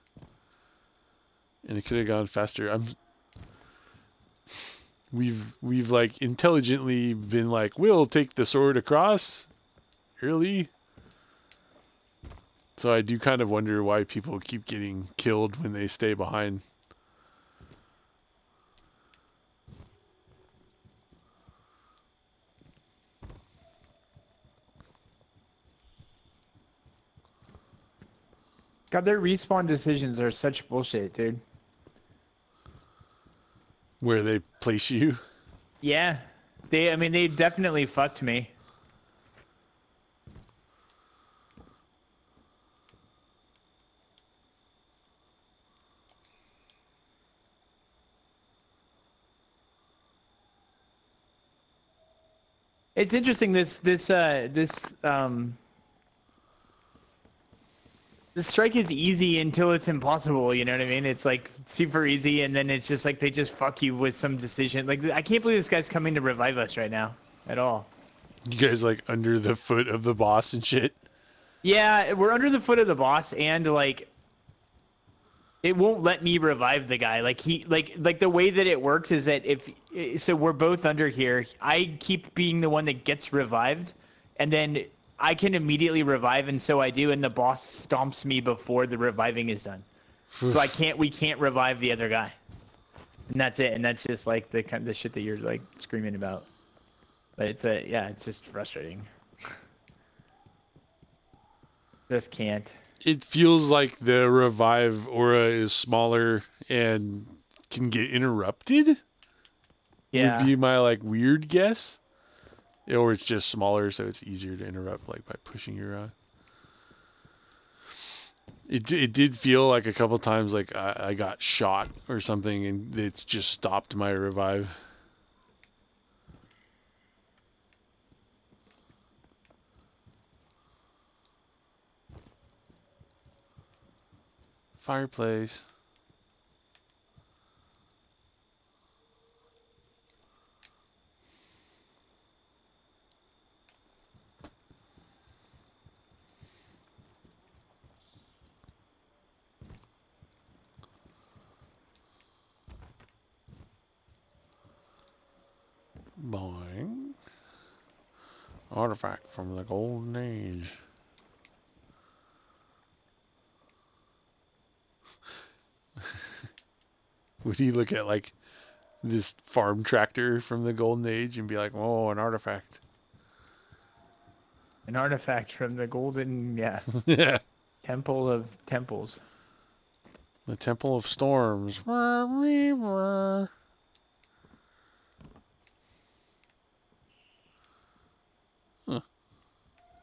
and it could have gone faster. We've like intelligently been like, we'll take the sword across early. So I do kind of wonder why people keep getting killed when they stay behind. God, their respawn decisions are such bullshit, dude. Where they place you. Yeah. I mean, they definitely fucked me. It's interesting, the strike is easy until it's impossible, you know what I mean? It's like super easy, and then it's just like they just fuck you with some decision. Like, I can't believe this guy's coming to revive us right now at all. You guys like under the foot of the boss and shit. Yeah, we're under the foot of the boss, and like it won't let me revive the guy. Like like the way that it works is that so we're both under here. I keep being the one that gets revived, and then I can immediately revive, and so I do, and the boss stomps me before the reviving is done. So we can't revive the other guy. And that's it. And that's just like the kind of the shit that you're like screaming about. But it's just frustrating. Just can't. It feels like the revive aura is smaller and can get interrupted. Yeah. Would be my like weird guess. Or it's just smaller, so it's easier to interrupt like by pushing you around. It did feel like a couple times like I got shot or something, and it's just stopped my revive. Fireplace. Boing. Artifact from the Golden Age. Would he look at like this farm tractor from the Golden Age and be like, "Oh, an artifact"? An artifact from the golden, Yeah. Temple of Temples. The Temple of Storms. Huh.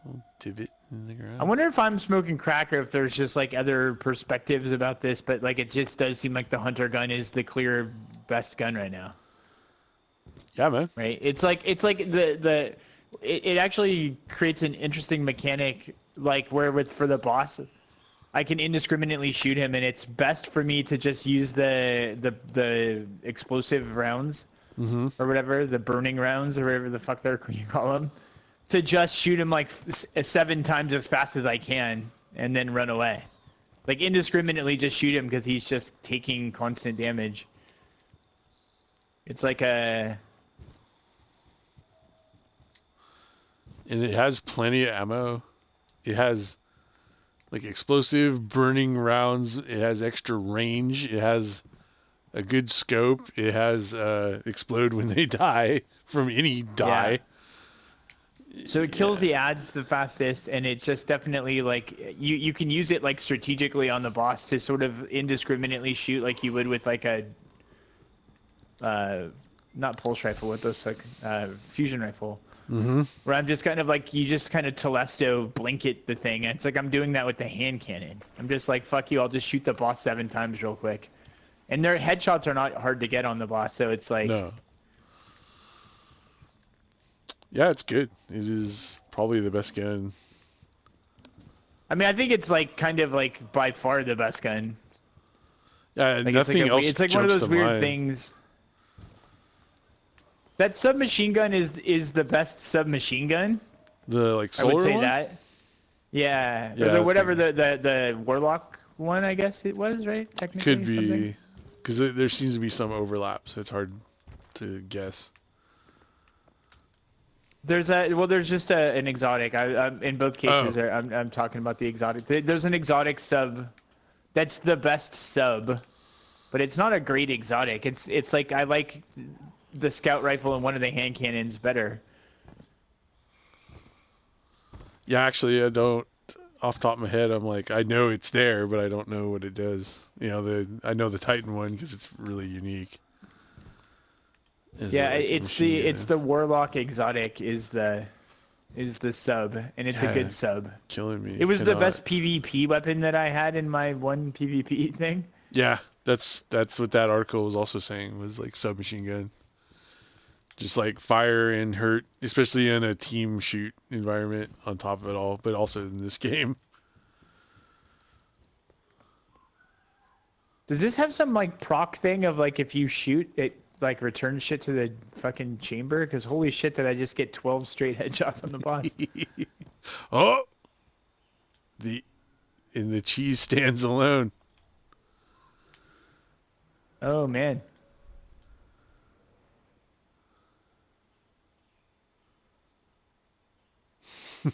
Little divot in the ground. I wonder if I'm smoking crack or if there's just like other perspectives about this, but like it just does seem like the hunter gun is the clear best gun right now. Yeah, man. Right? It's like it actually creates an interesting mechanic like where for the boss I can indiscriminately shoot him, and it's best for me to just use the explosive rounds or whatever, the burning rounds or whatever the fuck you call them, to just shoot him like 7 times as fast as I can and then run away. Like indiscriminately just shoot him because he's just taking constant damage. It's like a... And it has plenty of ammo. It has like explosive burning rounds. It has extra range. It has a good scope. It has explode when they die from any die. So it kills the ads the fastest, and it's just definitely like you can use it like strategically on the boss to sort of indiscriminately shoot like you would with like a not pulse rifle, with those like fusion rifle. Mm-hmm. Where I'm just kind of like, you just kind of Telesto blink it the thing. And it's like I'm doing that with the hand cannon. I'm just like, fuck you, I'll just shoot the boss 7 times real quick. And their headshots are not hard to get on the boss, so it's like... No. Yeah, it's good. It is probably the best gun. I mean, I think it's like kind of like by far the best gun. Yeah, Like, nothing else. It's like one of jumps those to weird mind. things. That submachine gun is the best submachine gun. The like solar I would say one? that. Yeah. Yeah, Or that's whatever good. the Warlock one, I guess it was, right? Technically. Could be, because there seems to be some overlap, so it's hard to guess. There's just an exotic. In both cases, I'm talking about the exotic. There's an exotic sub, that's the best sub, but it's not a great exotic. It's like I like the scout rifle and one of the hand cannons better. Yeah, actually, I don't. Off the top of my head, I'm like, I know it's there, but I don't know what it does. You know, I know the Titan one because it's really unique. Yeah, it's the Warlock exotic is the sub, and it's a good sub. Killing me. It was the best PvP weapon that I had in my one PvP thing. Yeah, that's what that article was also saying, was like submachine gun. Just like fire and hurt, especially in a team shoot environment on top of it all, but also in this game. Does this have some like proc thing of like if you shoot it like returns shit to the fucking chamber? Because holy shit, did I just get 12 straight headshots on the boss? Oh, the cheese stands alone. Oh man.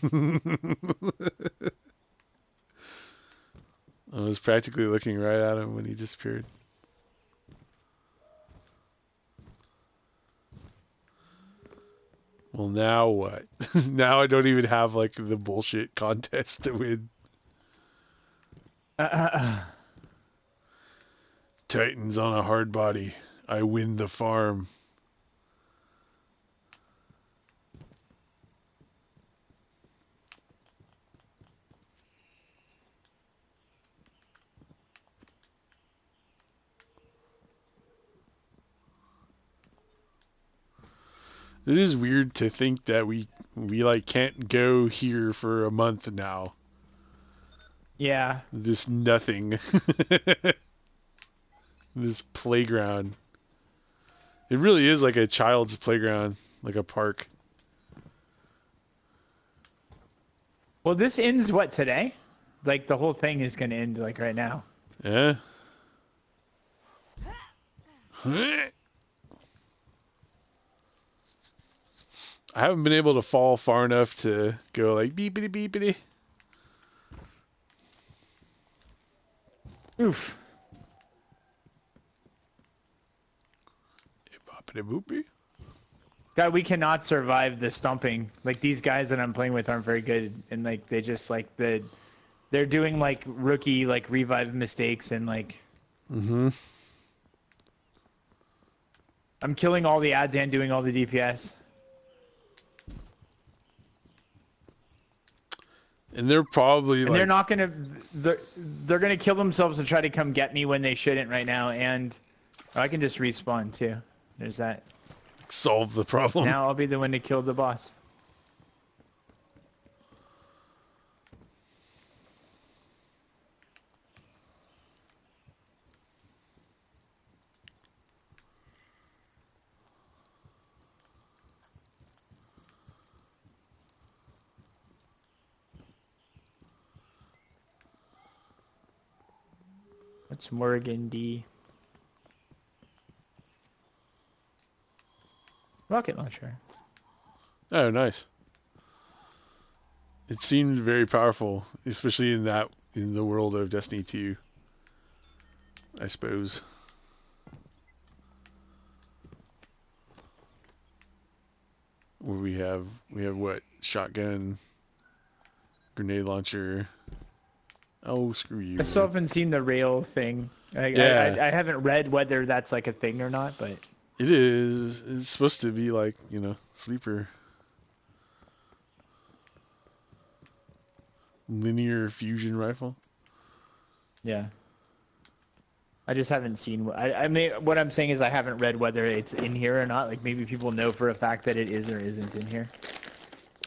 I was practically looking right at him when he disappeared. Well, now what? Now I don't even have like the bullshit contest to win. Titans on a hard body. I win the farm. It is weird to think that we like can't go here for a month now. Yeah. This nothing. This playground. It really is like a child's playground, like a park. Well, this ends what, today? Like the whole thing is gonna end like right now. Yeah. I haven't been able to fall far enough to go like beepity beepity. Oof. Boppity boopy. God, we cannot survive the stomping. Like these guys that I'm playing with aren't very good, and like they just like they're doing like rookie like revive mistakes and like. Mm-hmm. I'm killing all the ads and doing all the DPS. And they're probably And like, they're not gonna they're gonna kill themselves to try to come get me when they shouldn't right now, and I can just respawn too. There's that. solve the problem. Now I'll be the one to kill the boss. What's Morgan D? Rocket launcher. Oh, nice. It seemed very powerful, especially in that in the world of Destiny 2, I suppose. Where we have what? Shotgun, grenade launcher. Oh, screw you. I still haven't seen the rail thing. Yeah. I haven't read whether that's like a thing or not, but It is. It's supposed to be like, sleeper. Linear fusion rifle. yeah. I just haven't seen. I mean, what I'm saying is I haven't read whether it's in here or not. Like maybe people know for a fact that it is or isn't in here.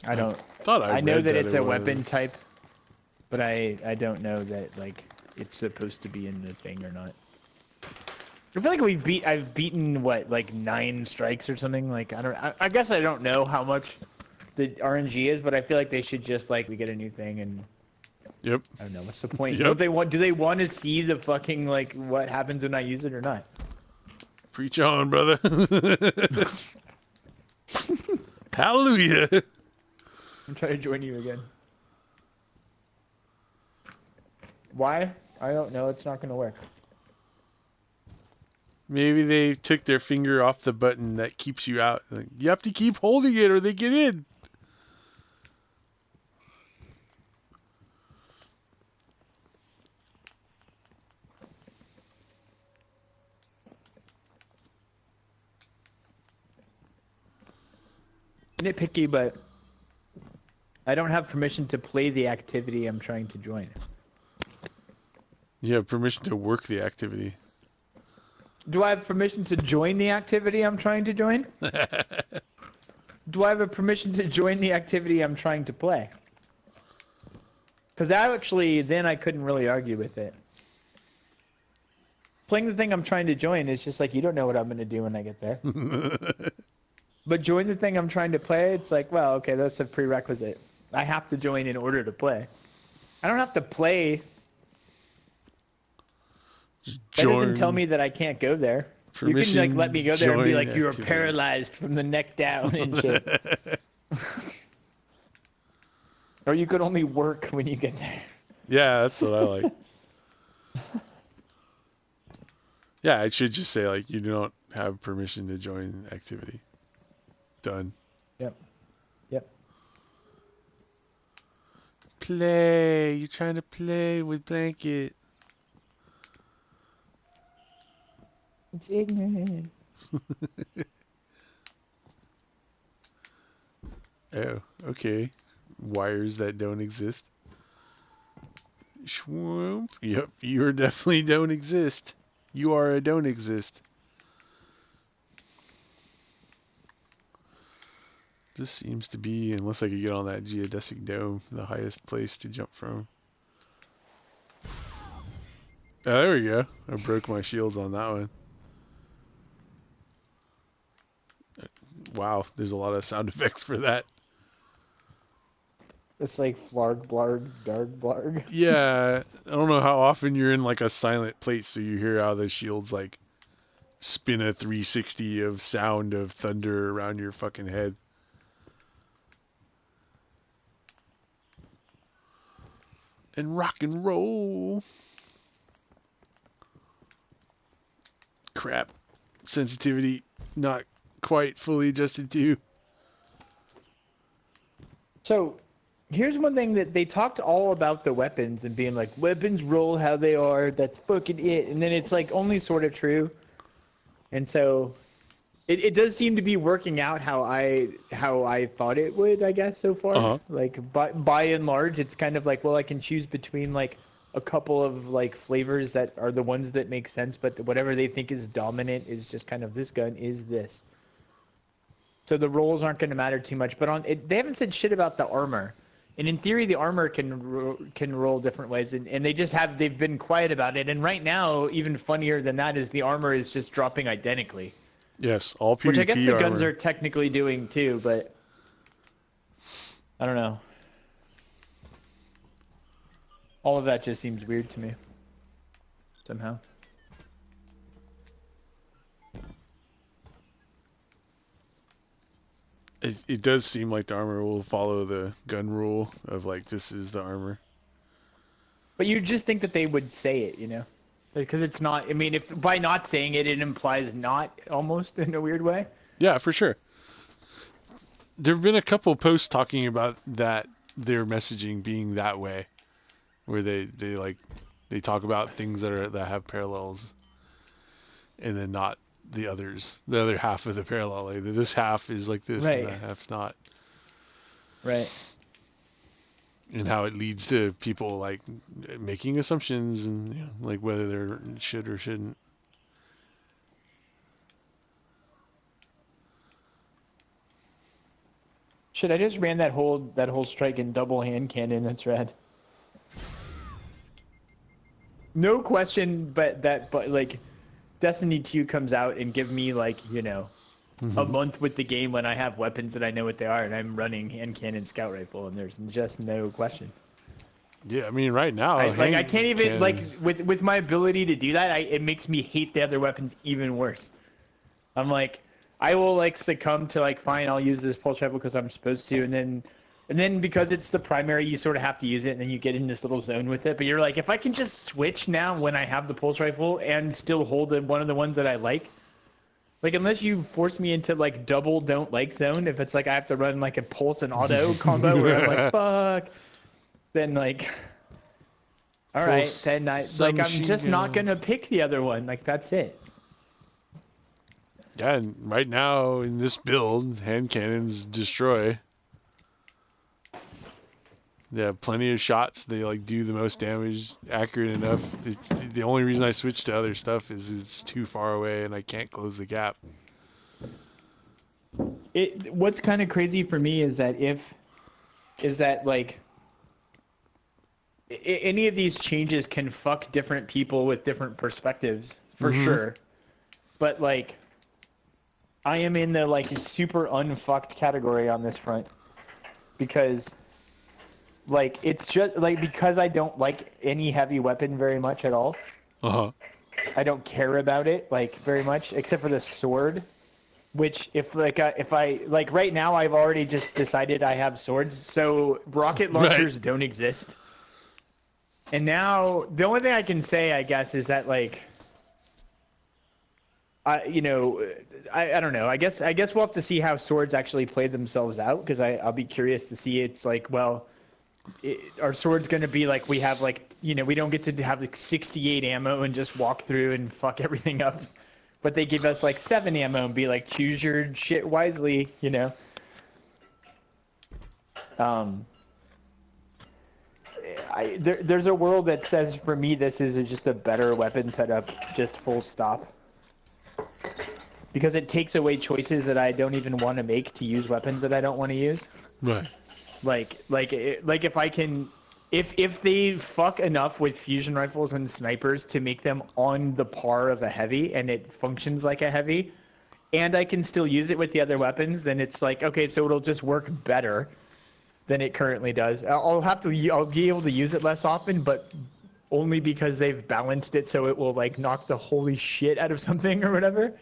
I don't. I know read that it's it a was. weapon type, but I don't know that like it's supposed to be in the thing or not. I feel like I've beaten what, like 9 strikes or something. Like I guess I don't know how much the RNG is, but I feel like they should just like we get a new thing and Yep. I don't know what's the point. Yep. Do they want to see the fucking like what happens when I use it or not? Preach on, brother. Hallelujah. I'm trying to join you again. Why? I don't know. It's not gonna work. Maybe they took their finger off the button that keeps you out. Like, you have to keep holding it or they get in. Nitpicky, but I don't have permission to play the activity I'm trying to join. You have permission to work the activity. Do I have permission to join the activity I'm trying to join? Do I have a permission to join the activity I'm trying to play? Because then I couldn't really argue with it. Playing the thing I'm trying to join is just like, you don't know what I'm going to do when I get there. But join the thing I'm trying to play, it's like, well, okay, that's a prerequisite. I have to join in order to play. I don't have to play. That doesn't tell me that I can't go there. You can like let me go there and be like, you're paralyzed from the neck down and shit. Or you could only work when you get there. Yeah, that's what I like. Yeah, I should just say like you don't have permission to join activity. Done. Yep. Yep. Play. You're trying to play with blanket. It's ignorant. Oh, okay. Wires that don't exist. Schwoomp. Yep, you definitely don't exist. You are a don't exist. This seems to be, unless I could get on that geodesic dome, the highest place to jump from. Oh, there we go. I broke my shields on that one. Wow, there's a lot of sound effects for that. It's like flarg, blarg, darg, blarg. Yeah, I don't know how often you're in like a silent place so you hear how the shields like spin a 360 of sound of thunder around your fucking head. And rock and roll. Crap. Sensitivity not quite fully adjusted to. So, here's one thing that they talked all about the weapons and being like, weapons roll how they are, that's fucking it. And then it's like only sort of true. And so, it does seem to be working out how I thought it would, I guess, so far. Uh-huh. Like, by and large, it's kind of like, well, I can choose between like a couple of like flavors that are the ones that make sense, but whatever they think is dominant is just kind of this gun is this. So the rolls aren't going to matter too much, but they haven't said shit about the armor. And in theory, the armor can roll different ways, and they've been quiet about it. And right now, even funnier than that is the armor is just dropping identically. Yes, all PvP Which I guess the armor. guns are technically doing too, but I don't know. All of that just seems weird to me. Somehow. It does seem like the armor will follow the gun rule of like this is the armor. But you just think that they would say it, you know? Because it's not, I mean, if by not saying it, it implies not, almost, in a weird way. Yeah, for sure. There have been a couple posts talking about that, their messaging being that way, where they talk about things that have parallels, and then not the others, the other half of the parallel. Like, this half is like this, Right. and that half's not. Right. And how it leads to people like making assumptions and, you know, like whether they should or shouldn't. Shit, I just ran that whole strike in double hand cannon. That's rad. No question, but like, Destiny 2 comes out and give me, like, you know, a month with the game when I have weapons that I know what they are, and I'm running hand cannon scout rifle, and there's just no question. Yeah, I mean, right now, I can't even like with my ability to do that. It makes me hate the other weapons even worse. I'm like, I will like succumb to like, fine, I'll use this pulse rifle because I'm supposed to, and then because it's the primary, you sort of have to use it, and then you get in this little zone with it. But you're like, if I can just switch now when I have the pulse rifle and still hold one of the ones that I like, unless you force me into like double don't like zone, if it's like I have to run like a pulse and auto combo where I'm like, fuck, then like, all right, then I'm just not gonna pick the other one. Like, that's it. Yeah, and right now in this build, hand cannons destroy. They have plenty of shots. They like do the most damage, accurate enough. The only reason I switch to other stuff is it's too far away and I can't close the gap. What's kind of crazy for me is that like any of these changes can fuck different people with different perspectives for sure. But like, I am in the like super unfucked category on this front because like, it's just like, because I don't like any heavy weapon very much at all. I don't care about it like very much, except for the sword, which if I like right now, I've already just decided I have swords, so rocket launchers don't exist. And now the only thing I can say, I guess, is that like, I don't know. I guess we'll have to see how swords actually play themselves out, because I'll be curious to see. It's like, well, our sword's gonna be like, we have like, we don't get to have like 68 ammo and just walk through and fuck everything up, but they give us like 7 ammo and be like, choose your shit wisely, there's a world that says for me this is just a better weapon setup, just full stop, because it takes away choices that I don't even want to make to use weapons that I don't want to use. Right. Like if I can, if they fuck enough with fusion rifles and snipers to make them on the par of a heavy, and it functions like a heavy, and I can still use it with the other weapons, then it's like, okay, so it'll just work better than it currently does. I'll be able to use it less often, but only because they've balanced it so it will like knock the holy shit out of something or whatever.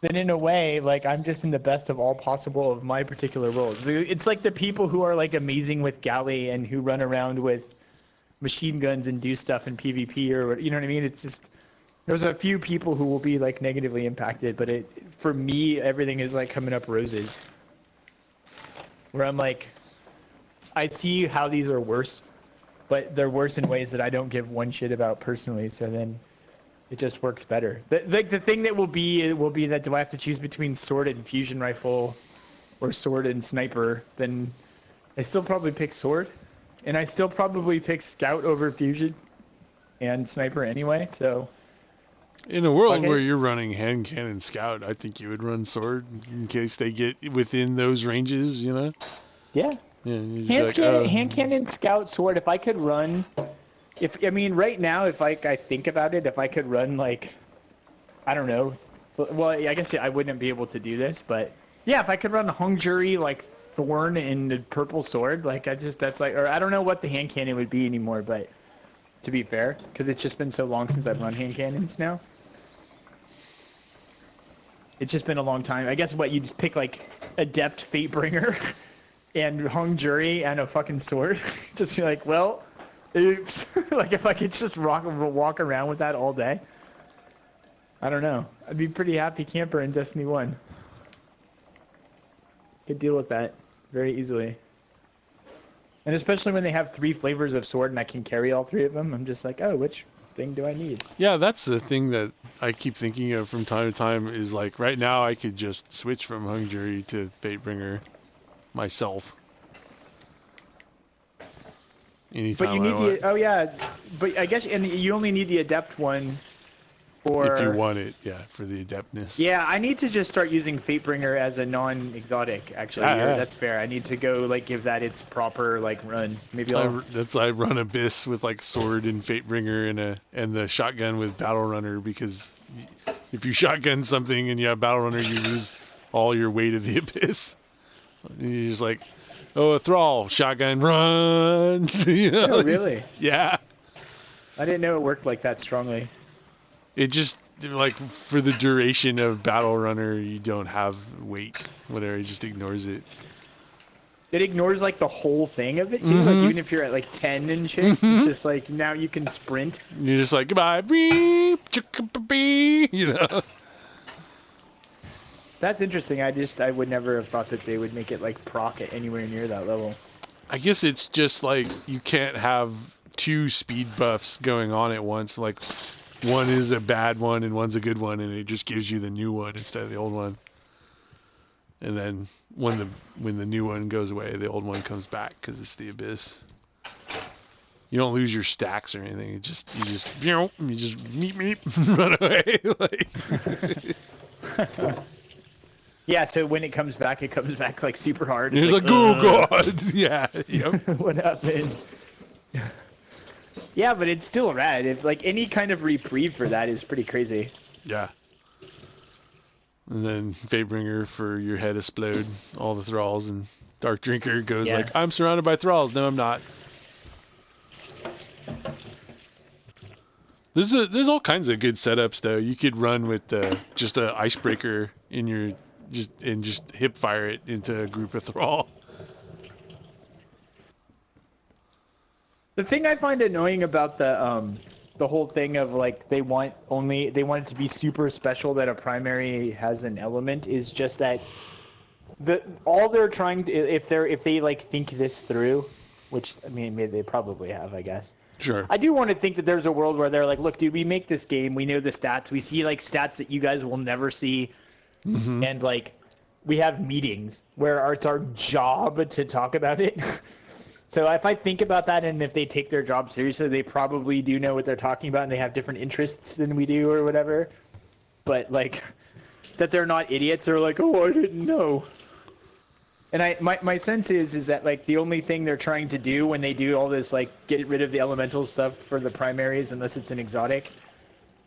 Then in a way, like, I'm just in the best of all possible of my particular roles. It's like the people who are like amazing with galley and who run around with machine guns and do stuff in PvP, or you know what I mean? It's just, there's a few people who will be like negatively impacted, but for me, everything is like coming up roses. Where I'm like, I see how these are worse, but they're worse in ways that I don't give one shit about personally. So then it just works better. The thing that will be that, do I have to choose between sword and fusion rifle or sword and sniper? Then I still probably pick sword, and I still probably pick scout over fusion and sniper anyway. So in a world where you're running hand cannon scout, I think you would run sword in case they get within those ranges, Yeah. Yeah, hand cannon scout sword. If I could run. Right now, if I think about it, if I could run, like, I don't know, well, I guess I wouldn't be able to do this, but yeah, if I could run Hung Jury, like, Thorn and the purple sword, like, that's like, or I don't know what the hand cannon would be anymore, but to be fair, because it's just been so long since I've run hand cannons now. It's just been a long time. I guess you just pick, like, Adept Fatebringer and Hung Jury and a fucking sword. Just be like, well, Oops. Like if I could just walk around with that all day. I don't know. I'd be pretty happy camper in Destiny 1. Could deal with that very easily. And especially when they have 3 flavors of sword and I can carry all 3 of them, I'm just like, oh, which thing do I need? Yeah, that's the thing that I keep thinking of from time to time is like right now I could just switch from Hung Jury to Fatebringer myself. Anytime But you I need want. the, oh yeah, but I guess, and you only need the adept one for... If you want it, yeah, for the adeptness. Yeah, I need to just start using Fatebringer as a non-exotic, actually. Yeah. That's fair. I need to go, like, give that its proper, like, run. Maybe I'll... I run Abyss with like sword and Fatebringer and the shotgun with Battle Runner because if you shotgun something and you have Battle Runner, you lose all your weight of the Abyss. You're just like, oh, a thrall, shotgun, run. You know? Oh, really? Yeah. I didn't know it worked like that strongly. It just, like, for the duration of Battle Runner, you don't have weight. Whatever, it just ignores it. It ignores, like, the whole thing of it, too? Like, even if you're at, like, 10 and shit, it's just, like, now you can sprint. You're just like, goodbye, beep, chicka-ba-bee, you know? That's interesting. I would never have thought that they would make it, like, proc at anywhere near that level. I guess it's just, like, you can't have 2 speed buffs going on at once. Like, one is a bad one and one's a good one, and it just gives you the new one instead of the old one. And then when the new one goes away, the old one comes back because it's the Abyss. You don't lose your stacks or anything. You just meep, run away. Like. Yeah, so when it comes back like super hard. It's like, oh god, yeah. Yep. What happened? Yeah, but it's still rad. If like any kind of reprieve for that is pretty crazy. Yeah. And then Fatebringer for your head explode all the thralls, and Dark Drinker goes like, I'm surrounded by thralls. No, I'm not. There's all kinds of good setups though. You could run with just a icebreaker in your just hip fire it into a group of thrall. The thing I find annoying about the whole thing of like they want it to be super special that a primary has an element is just that all they're trying to if they like think this through, which I mean maybe they probably have, I guess. Sure. I do want to think that there's a world where they're like, look, dude, we make this game, we know the stats, we see like stats that you guys will never see, and like we have meetings where it's our job to talk about it. So if I think about that, and if they take their job seriously, they probably do know what they're talking about, and they have different interests than we do or whatever. But like that they're not idiots. They're like, oh, I didn't know. And my sense is that like the only thing they're trying to do when they do all this like get rid of the elemental stuff for the primaries, unless it's an exotic,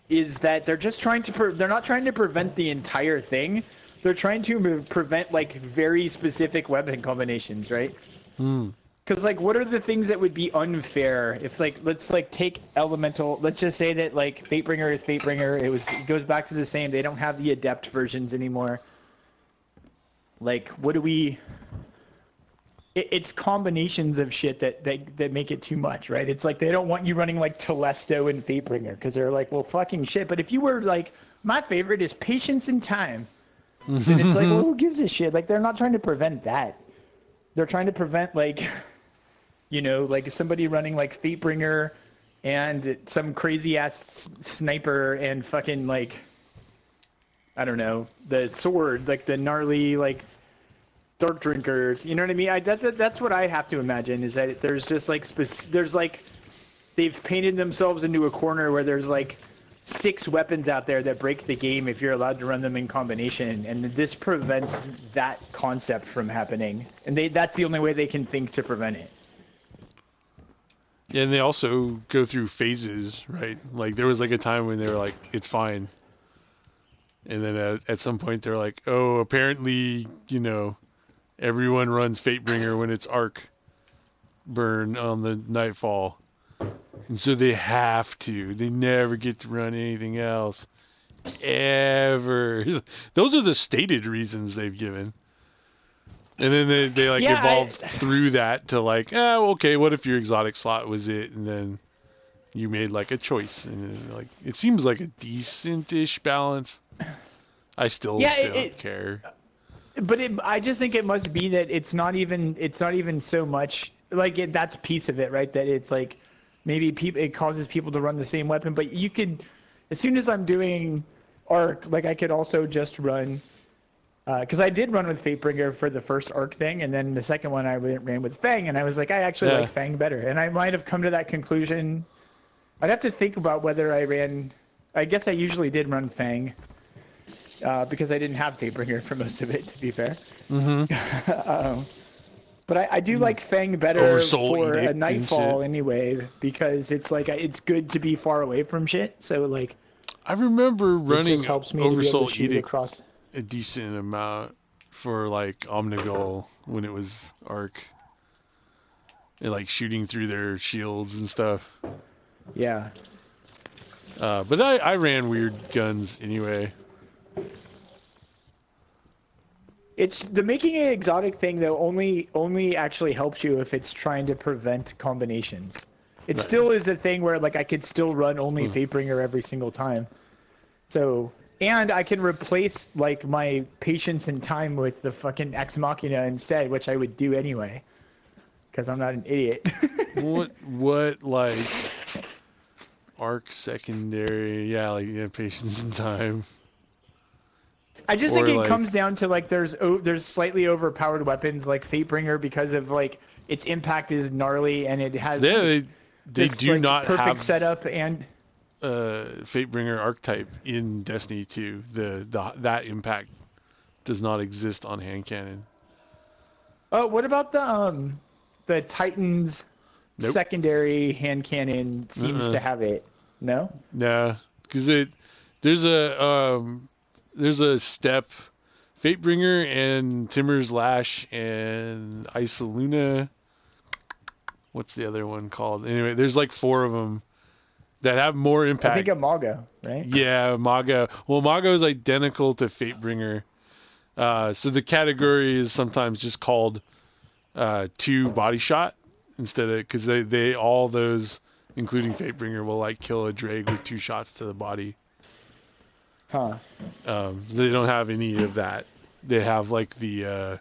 is that they're just trying to they're not trying to prevent the entire thing. They're trying to prevent like very specific weapon combinations, right? Because like, what are the things that would be unfair? If like, let's like take elemental. Let's just say that like Fatebringer is Fatebringer. It goes back to the same. They don't have the adept versions anymore. Like, what do we? It's combinations of shit that make it too much, right? It's like they don't want you running like Telesto and Fatebringer because they're like, well, fucking shit. But if you were like, my favorite is Patience and Time, then it's like, well, who gives a shit? Like, they're not trying to prevent that. They're trying to prevent like, you know, like somebody running like Fatebringer and some crazy ass sniper and fucking like, I don't know, the sword, like the gnarly like Dark Drinkers. You know what I mean? That's what I have to imagine is that there's just like there's like they've painted themselves into a corner where there's like 6 weapons out there that break the game if you're allowed to run them in combination, and this prevents that concept from happening. And that's the only way they can think to prevent it. Yeah, and they also go through phases, right? Like there was like a time when they were like, it's fine. And then at some point they're like, oh, apparently, you know, everyone runs Fatebringer when it's Arc burn on the Nightfall. And so they have to. They never get to run anything else. Ever. Those are the stated reasons they've given. And then they like Yeah, evolved through that to like, okay, what if your exotic slot was it? And then you made like a choice, and then, like it seems like a decent-ish balance. I still don't care. But I just think it must be that it's not even so much like that's a piece of it, right? That it's like maybe it causes people to run the same weapon, but you could, as soon as I'm doing arc, like I could also just run, because I did run with Fatebringer for the first arc thing, and then the second one I ran with Fang, and I was like, I actually like Fang better, and I might have come to that conclusion. I'd have to think about whether I ran. I guess I usually did run Fang. Because I didn't have Fatebringer for most of it, to be fair. Mm-hmm. But I do like Fang better for a edict Nightfall anyway, because it's like it's good to be far away from shit. So like, I remember running just helps me to be able to shoot Edict across a decent amount for like Omnigul when it was Arc, and like shooting through their shields and stuff. Yeah. But I ran weird guns anyway. It's the making an exotic thing though only actually helps you if it's trying to prevent combinations. It still is a thing where like I could still run only Fatebringer every single time. So, and I can replace like my patience and time with the fucking Ex Machina instead, which I would do anyway, because I'm not an idiot. what like arc secondary? Yeah, like patience and time. I just think it comes down to like there's slightly overpowered weapons like Fatebringer because of like its impact is gnarly and it has they do like, not perfect have setup and Fatebringer archetype in Destiny 2. That impact does not exist on hand cannon. Oh, what about the Titan's secondary hand cannon seems to have it? No? No, because there's a step, Fatebringer and Timur's Lash and Isoluna. What's the other one called? Anyway, there's like 4 of them that have more impact. I think of Mago, right? Yeah, Mago. Well, Mago is identical to Fatebringer. So the category is sometimes just called 2 body shot instead of, because they all those, including Fatebringer, will like kill a Drake with 2 shots to the body. Huh. They don't have any of that. They have like the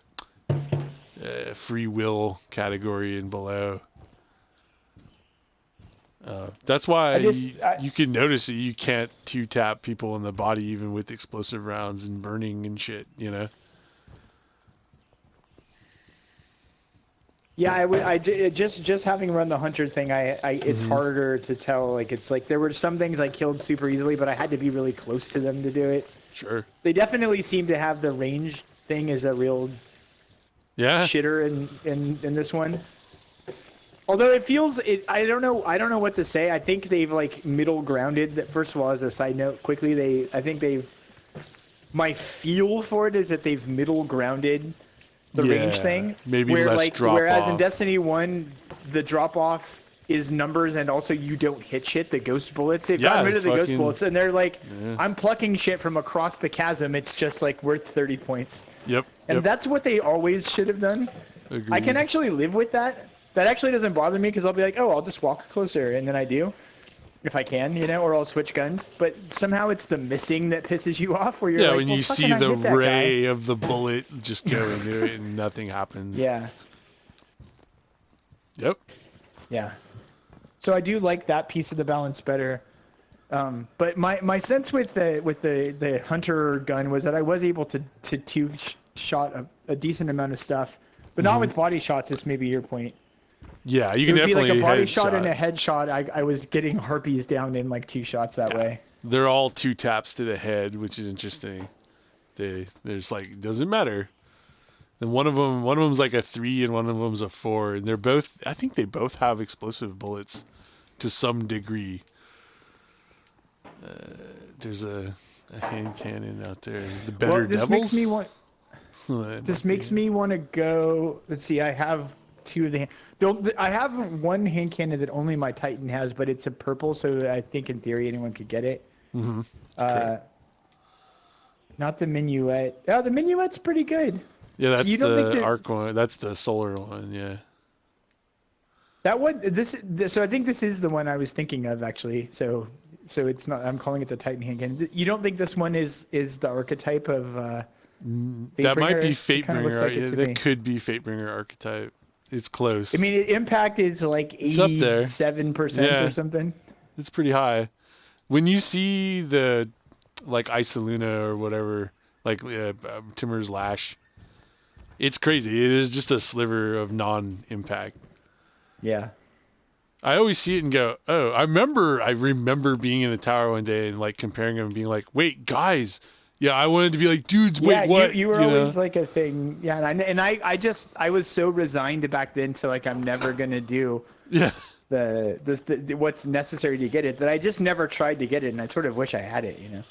free will category and below. That's why you can notice that you can't 2-tap people in the body even with explosive rounds and burning and shit, you know? Yeah, just having run the hunter thing, it's harder to tell. Like it's like there were some things I killed super easily, but I had to be really close to them to do it. Sure. They definitely seem to have the range thing as a real shitter in this one. Although it feels I don't know what to say. I think they've like middle grounded. That first of all, as a side note, quickly my feel for it is that they've middle grounded the range thing. Maybe less drop whereas off. in Destiny 1, the drop off is numbers and also you don't hit shit. The ghost bullets, they've gotten rid of the ghost bullets, and they're like, I'm plucking shit from across the chasm. It's just like worth 30 points. Yep. And that's what they always should have done. Agreed. I can actually live with that. That actually doesn't bother me because I'll be like, oh, I'll just walk closer, and then I do, if I can, you know, or I'll switch guns. But somehow it's the missing that pisses you off, where you're like, when you see the ray of the bullet just go into it and nothing happens. Yeah. Yep. Yeah. So I do like that piece of the balance better. But my sense with the hunter gun was that I was able to two-shot a decent amount of stuff, but not with body shots. Is maybe your point. Yeah, you can it would definitely be like a body headshot. shot and a headshot. I was getting harpies down in like 2 shots that way. They're all 2 taps to the head, which is interesting. There's like, it doesn't matter. And one of them's like a 3 and one of them's a 4, and they're both. I think they both have explosive bullets to some degree. There's a hand cannon out there. The better devils. This makes me want to go. Let's see. I have 2 of the. I have one hand cannon that only my Titan has, but it's a purple, so I think in theory anyone could get it. Mm-hmm. Not the minuet. Oh, the minuet's pretty good. Yeah, So that's you don't think the that arc one. That's the solar one. Yeah. that one? So I think this is the one I was thinking of actually. So it's not. I'm calling it the Titan Handgun. You don't think this one is the archetype of That might be Fatebringer? It kind of looks like it to that me. could be Fatebringer archetype. It's close. I mean, impact is like It's up there. 87% or Yeah. something. It's pretty high. When you see the like Isoluna or whatever, like Timur's Lash, it's crazy. It is just a sliver of non-impact. Yeah. I always see it and go, "Oh, I remember being in the tower one day and like comparing them and being like, "Wait, guys, yeah, I wanted to be like, dudes, Yeah, wait, what?" you were know? always like a thing. Yeah, and I was so resigned back then to like I'm never gonna do Yeah. the what's necessary to get it that I just never tried to get it, and I sort of wish I had it, you know.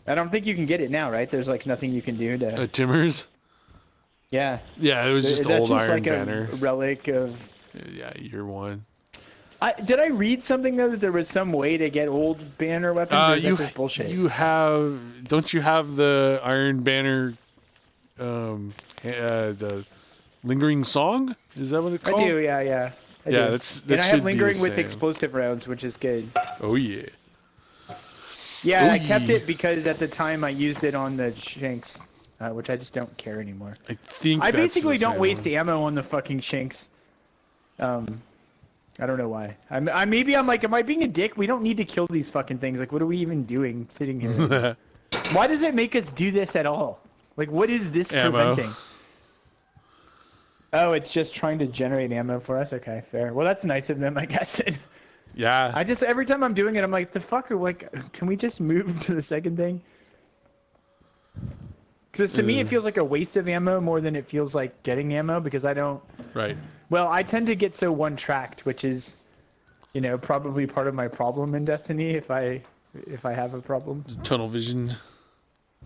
I don't think you can get it now, right? There's like nothing you can do to. Timur's? Yeah. Yeah, it was just That's old just Iron like Banner. a relic of. Yeah, year one. Did I read something though that there was some way to get old banner weapons? Or is that just bullshit? Don't you have the Iron Banner, the Lingering Song? Is that what it's called? I do, yeah. I Yeah, do. that and I have should be the lingering with same. explosive rounds, which is good. Oh yeah. Yeah, Oh, I kept yeah. it because at the time I used it on the Shanks, which I just don't care anymore. I think I that's basically the don't same waste one. ammo on the fucking Shanks. I don't know why. Maybe I'm like, am I being a dick? We don't need to kill these fucking things. Like, what are we even doing sitting here? Why does it make us do this at all? Like, what is this Ammo. preventing? Oh, it's just trying to generate ammo for us? Okay, fair. Well, that's nice of them, I guess. Yeah. I just, every time I'm doing it, I'm like, the fuck, like, can we just move to the second thing? Because to me, it feels like a waste of ammo more than it feels like getting ammo, because I don't... Right. Well, I tend to get so one-tracked, which is, you know, probably part of my problem in Destiny, if I have a problem. Tunnel vision.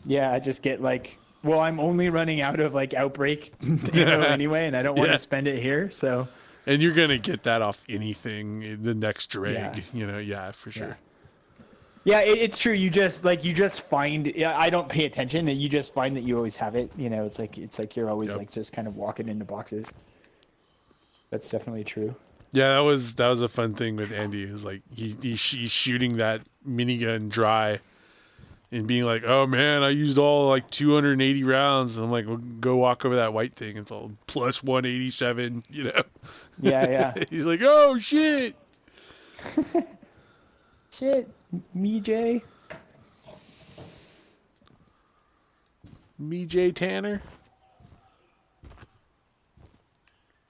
Yeah, I just get like, well, I'm only running out of like Outbreak ammo anyway, and I don't want to spend it here, so... And you're gonna get that off anything in the next drag, Yeah. you know? Yeah, for sure. Yeah, it's true. You just find. Yeah, I don't pay attention, and you just find that you always have it. You know, it's like you're always like just kind of walking into boxes. That's definitely true. Yeah, that was a fun thing with Andy. It was like he's shooting that minigun dry, and being like, "Oh man, I used all like 280 rounds." And I'm like, "Well, go walk over that white thing. It's all plus 187." You know. Yeah. He's like, "Oh shit." Shit, me Jay. Me Jay Tanner.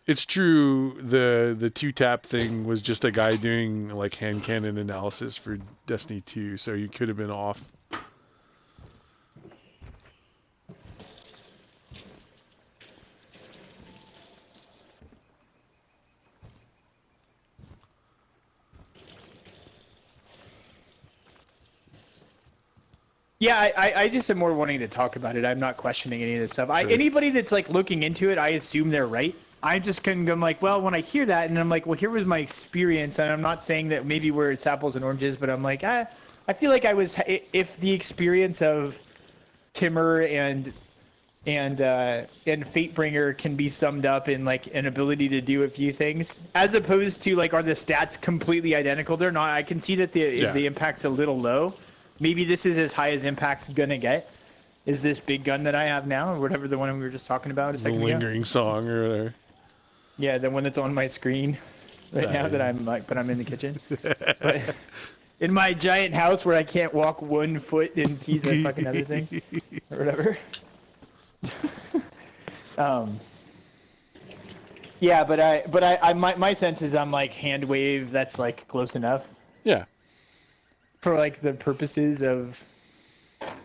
It's true. The 2-tap thing was just a guy doing like hand cannon analysis for Destiny 2, so you could have been off. Yeah, I just am more wanting to talk about it. I'm not questioning any of this stuff. Sure. Anybody that's like looking into it, I assume they're right. I just couldn't. I'm like, well, when I hear that, and I'm like, well, here was my experience, and I'm not saying that maybe where it's apples and oranges, but I'm like, I feel like if the experience of Timur and Fatebringer can be summed up in like an ability to do a few things, as opposed to like, are the stats completely identical? They're not. I can see that the impact's a little low. Maybe this is as high as impact's gonna get. Is this big gun that I have now, or whatever the one we were just talking about a The second ago? lingering song or whatever. Yeah, the one that's on my screen right now that I'm like, but I'm in the kitchen. But in my giant house where I can't walk 1 foot and see the fucking other thing or whatever. Yeah, but my sense is I'm like hand wave. That's like close enough. Yeah. For like the purposes of,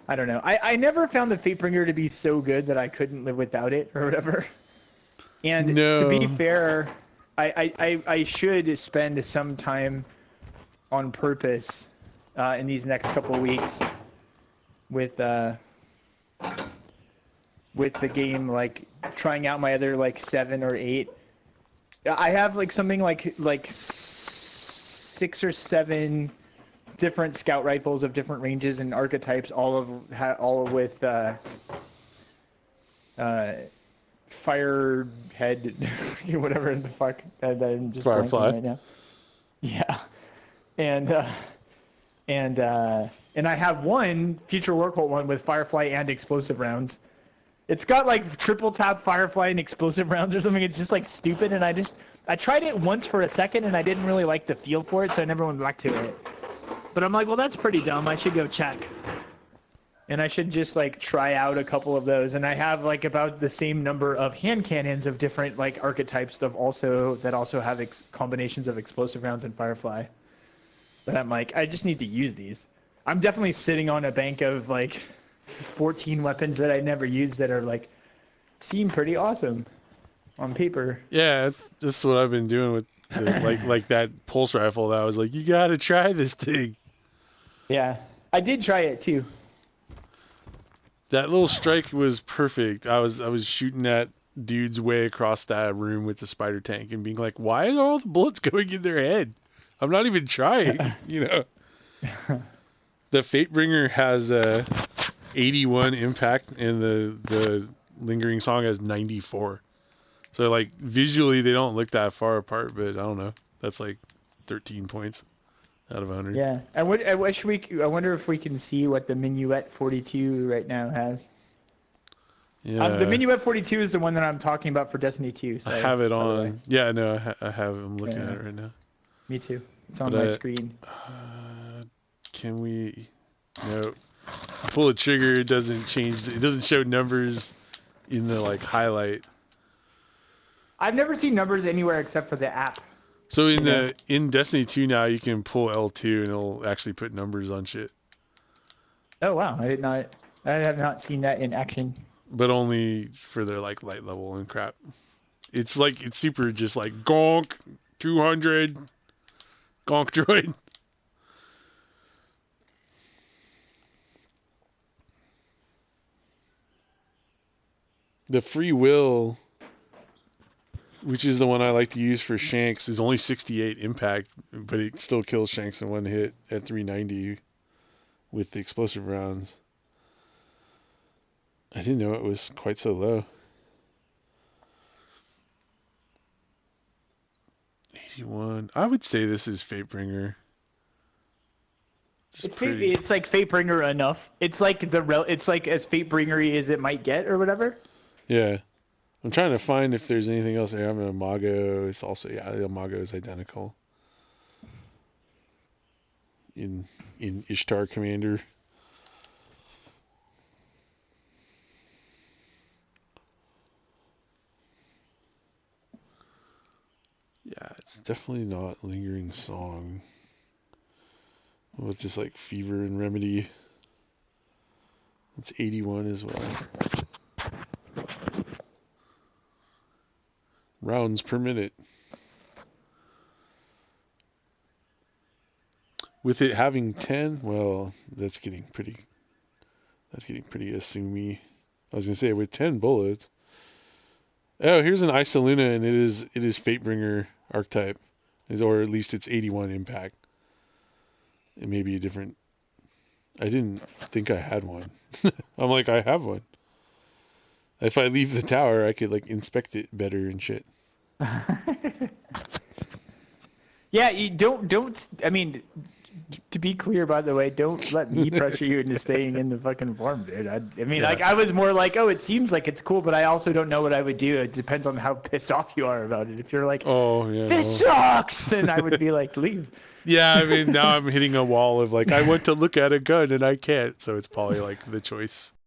I don't know. I never found the Fatebringer to be so good that I couldn't live without it or whatever. And to be fair, I should spend some time on purpose in these next couple of weeks with the game, like trying out my other like 7 or 8. I have like something like 6 or 7 different scout rifles of different ranges and archetypes, all with fire head, whatever the fuck that I'm just Firefly. blanking right now. Yeah, and I have one future Warcolt one with Firefly and explosive rounds. It's got like triple tap Firefly and explosive rounds or something. It's just like stupid, and I tried it once for a second, and I didn't really like the feel for it, so I never went back to it. But I'm like, well, that's pretty dumb. I should go check. And I should just like try out a couple of those. And I have like about the same number of hand cannons of different like archetypes that also have combinations of explosive rounds and Firefly. But I'm like, I just need to use these. I'm definitely sitting on a bank of like 14 weapons that I never use that are like seem pretty awesome on paper. Yeah, that's what I've been doing with like that pulse rifle. That I was like, you gotta try this thing. Yeah, I did try it too. That little strike was perfect. I was shooting at dudes way across that room with the spider tank and being like, why are all the bullets going in their head? I'm not even trying, you know. The Fatebringer has 81 impact, and the Lingering Song has 94. So like visually they don't look that far apart, but I don't know. That's like 13 points out of 100. Yeah, I wonder if we can see what the Minuet 42 right now has. Yeah. The Minuet 42 is the one that I'm talking about for Destiny 2. So, I have it on. Yeah, no, I have. I'm looking at it right now. Me too. It's on my screen. Can we? No. Pull the trigger. It doesn't change. It doesn't show numbers in the like highlight. I've never seen numbers anywhere except for the app. So in Destiny 2 now you can pull L2 and it'll actually put numbers on shit. Oh wow, I have not seen that in action. But only for their like light level and crap. It's super just like gonk 200 gonk droid. The free will, which is the one I like to use for Shanks, is only 68 impact, but it still kills Shanks in one hit at 390 with the explosive rounds. I didn't know it was quite so low. 81. I would say this is Fatebringer. It's like Fatebringer enough. It's like it's like as Fatebringer-y as it might get or whatever. Yeah. I'm trying to find if there's anything else. I have an Imago. It's also, yeah, the Imago is identical. In Ishtar Commander. Yeah, it's definitely not Lingering Song. Well, it's just like Fever and Remedy. It's 81 as well. Rounds per minute. With it having 10, well, that's getting pretty assumey. I was gonna say with 10 bullets. Oh, here's an Isoluna, and it is Fatebringer archetype, or at least it's 81 impact. It may be a different. I didn't think I had one. I'm like, I have one. If I leave the tower, I could like inspect it better and shit. Yeah, you don't. I mean, to be clear, by the way, don't let me pressure you into staying in the fucking farm, dude. I mean, like, I was more like, oh, it seems like it's cool, but I also don't know what I would do. It depends on how pissed off you are about it. If you're like, oh yeah, this sucks, then I would be like, leave. Yeah, I mean, now I'm hitting a wall of like, I want to look at a gun and I can't, so it's probably like the choice.